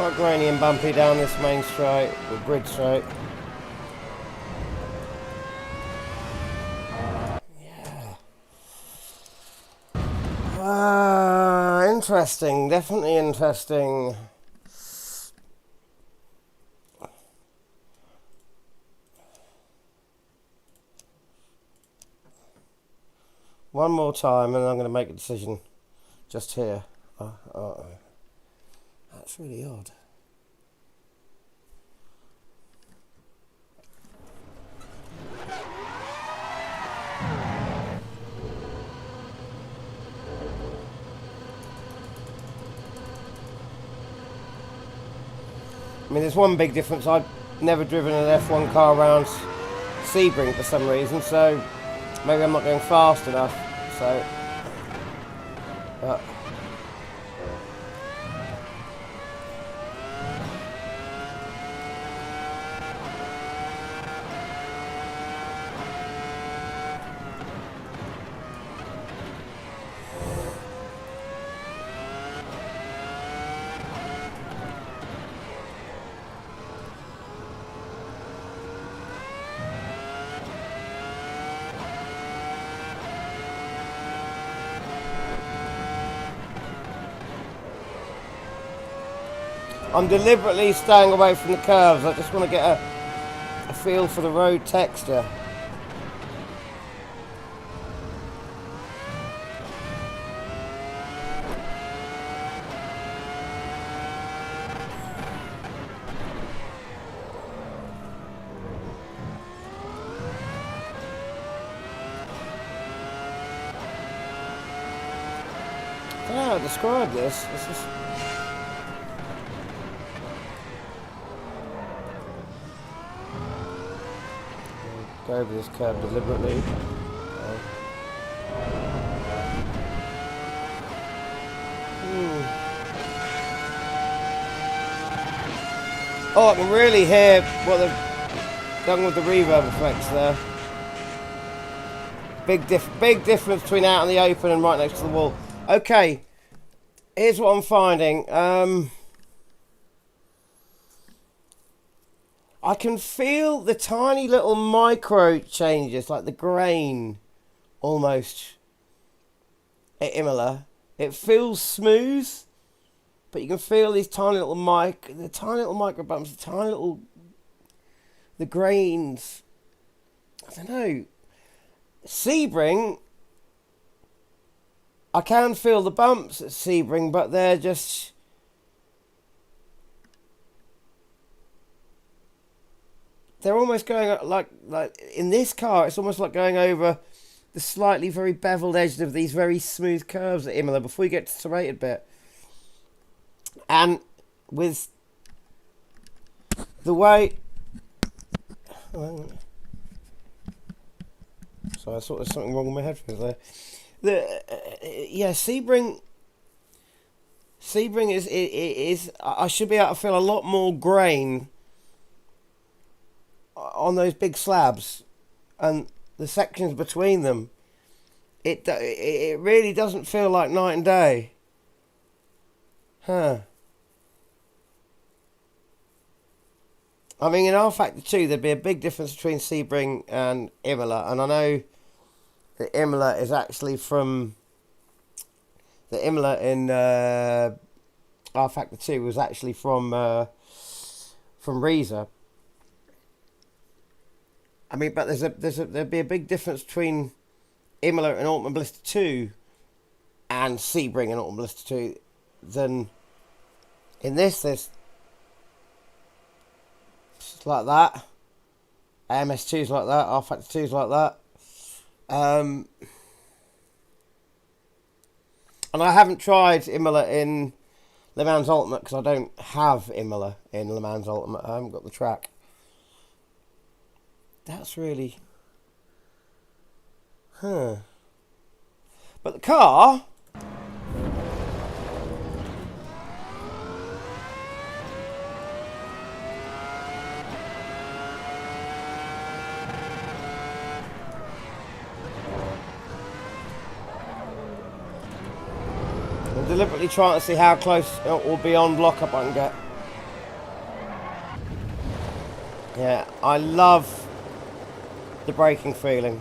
Speaker 3: Quite grainy and bumpy down this main straight, or grid straight. Yeah. Interesting, definitely interesting. One more time and I'm going to make a decision just here. That's really odd. I mean, there's one big difference. I've never driven an F1 car around Sebring for some reason, so maybe I'm not going fast enough. So, but I'm deliberately staying away from the curves. I just want to get a feel for the road texture. I don't know how to describe this. It's just... Go over this curve deliberately. Oh, I can really hear what they've done with the reverb effects there. Big difference between out in the open and right next to the wall. Okay, here's what I'm finding. I can feel the tiny little micro changes, like the grain, almost, at Imola. It feels smooth, but you can feel these tiny little micro bumps, the grains. I don't know. Sebring, I can feel the bumps at Sebring, but they're just... They're almost going like in this car. It's almost like going over the slightly very beveled edge of these very smooth curves at Imola before you get to the serrated bit. And with the way, so I thought there's something wrong with my headphones there. Yeah, Sebring is I should be able to feel a lot more grain on those big slabs and the sections between them. It really doesn't feel like night and day. Huh. I mean, in R Factor 2 there'd be a big difference between Sebring and Imola, and I know that Imola is actually from... The Imola in R Factor 2 was actually from Riesa. I mean, but there'd be a big difference between Imola and Altman Blister 2 and Sebring and Altman Blister 2 than in this. There's just like that. AMS2's like that. R Factor 2's like that. And I haven't tried Imola in Le Mans Ultimate because I don't have Imola in Le Mans Ultimate. I haven't got the track. That's really... Huh. But the car... I'm deliberately trying to see how close or beyond lockup I can get. Yeah, I love the braking feeling.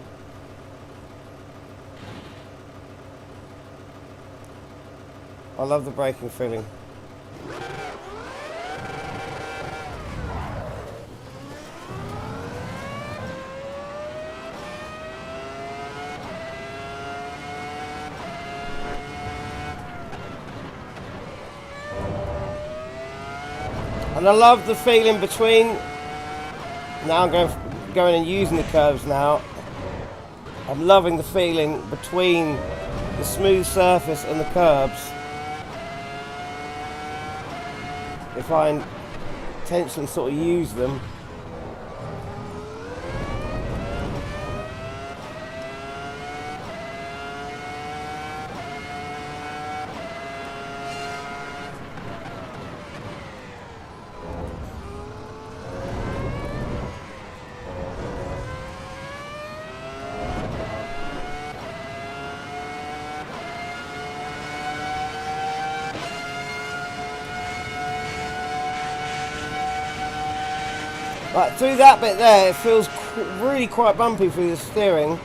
Speaker 3: I love the braking feeling. And I love the feeling between, now I'm going and using the curves now, I'm loving the feeling between the smooth surface and the curbs. If I intentionally sort of use them. Right, through that bit there, it feels really quite bumpy through the steering,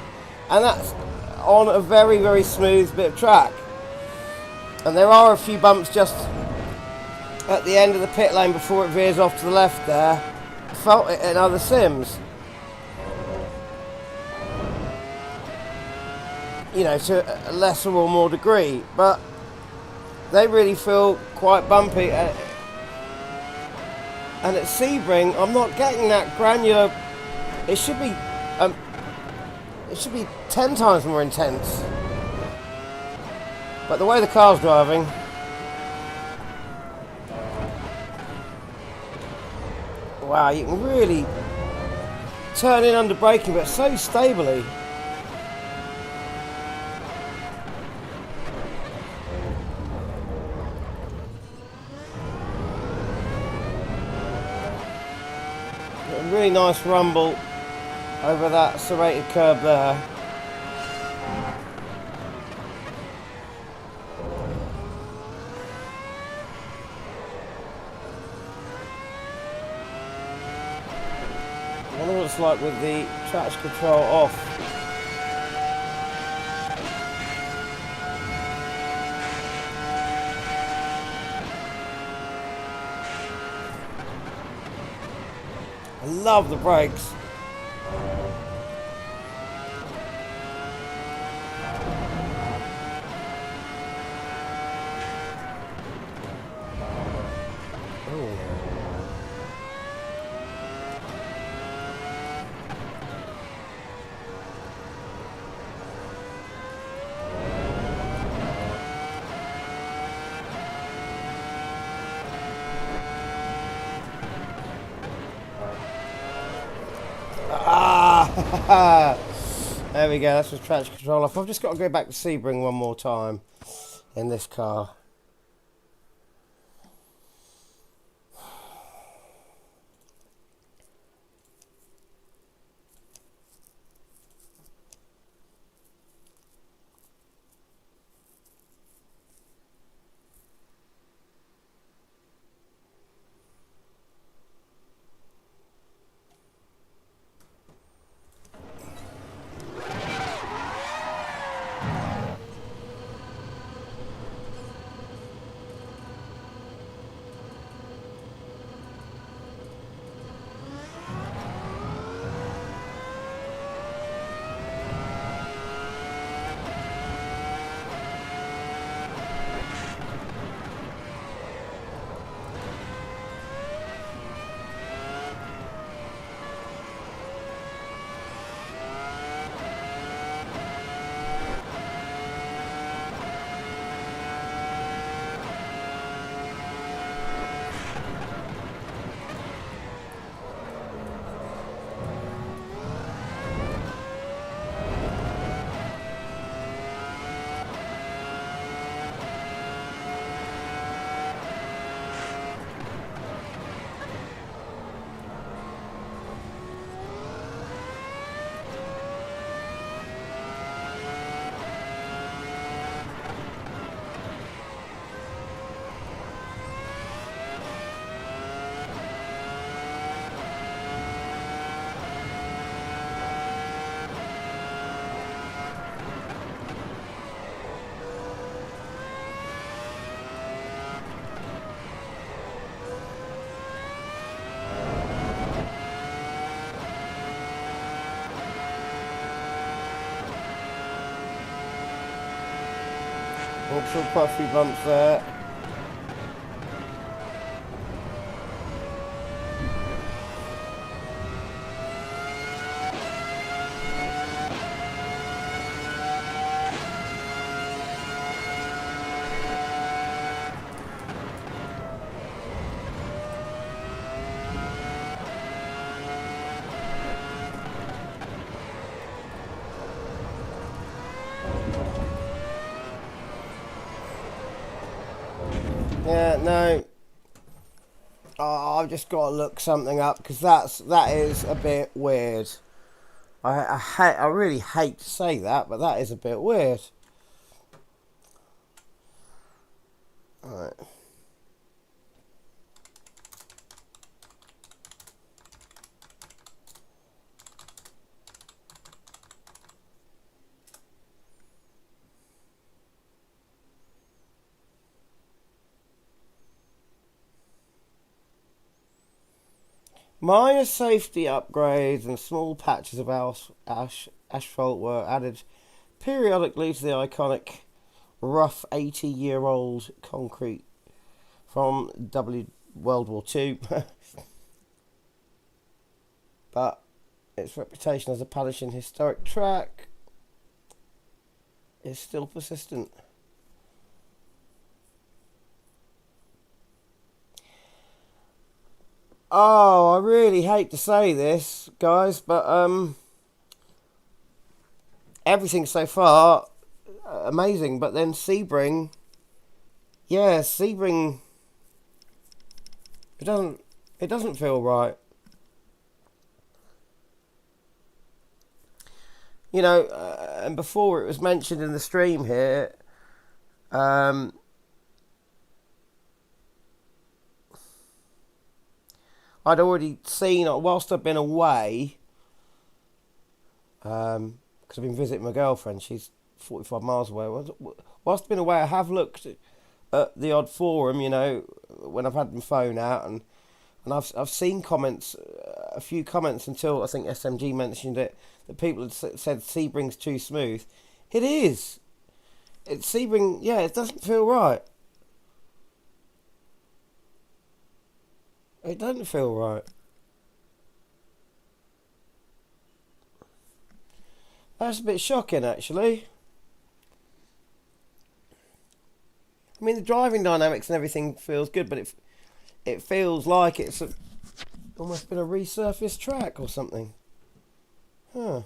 Speaker 3: and that's on a very, very smooth bit of track. And there are a few bumps just at the end of the pit lane before it veers off to the left there. I felt it in other sims. You know, to a lesser or more degree, but they really feel quite bumpy. And at Sebring, I'm not getting that granular. It should be 10 times more intense. But the way the car's driving, wow, you can really turn in under braking, but so stably. Really nice rumble over that serrated curb there. I wonder what it's like with the traction control off. I love the brakes. There we go, that's the traction control off. I've just got to go back to Sebring one more time in this car. Saw quite a few bumps there. Yeah, no. Oh, I've just got to look something up because that is a bit weird. I really hate to say that, but that is a bit weird. Alright. Minor safety upgrades and small patches of asphalt were added periodically to the iconic rough 80-year-old concrete from World War II. But its reputation as a punishing historic track is still persistent. Oh, I really hate to say this, guys, but everything so far amazing. But then Sebring, yeah, Sebring, it doesn't feel right. You know, and before it was mentioned in the stream here, I'd already seen, whilst I've been away, because I've been visiting my girlfriend, she's 45 miles away. Whilst I've been away, I have looked at the odd forum, you know, when I've had my phone out, and I've seen comments, a few comments until I think SMG mentioned it, that people had said Sebring's too smooth. It is. It's Sebring, yeah, it doesn't feel right. It doesn't feel right. That's a bit shocking, actually. I mean, the driving dynamics and everything feels good, but it feels like it's almost been a resurfaced track or something. Huh.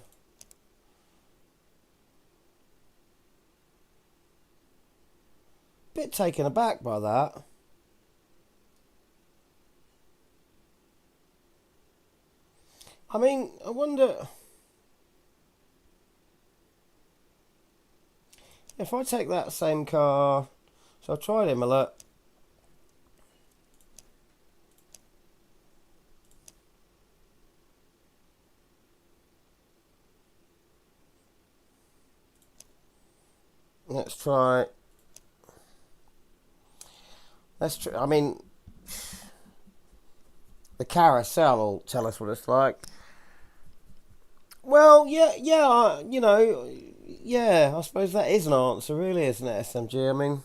Speaker 3: Bit taken aback by that. I mean, I wonder if I take that same car. So I tried Imola. Let's try. I mean, the carousel will tell us what it's like. Well, yeah, you know, yeah, I suppose that is an answer, really, isn't it, SMG? I mean,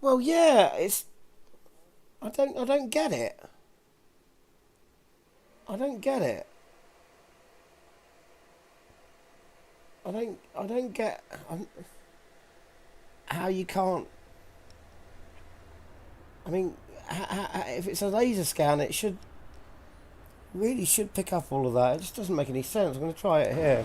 Speaker 3: well, yeah, it's. I don't get it. I don't get it. I don't get how you can't. I mean, if it's a laser scan, it really should pick up all of that. It just doesn't make any sense. I'm going to try it here.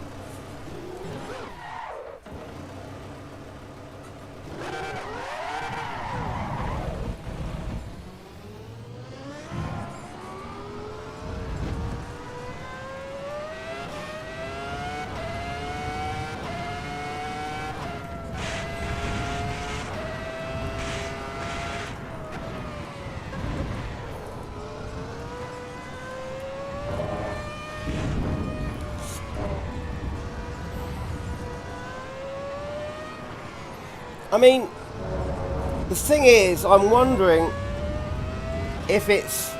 Speaker 3: I mean, the thing is, I'm wondering if it's...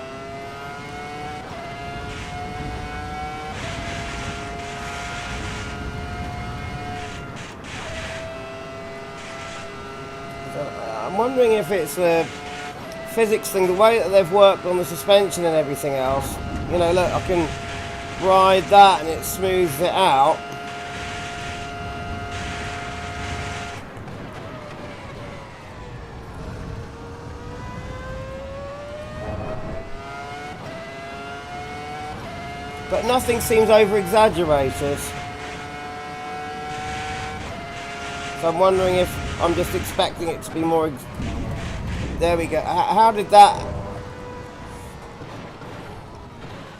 Speaker 3: I'm wondering if it's a physics thing, the way that they've worked on the suspension and everything else. You know, look, I can ride that and it smooths it out. But nothing seems over-exaggerated. So I'm wondering if I'm just expecting it to be more... There we go. How did that...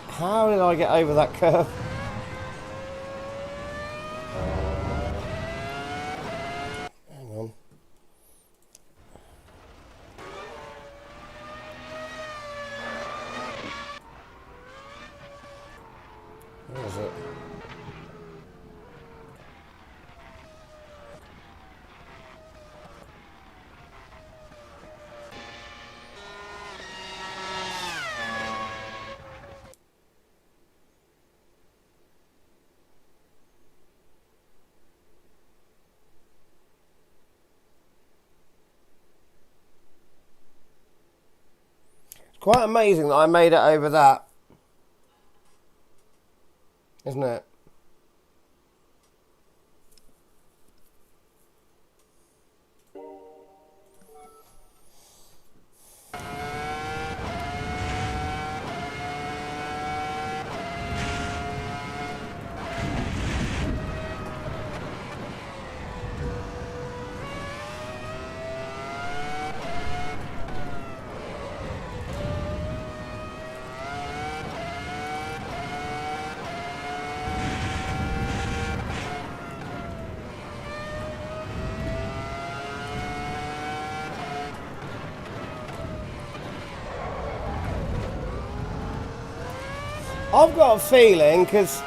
Speaker 3: How did I get over that curve? Hang on. Where is it? Quite amazing that I made it over that, isn't it? I've got a feeling, because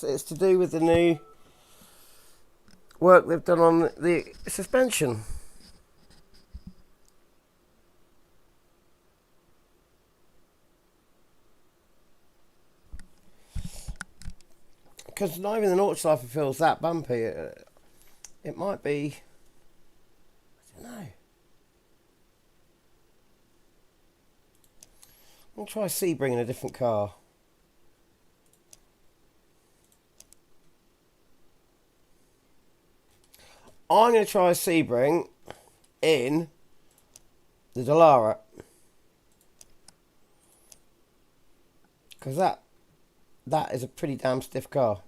Speaker 3: it's to do with the new work they've done on the suspension. Because not even the Nordschleifer feels that bumpy. It might be... I don't know. I'll try Sebring in a different car. I'm going to try Sebring in the Dallara. Because that is a pretty damn stiff car.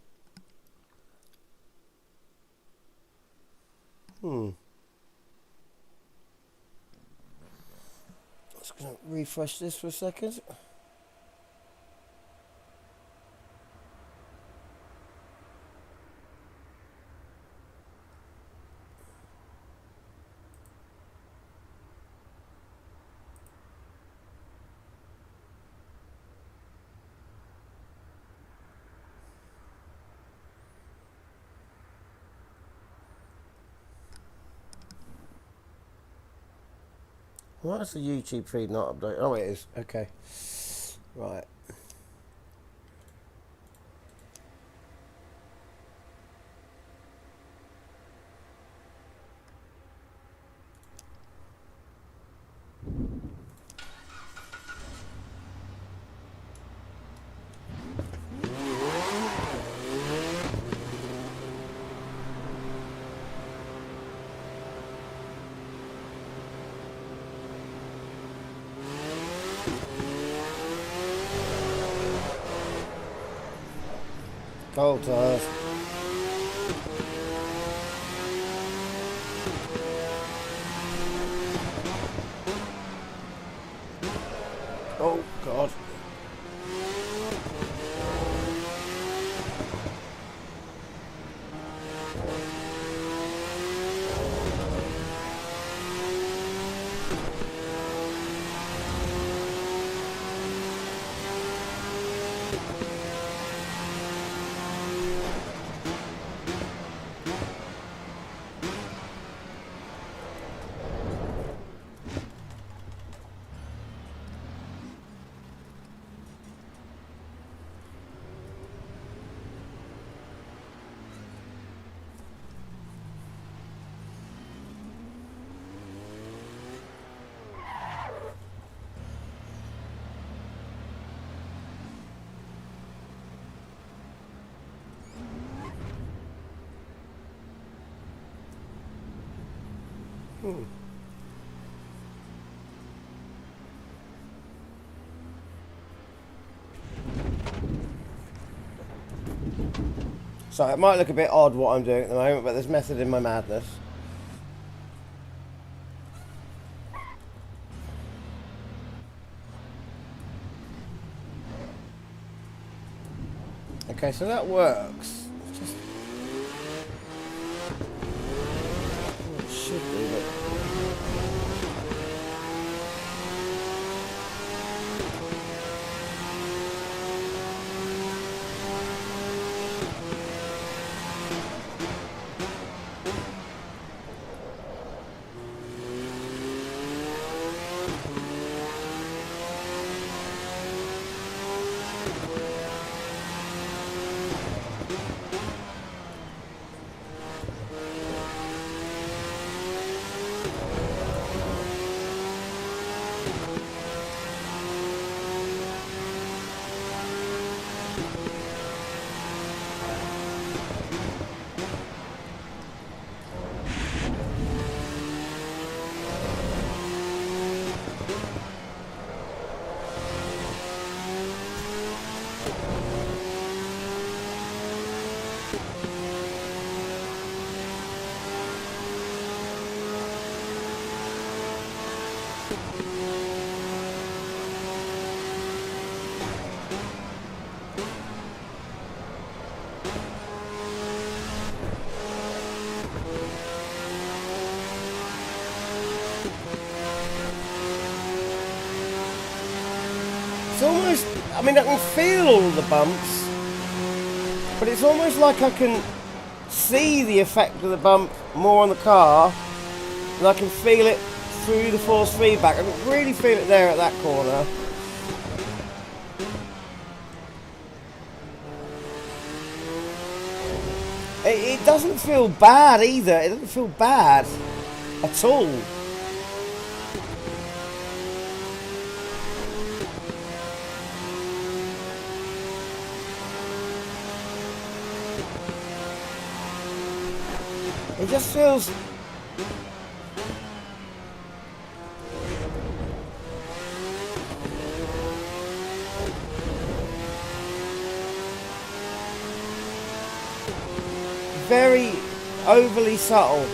Speaker 3: Just going to refresh this for a second. Why is the YouTube feed not updated? Oh, it is. Okay. Right. Cold tires. Oh God. So it might look a bit odd what I'm doing at the moment, but there's method in my madness. Okay, so that works. It's just... well, it should be, but... It's almost, I mean, I can feel all the bumps, but it's almost like I can see the effect of the bump more on the car, and I can feel it through the force feedback. I can really feel it there at that corner. It doesn't feel bad either. It doesn't feel bad at all. It just feels... very overly subtle.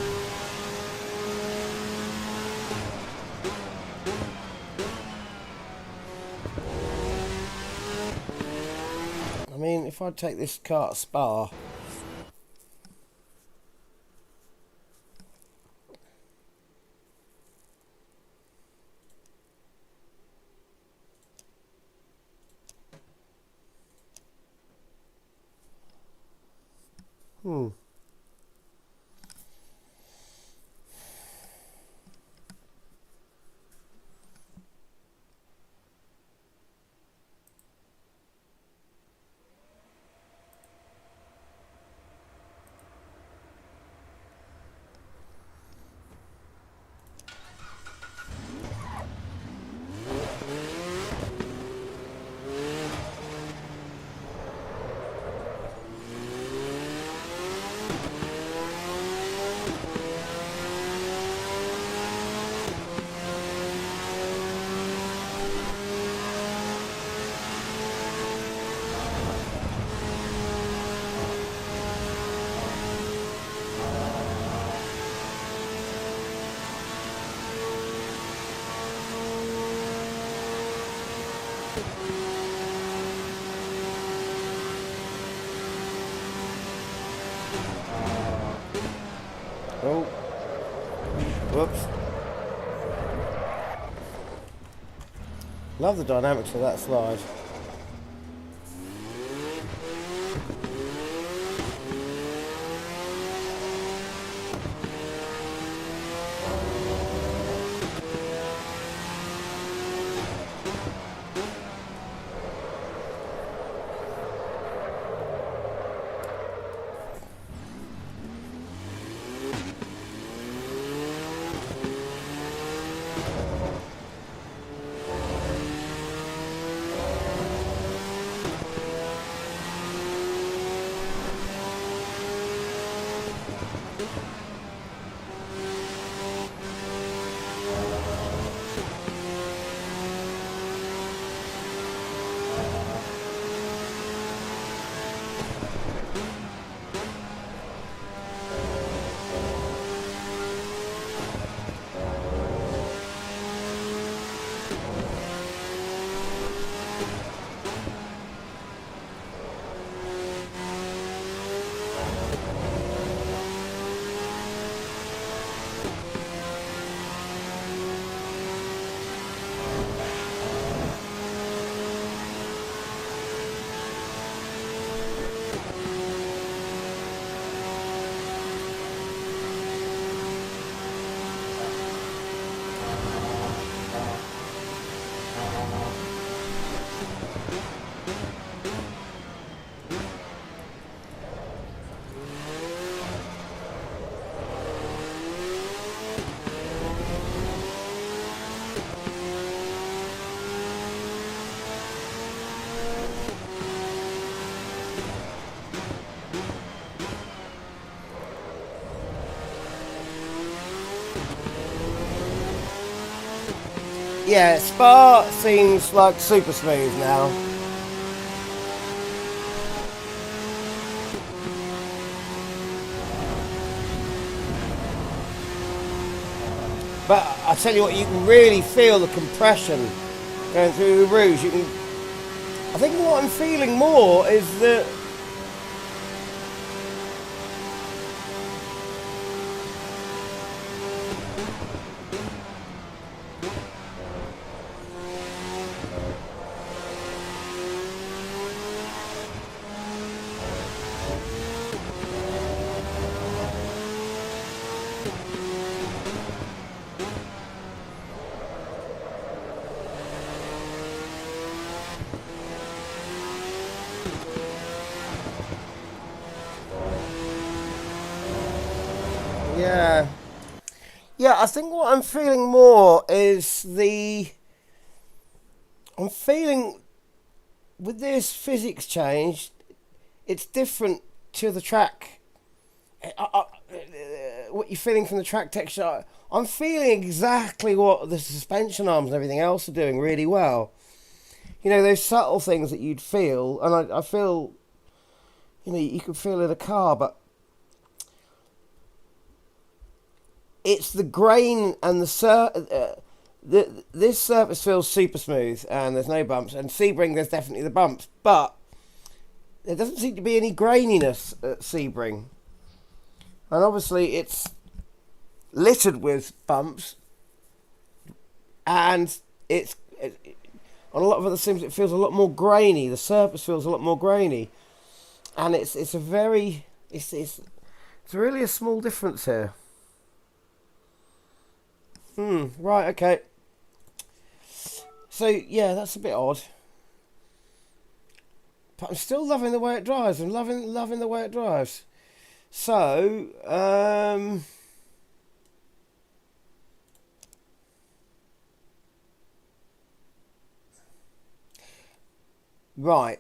Speaker 3: I mean, if I take this car to Spa... Oh, whoops. Love the dynamics of that slide. Yeah, Spa seems like super smooth now. But I tell you what, you can really feel the compression going through the Rouge. I think what I'm feeling more is that yeah, I think what I'm feeling more is I'm feeling with this physics change, it's different to the track. What you're feeling from the track texture, I'm feeling exactly what the suspension arms and everything else are doing really well. You know, those subtle things that you'd feel, and I feel, you know, you can feel in a car, but it's the grain and this surface feels super smooth and there's no bumps, and Sebring there's definitely the bumps, but there doesn't seem to be any graininess at Sebring, and obviously it's littered with bumps, and on a lot of other sims it feels a lot more grainy. The surface feels a lot more grainy, and it's really a small difference here. Right, okay. So, yeah, that's a bit odd. But I'm still loving the way it drives. I'm loving the way it drives. So, right.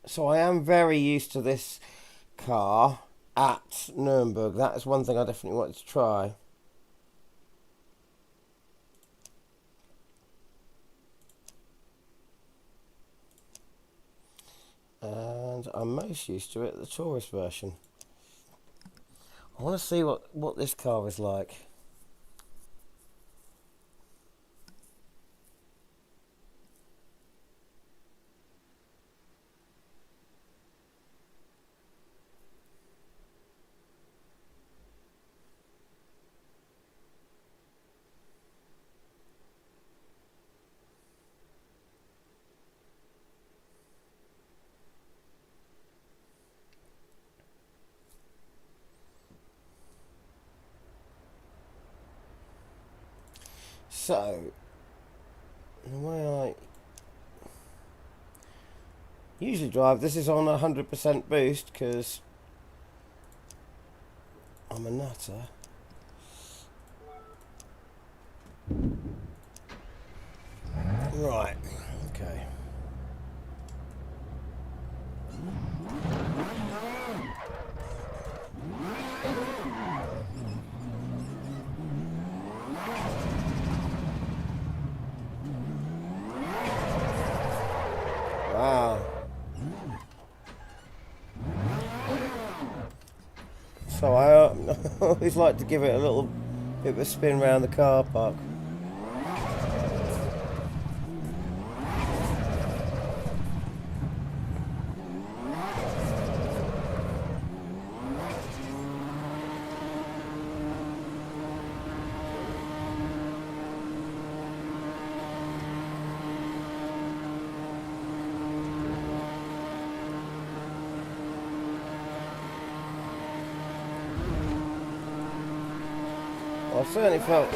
Speaker 3: So I am very used to this car at Nuremberg. That is one thing I definitely wanted to try. And I'm most used to it, the tourist version. I want to see what this car is like. So, the way I usually drive, this is on 100% boost because I'm a nutter. Right, okay. Wow. So I always like to give it a little bit of a spin around the car park. I certainly felt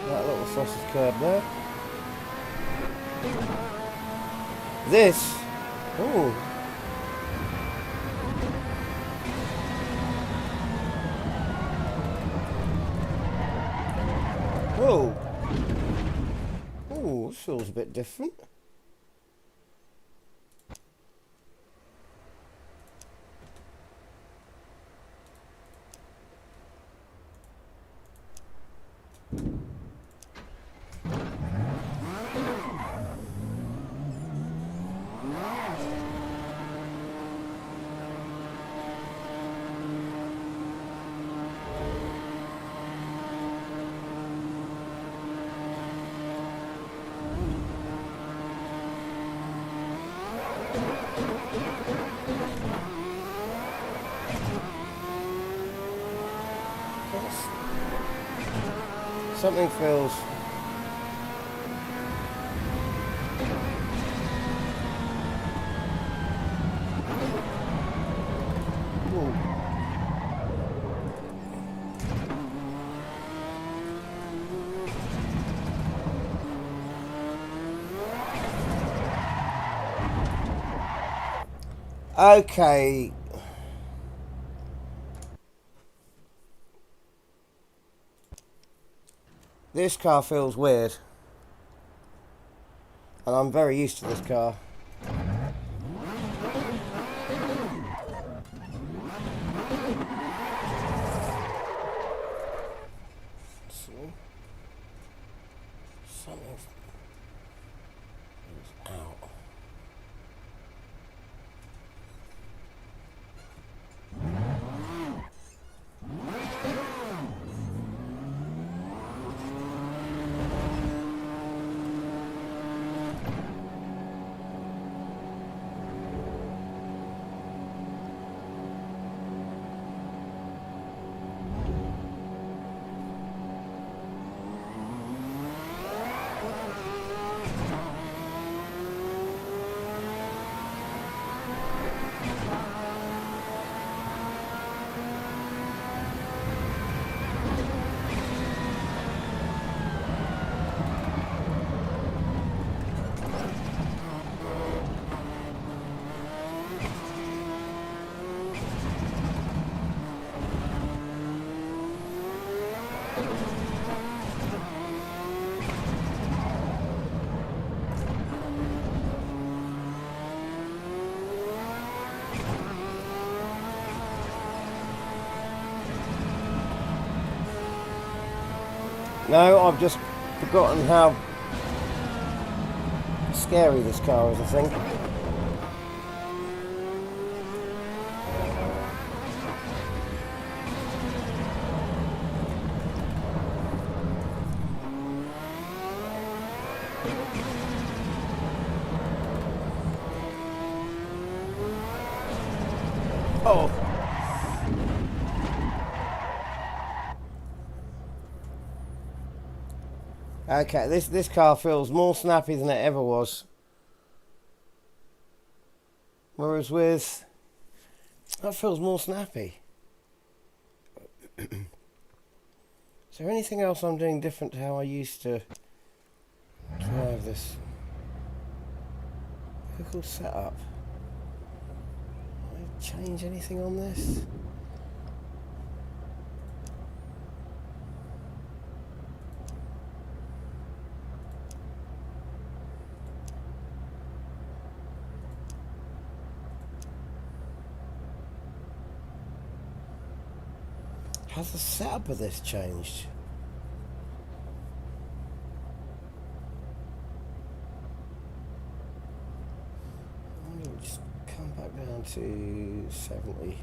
Speaker 3: that little sausage curb there. This, oh, whoa, oh, this feels a bit different. Something feels... Ooh. Okay. This car feels weird, and I'm very used to this car. Something's out. No, I've just forgotten how scary this car is, I think. Oh. Okay, this car feels more snappy than it ever was. Whereas with... that feels more snappy. Is there anything else I'm doing different to how I used to drive this vehicle setup? Did I change anything on this? Has the setup of this changed? We'll just come back down to 70.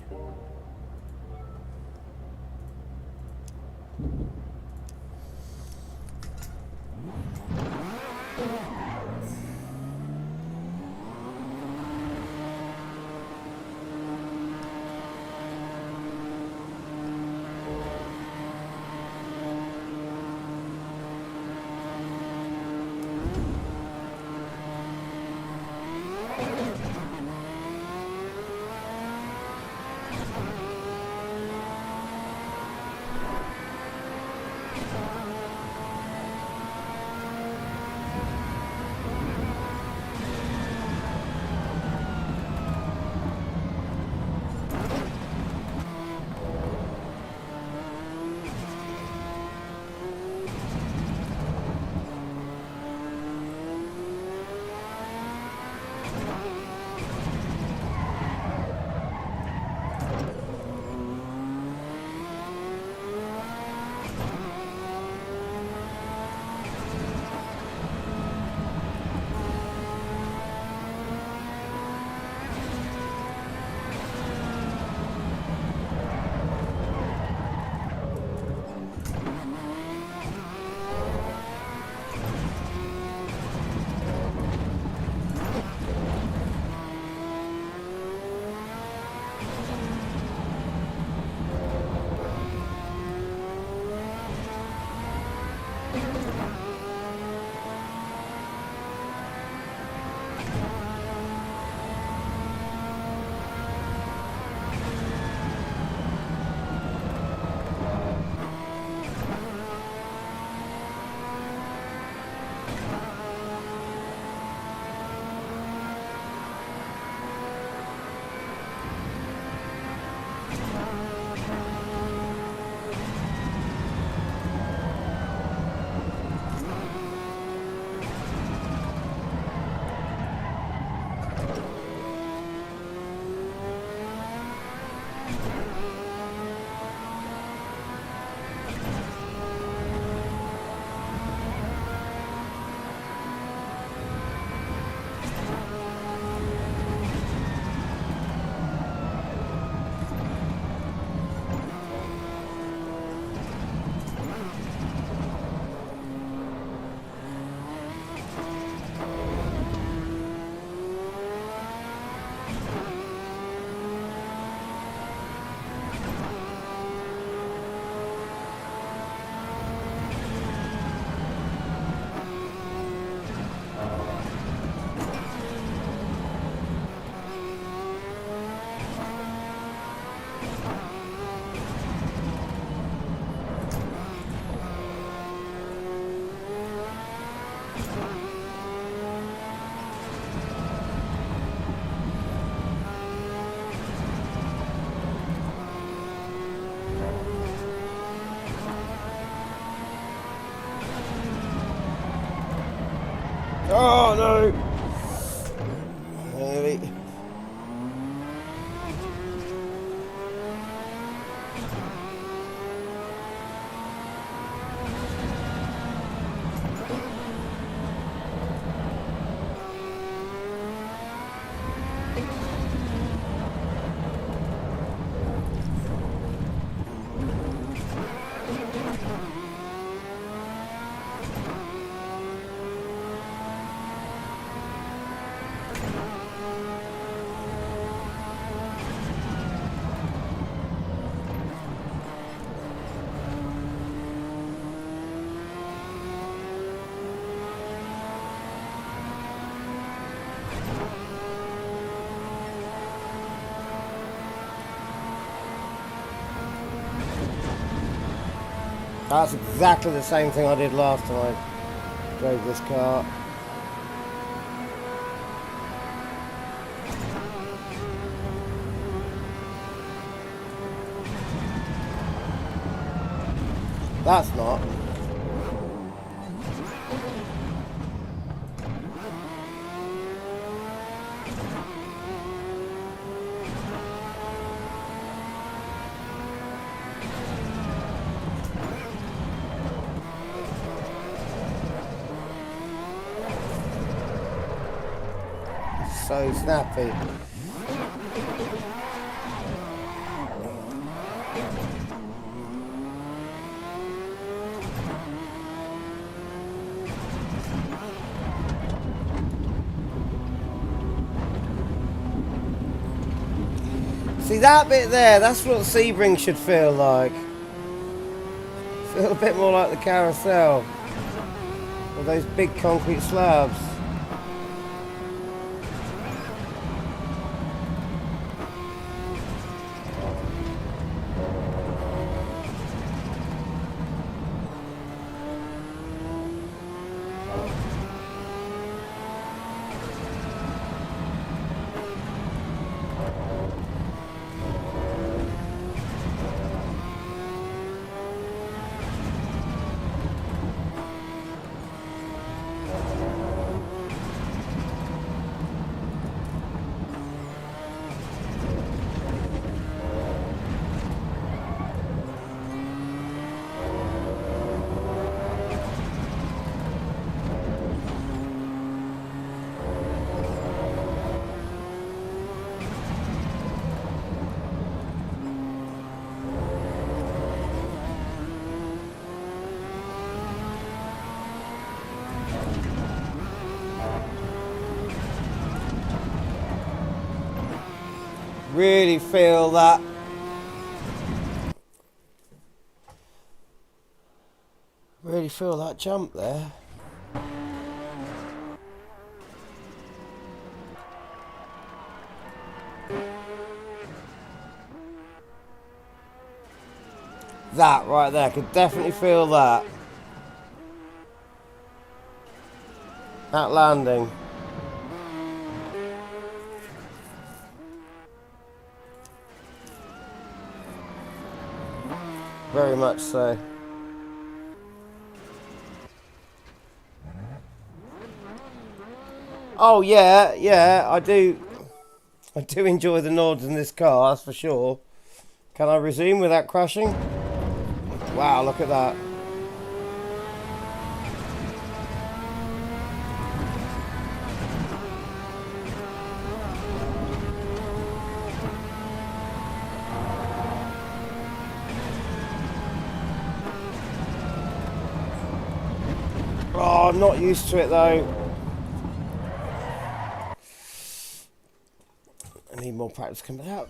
Speaker 3: Oh no! Nearly. That's exactly the same thing I did last time I drove this car. That's not. So snappy. See that bit there, that's what Sebring should feel like. Feel a bit more like the carousel. With those big concrete slabs. Really feel that. Really feel that jump there. That right there, could definitely feel that. That landing. Very much so. Oh yeah, yeah, I do enjoy the nods in this car, that's for sure. Can I resume without crashing? Wow, look at that. Oh, I'm not used to it though. I need more practice coming out.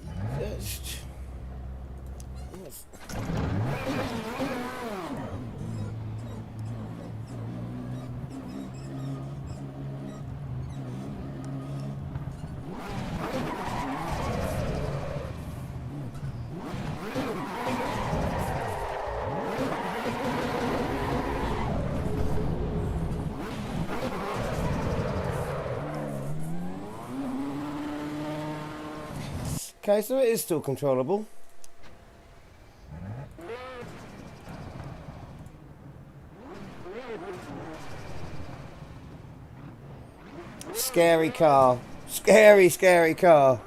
Speaker 3: Okay, so it is still controllable. scary car. Scary, scary car.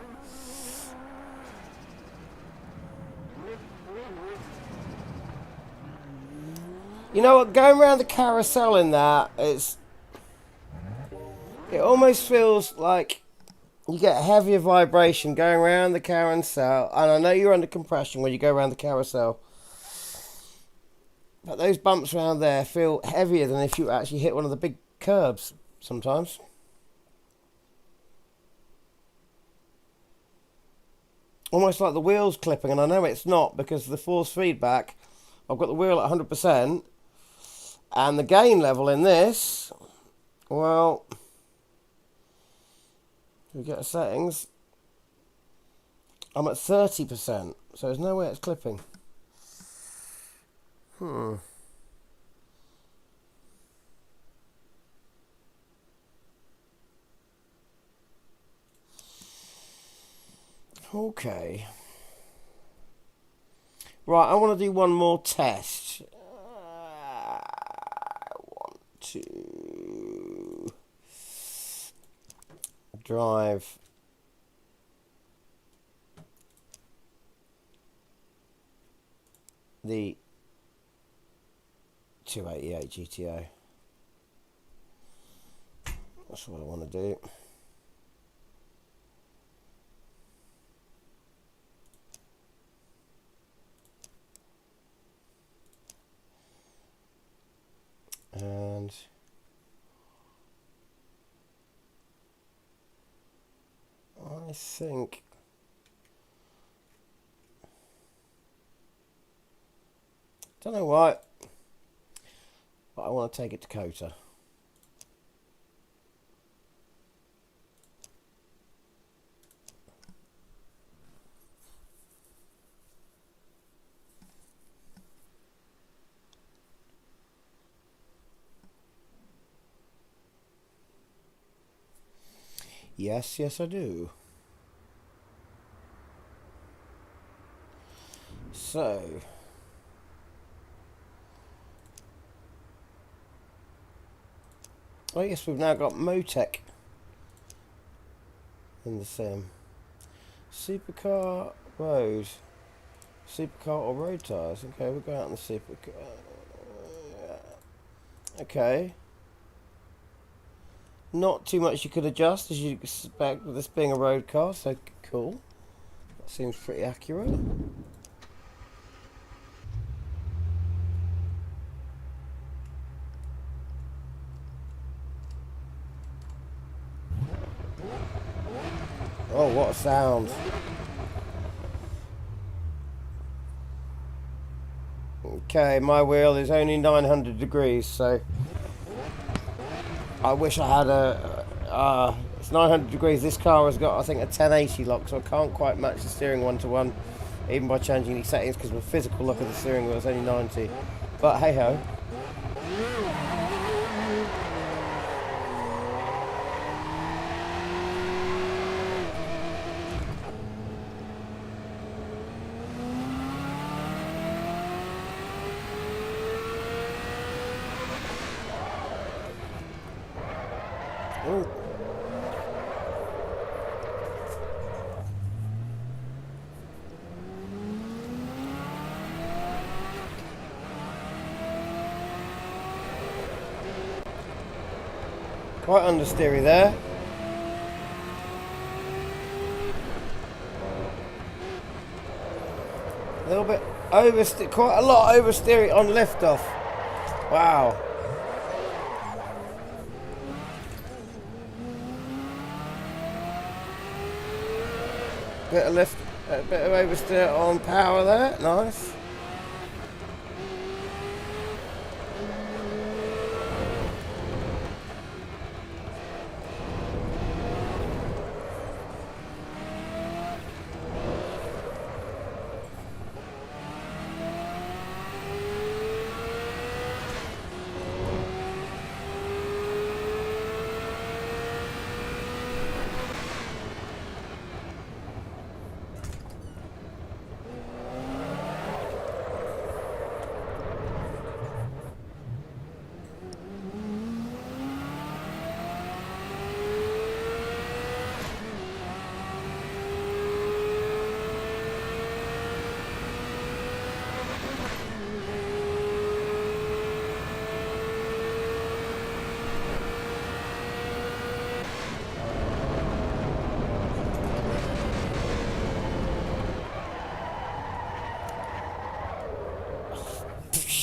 Speaker 3: You know what? Going around the carousel in that, it almost feels like you get heavier vibration going around the carousel. And I know you're under compression when you go around the carousel. But those bumps around there feel heavier than if you actually hit one of the big curbs sometimes. Almost like the wheel's clipping, and I know it's not because of the force feedback. I've got the wheel at 100%, and the gain level in this, well, we get the settings, I'm at 30%, so there's no way it's clipping. Okay. Right, I want to do one more test. I want to drive the 288 GTO. That's what I want to do. And I think don't know why, but I want to take it to COTA. Yes, yes I do. So, I guess we've now got Motec in the sim. Supercar road. Supercar or road tyres. Okay, we'll go out in the supercar. Okay. Not too much you could adjust, as you'd expect with this being a road car, so cool. That seems pretty accurate. Oh, what a sound. Okay, my wheel is only 900 degrees, so I wish I had it's 900 degrees. This car has got, I think, a 1080 lock, so I can't quite match the steering one-to-one, even by changing these settings, because my physical look of the steering wheel is only 90. But hey-ho. Ooh. Quite understeery there. A little bit oversteer, quite a lot oversteering on liftoff. Wow. Bit of lift, a bit of oversteer on power there. Nice.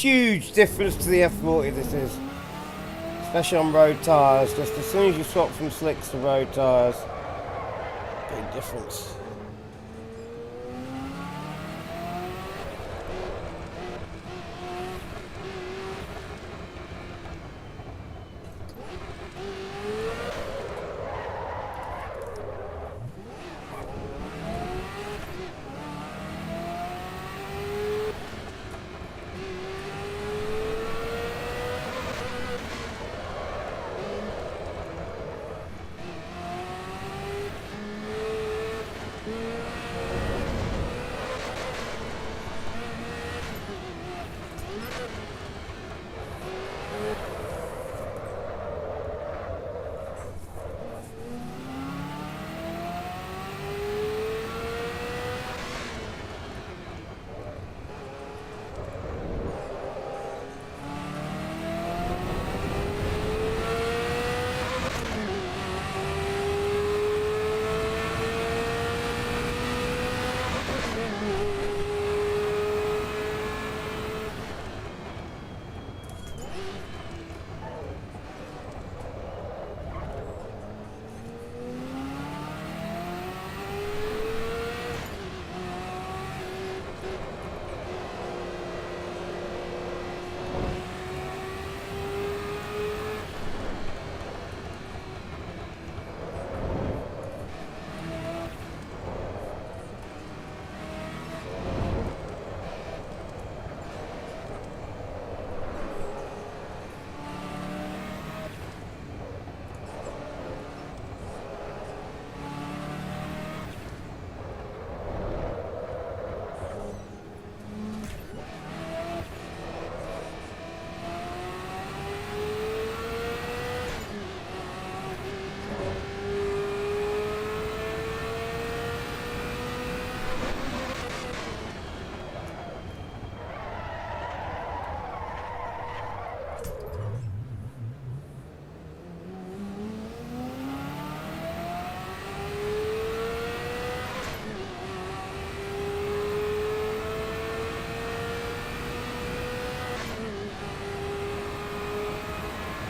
Speaker 3: huge difference to the F40 this is. Especially on road tyres, just as soon as you swap from slicks to road tyres, big difference.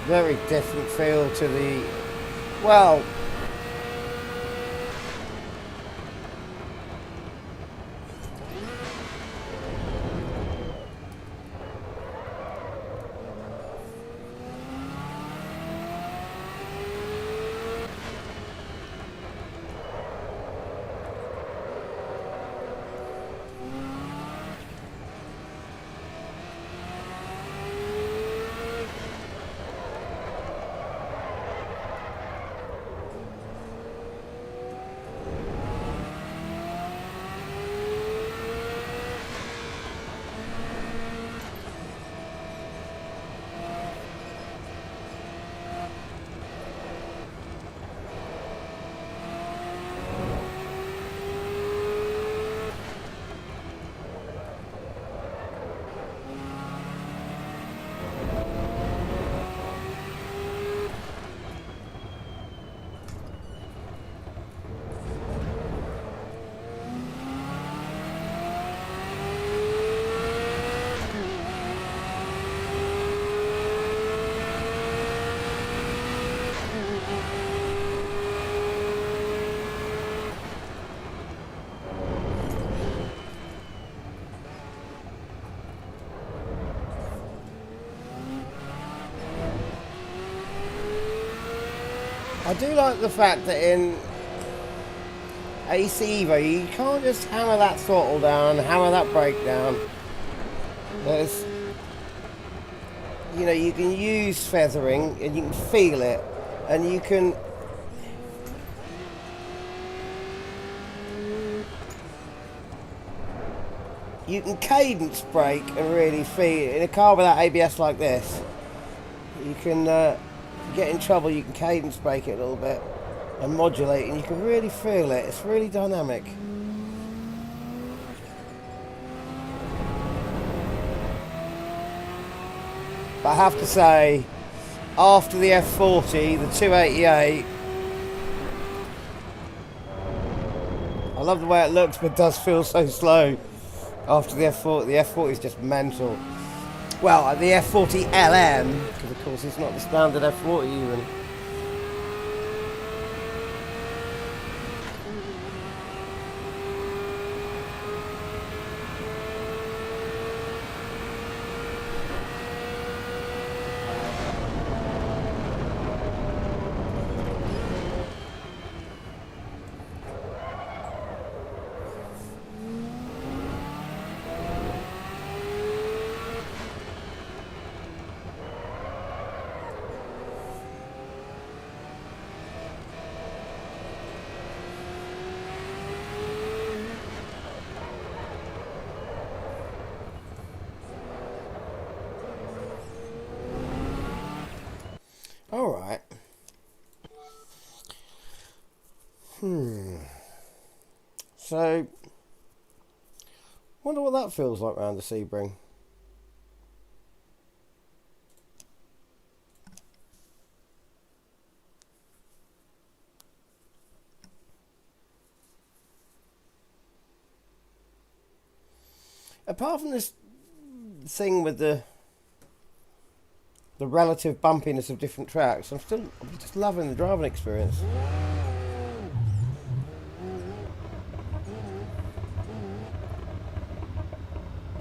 Speaker 3: Very different feel to the, well, I do like the fact that in AC EVO you can't just hammer that throttle down, hammer that brake down. There's, you know, you can use feathering and you can feel it, and you can cadence brake and really feel it. In a car without ABS like this, you can get in trouble. You can cadence brake it a little bit and modulate, and you can really feel it. It's really dynamic. But I have to say, after the F40, the 288, I love the way it looks, but it does feel so slow after the F40. The F40 is just mental. Well, the F40 LM, because of course it's not the standard F40 even. Alright. So, wonder what that feels like around the Sebring. Apart from this thing with the relative bumpiness of different tracks, I'm just loving the driving experience.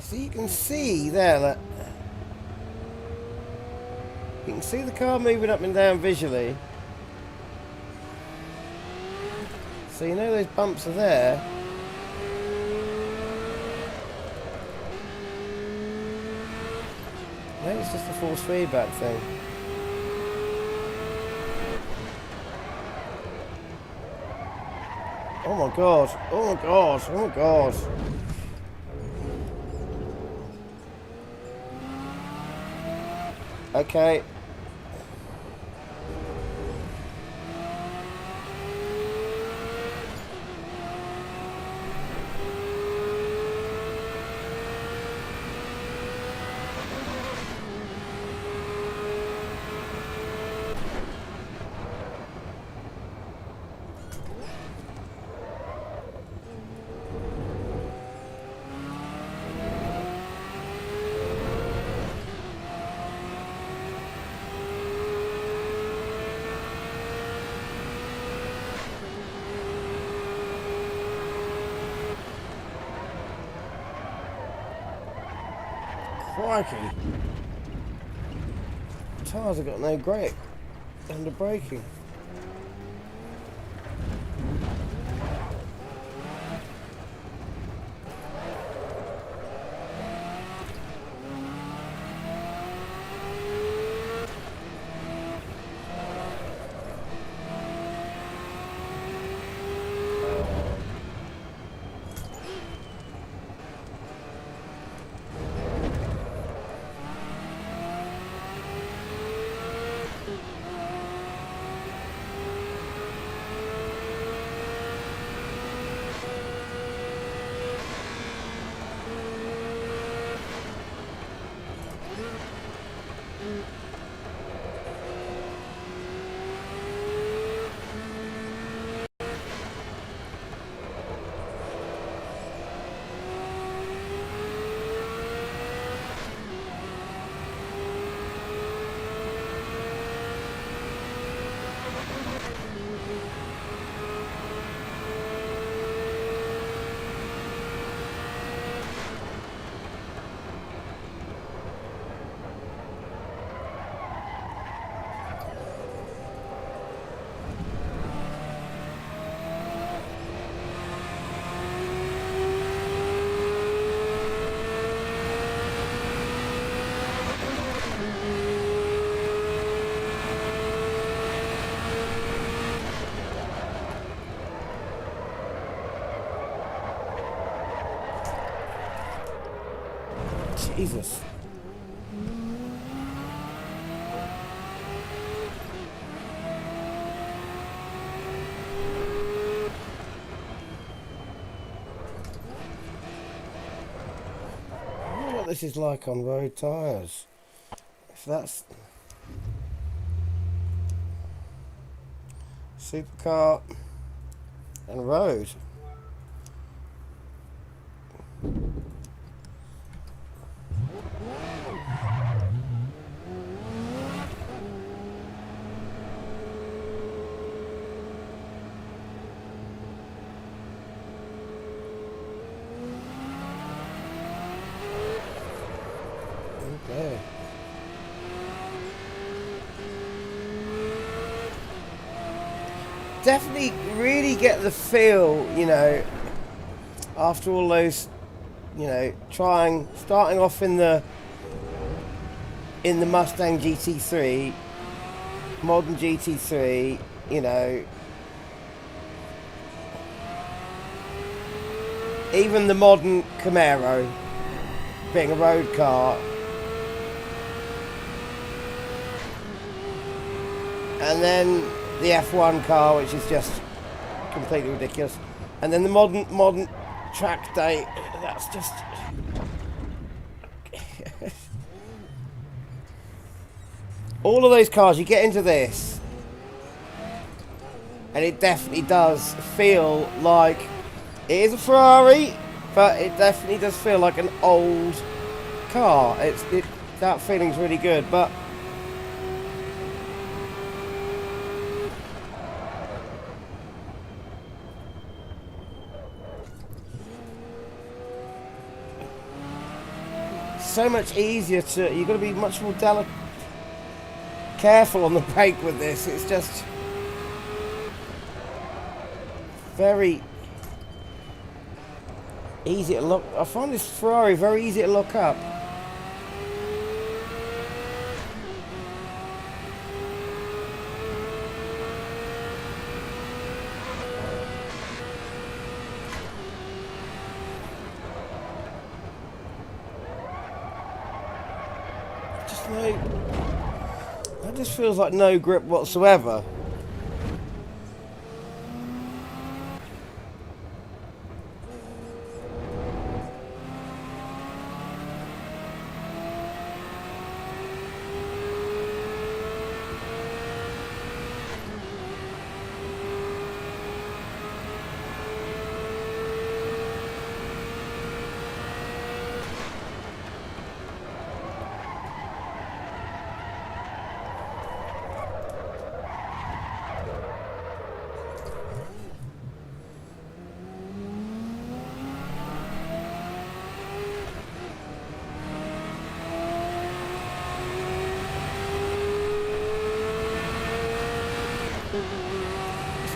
Speaker 3: So you can see there that you can see the car moving up and down visually. So you know those bumps are there. Maybe it's just a force feedback thing. Oh my god, oh my god, oh my god. Okay. Crikey. Tyres have got no grip under braking. Jesus. I wonder what this is like on road tyres. If that's supercar and road. definitely really get the feel, you know, after all those, you know, starting off in the Mustang GT3, modern GT3, you know, even the modern Camaro being a road car, and then the F1 car, which is just completely ridiculous, and then the modern track day. That's just all of those cars. You get into this, and it definitely does feel like it is a Ferrari, but it definitely does feel like an old car. That feeling's really good, but so much easier to. You've got to be much more careful on the brake with this. It's just very easy to lock. I find this Ferrari very easy to lock up. That just feels like no grip whatsoever.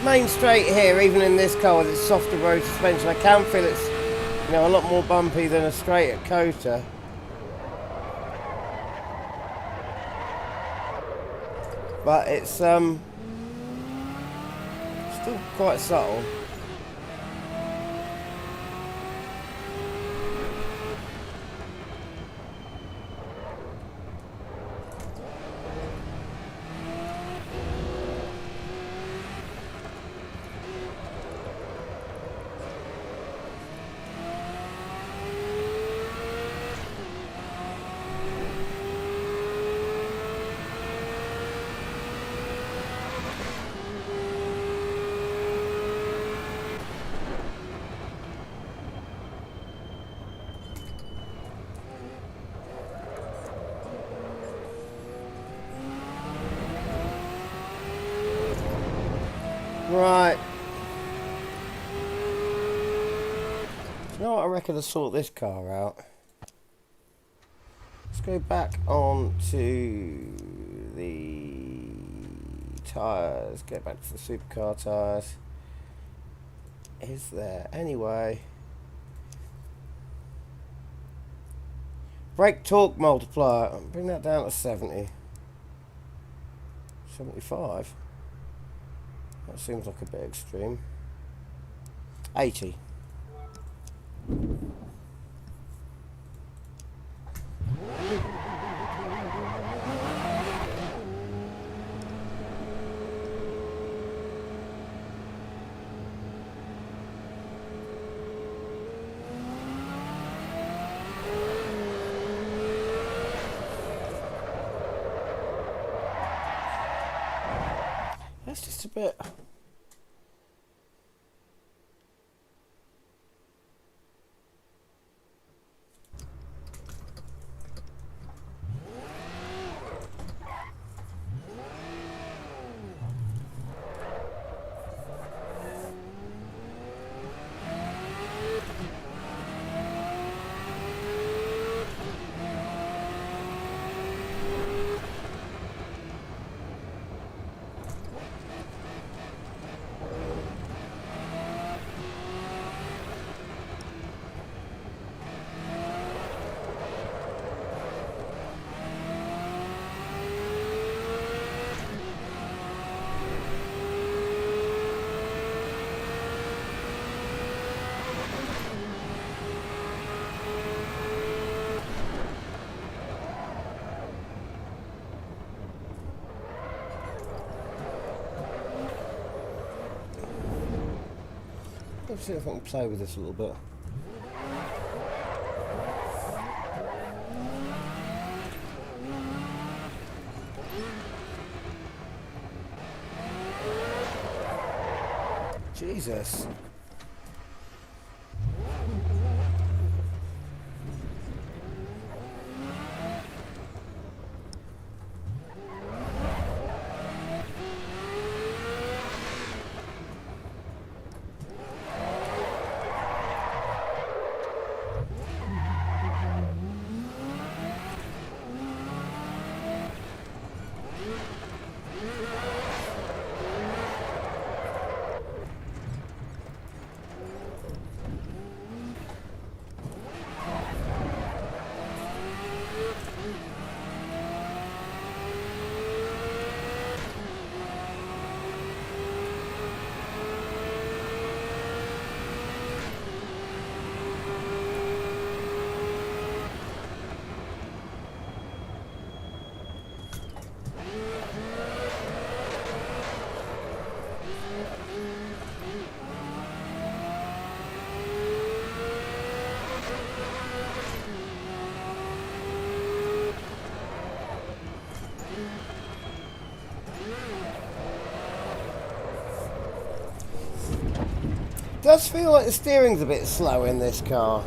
Speaker 3: Main straight here, even in this car with its softer road suspension, I can feel it's, you know, a lot more bumpy than a straight at Cota. But it's still quite subtle. Right. You know what, I reckon to sort this car out. Let's go back on to the tyres. Get back to the supercar tyres. Is there anyway? Brake torque multiplier. Bring that down to 70. 75. That seems like a bit extreme. 80. That's just a bit. Let's see if I can play with this a little bit. Jesus. Does feel like the steering's a bit slow in this car.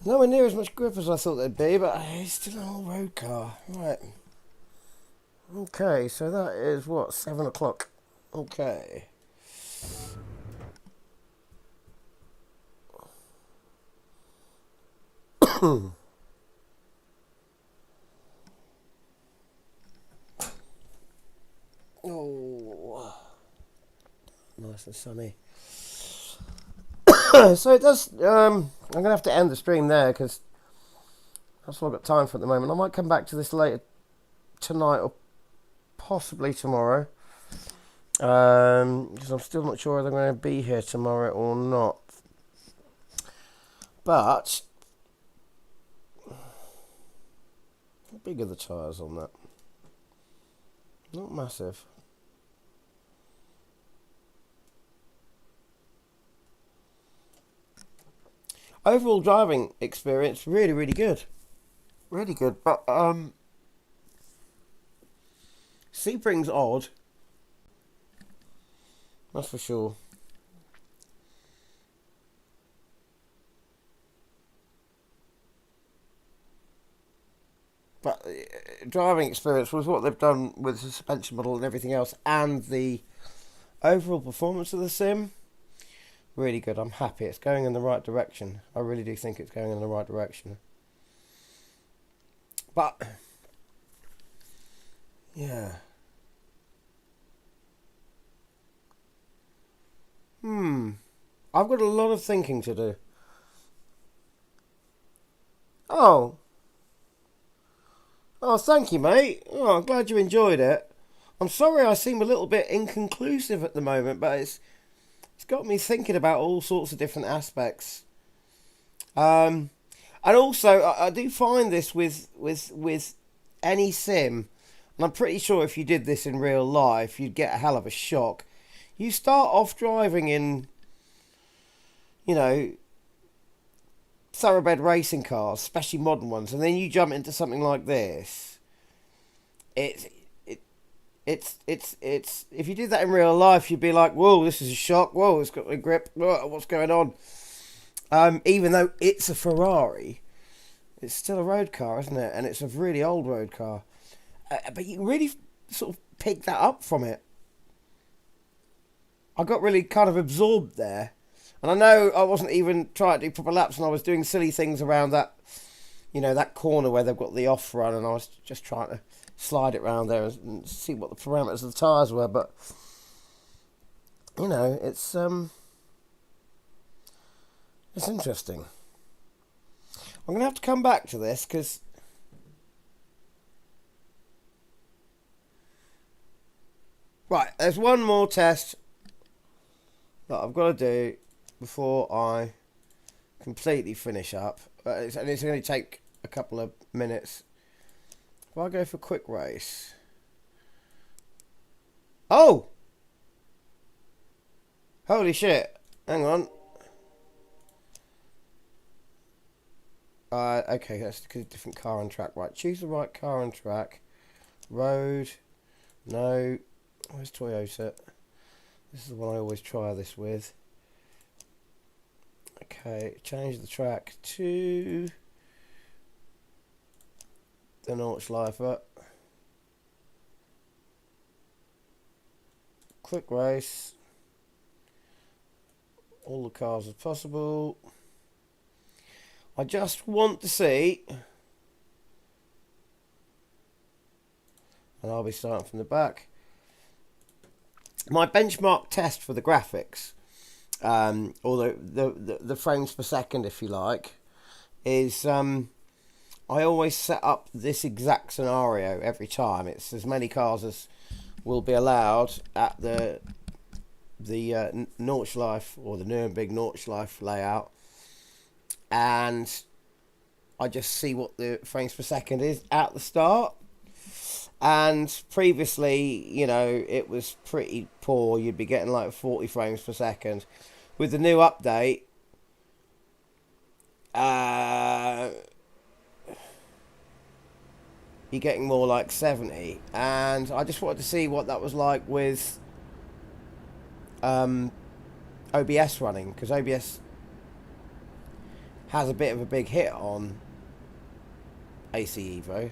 Speaker 3: Nowhere near as much grip as I thought there'd be, but it's still an old road car. Right. Okay, so that is what, 7 o'clock. Okay. Oh, nice and sunny. So it does. I'm gonna have to end the stream there because that's all I've got time for at the moment. I might come back to this later tonight or possibly tomorrow. Because I'm still not sure whether I'm going to be here tomorrow or not. But how big are the tyres on that? Not massive. Overall driving experience really, really good. Really good. But Sebring's odd. That's for sure. But driving experience was what they've done with the suspension model and everything else, and the overall performance of the sim. Really good. I'm happy. It's going in the right direction. I really do think it's going in the right direction. But yeah. I've got a lot of thinking to do. Oh, thank you, mate. Oh, I'm glad you enjoyed it. I'm sorry I seem a little bit inconclusive at the moment, but it's got me thinking about all sorts of different aspects. And also, I do find this with any sim, and I'm pretty sure if you did this in real life, you'd get a hell of a shock. You start off driving in, you know, thoroughbred racing cars, especially modern ones, and then you jump into something like this. It's if you did that in real life, you'd be like, whoa, this is a shock. Whoa, it's got a grip. Whoa, what's going on? Even though it's a Ferrari, it's still a road car, isn't it? And it's a really old road car. But you can really sort of pick that up from it. I got really kind of absorbed there. And I know I wasn't even trying to do proper laps, and I was doing silly things around that, you know, that corner where they've got the off run, and I was just trying to slide it around there and see what the parameters of the tyres were. But, you know, it's interesting. I'm going to have to come back to this because right, there's one more test that I've got to do before I completely finish up. And it's going to take a couple of minutes. If I go for quick race. Oh! Holy shit. Hang on. Okay, that's because it's a different car and track. Right, choose the right car and track. Road. No. Where's Toyota? This is the one I always try this with. Okay, change the track to the Nordschleifer. Quick race. All the cars as possible. I just want to see, and I'll be starting from the back. My benchmark test for the graphics, or the frames per second, if you like, is I always set up this exact scenario every time. It's as many cars as will be allowed at the Nordschleife or the Nürburgring Nordschleife layout, and I just see what the frames per second is at the start. And previously, you know, it was pretty poor. You'd be getting like 40 frames per second. With the new update, you're getting more like 70. And I just wanted to see what that was like with OBS running, because OBS has a bit of a big hit on AC Evo.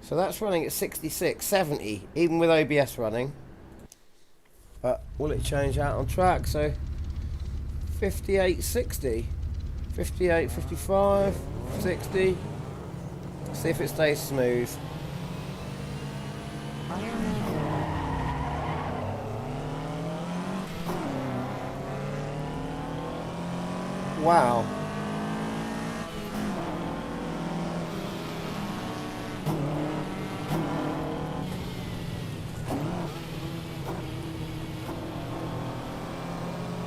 Speaker 3: So that's running at 66, 70, even with OBS running. But will it change out on track? So 58, 60, 58, 55, 60. See if it stays smooth. Wow.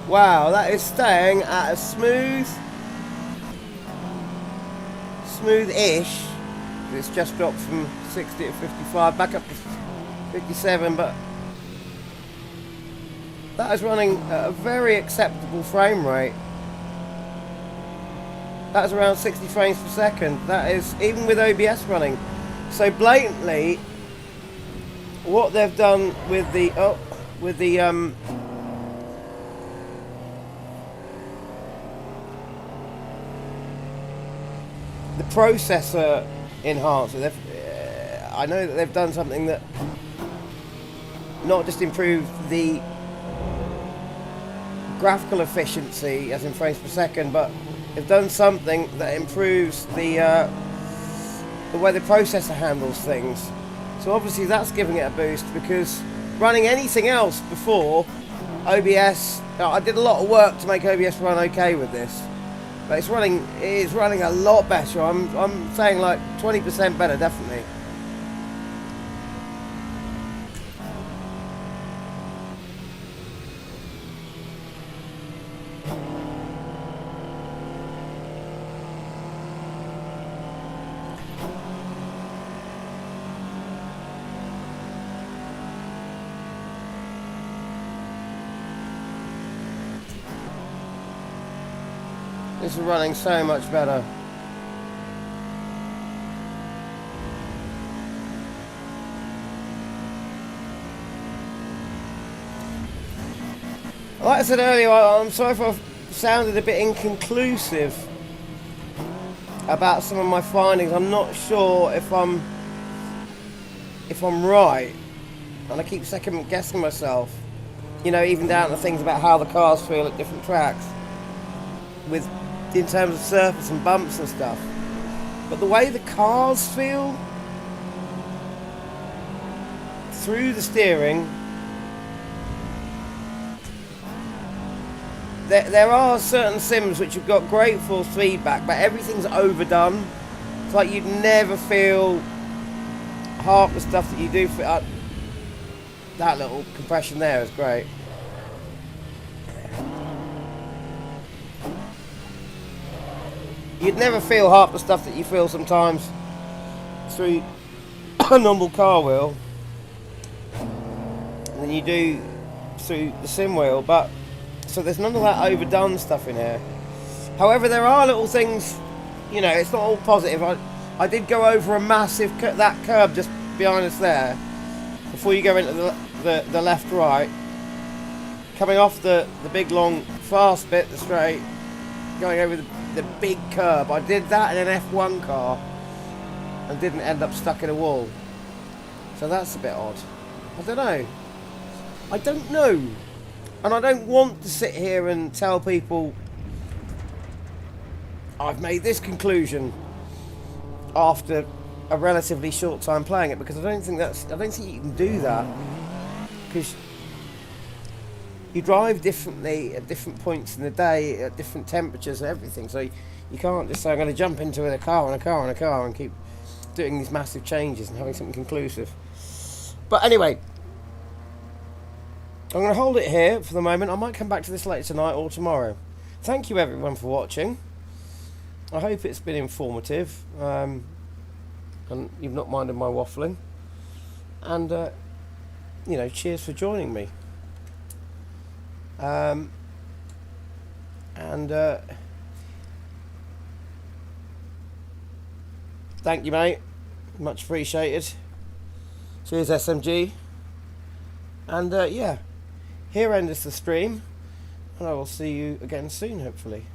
Speaker 3: Wow, that is staying at a smooth-ish. It's just dropped from 60 to 55, back up to 57, but that is running at a very acceptable frame rate. That's around 60 frames per second. That is even with OBS running. So blatantly, what they've done with the processor enhancer, I know that they've done something that not just improved the graphical efficiency as in frames per second, but they've done something that improves the way the processor handles things. So obviously that's giving it a boost, because running anything else before OBS, I did a lot of work to make OBS run okay with this. But it is running a lot better. I'm saying like 20% better, definitely. This is running so much better. Like I said earlier, I'm sorry if I've sounded a bit inconclusive about some of my findings. I'm not sure if I'm right, and I keep second guessing myself. You know, even down to things about how the cars feel at different tracks, in terms of surface and bumps and stuff. But the way the cars feel through the steering, there are certain sims which have got great force feedback, but everything's overdone. It's like you'd never feel half the stuff that you do. That little compression there is great. You'd never feel half the stuff that you feel sometimes through a normal car wheel than you do through the sim wheel, but So there's none of that overdone stuff in here. However, there are little things, you know, it's not all positive. I did go over a massive, that curb just behind us there, before you go into the left-right. Coming off the big, long, fast bit, the straight, going over the big curb. I did that in an F1 car and didn't end up stuck in a wall. So that's a bit odd. I don't know. I don't know. And I don't want to sit here and tell people I've made this conclusion after a relatively short time playing it, because I don't think you can do that, because you drive differently at different points in the day, at different temperatures and everything. So you can't just say I'm going to jump into a car and keep doing these massive changes and having something conclusive. But anyway, I'm going to hold it here for the moment. I might come back to this later tonight or tomorrow. Thank you everyone for watching. I hope it's been informative, and you've not minded my waffling. And you know, cheers for joining me. Thank you, mate. Much appreciated. Cheers, SMG. And yeah, here ends the stream, and I will see you again soon, hopefully.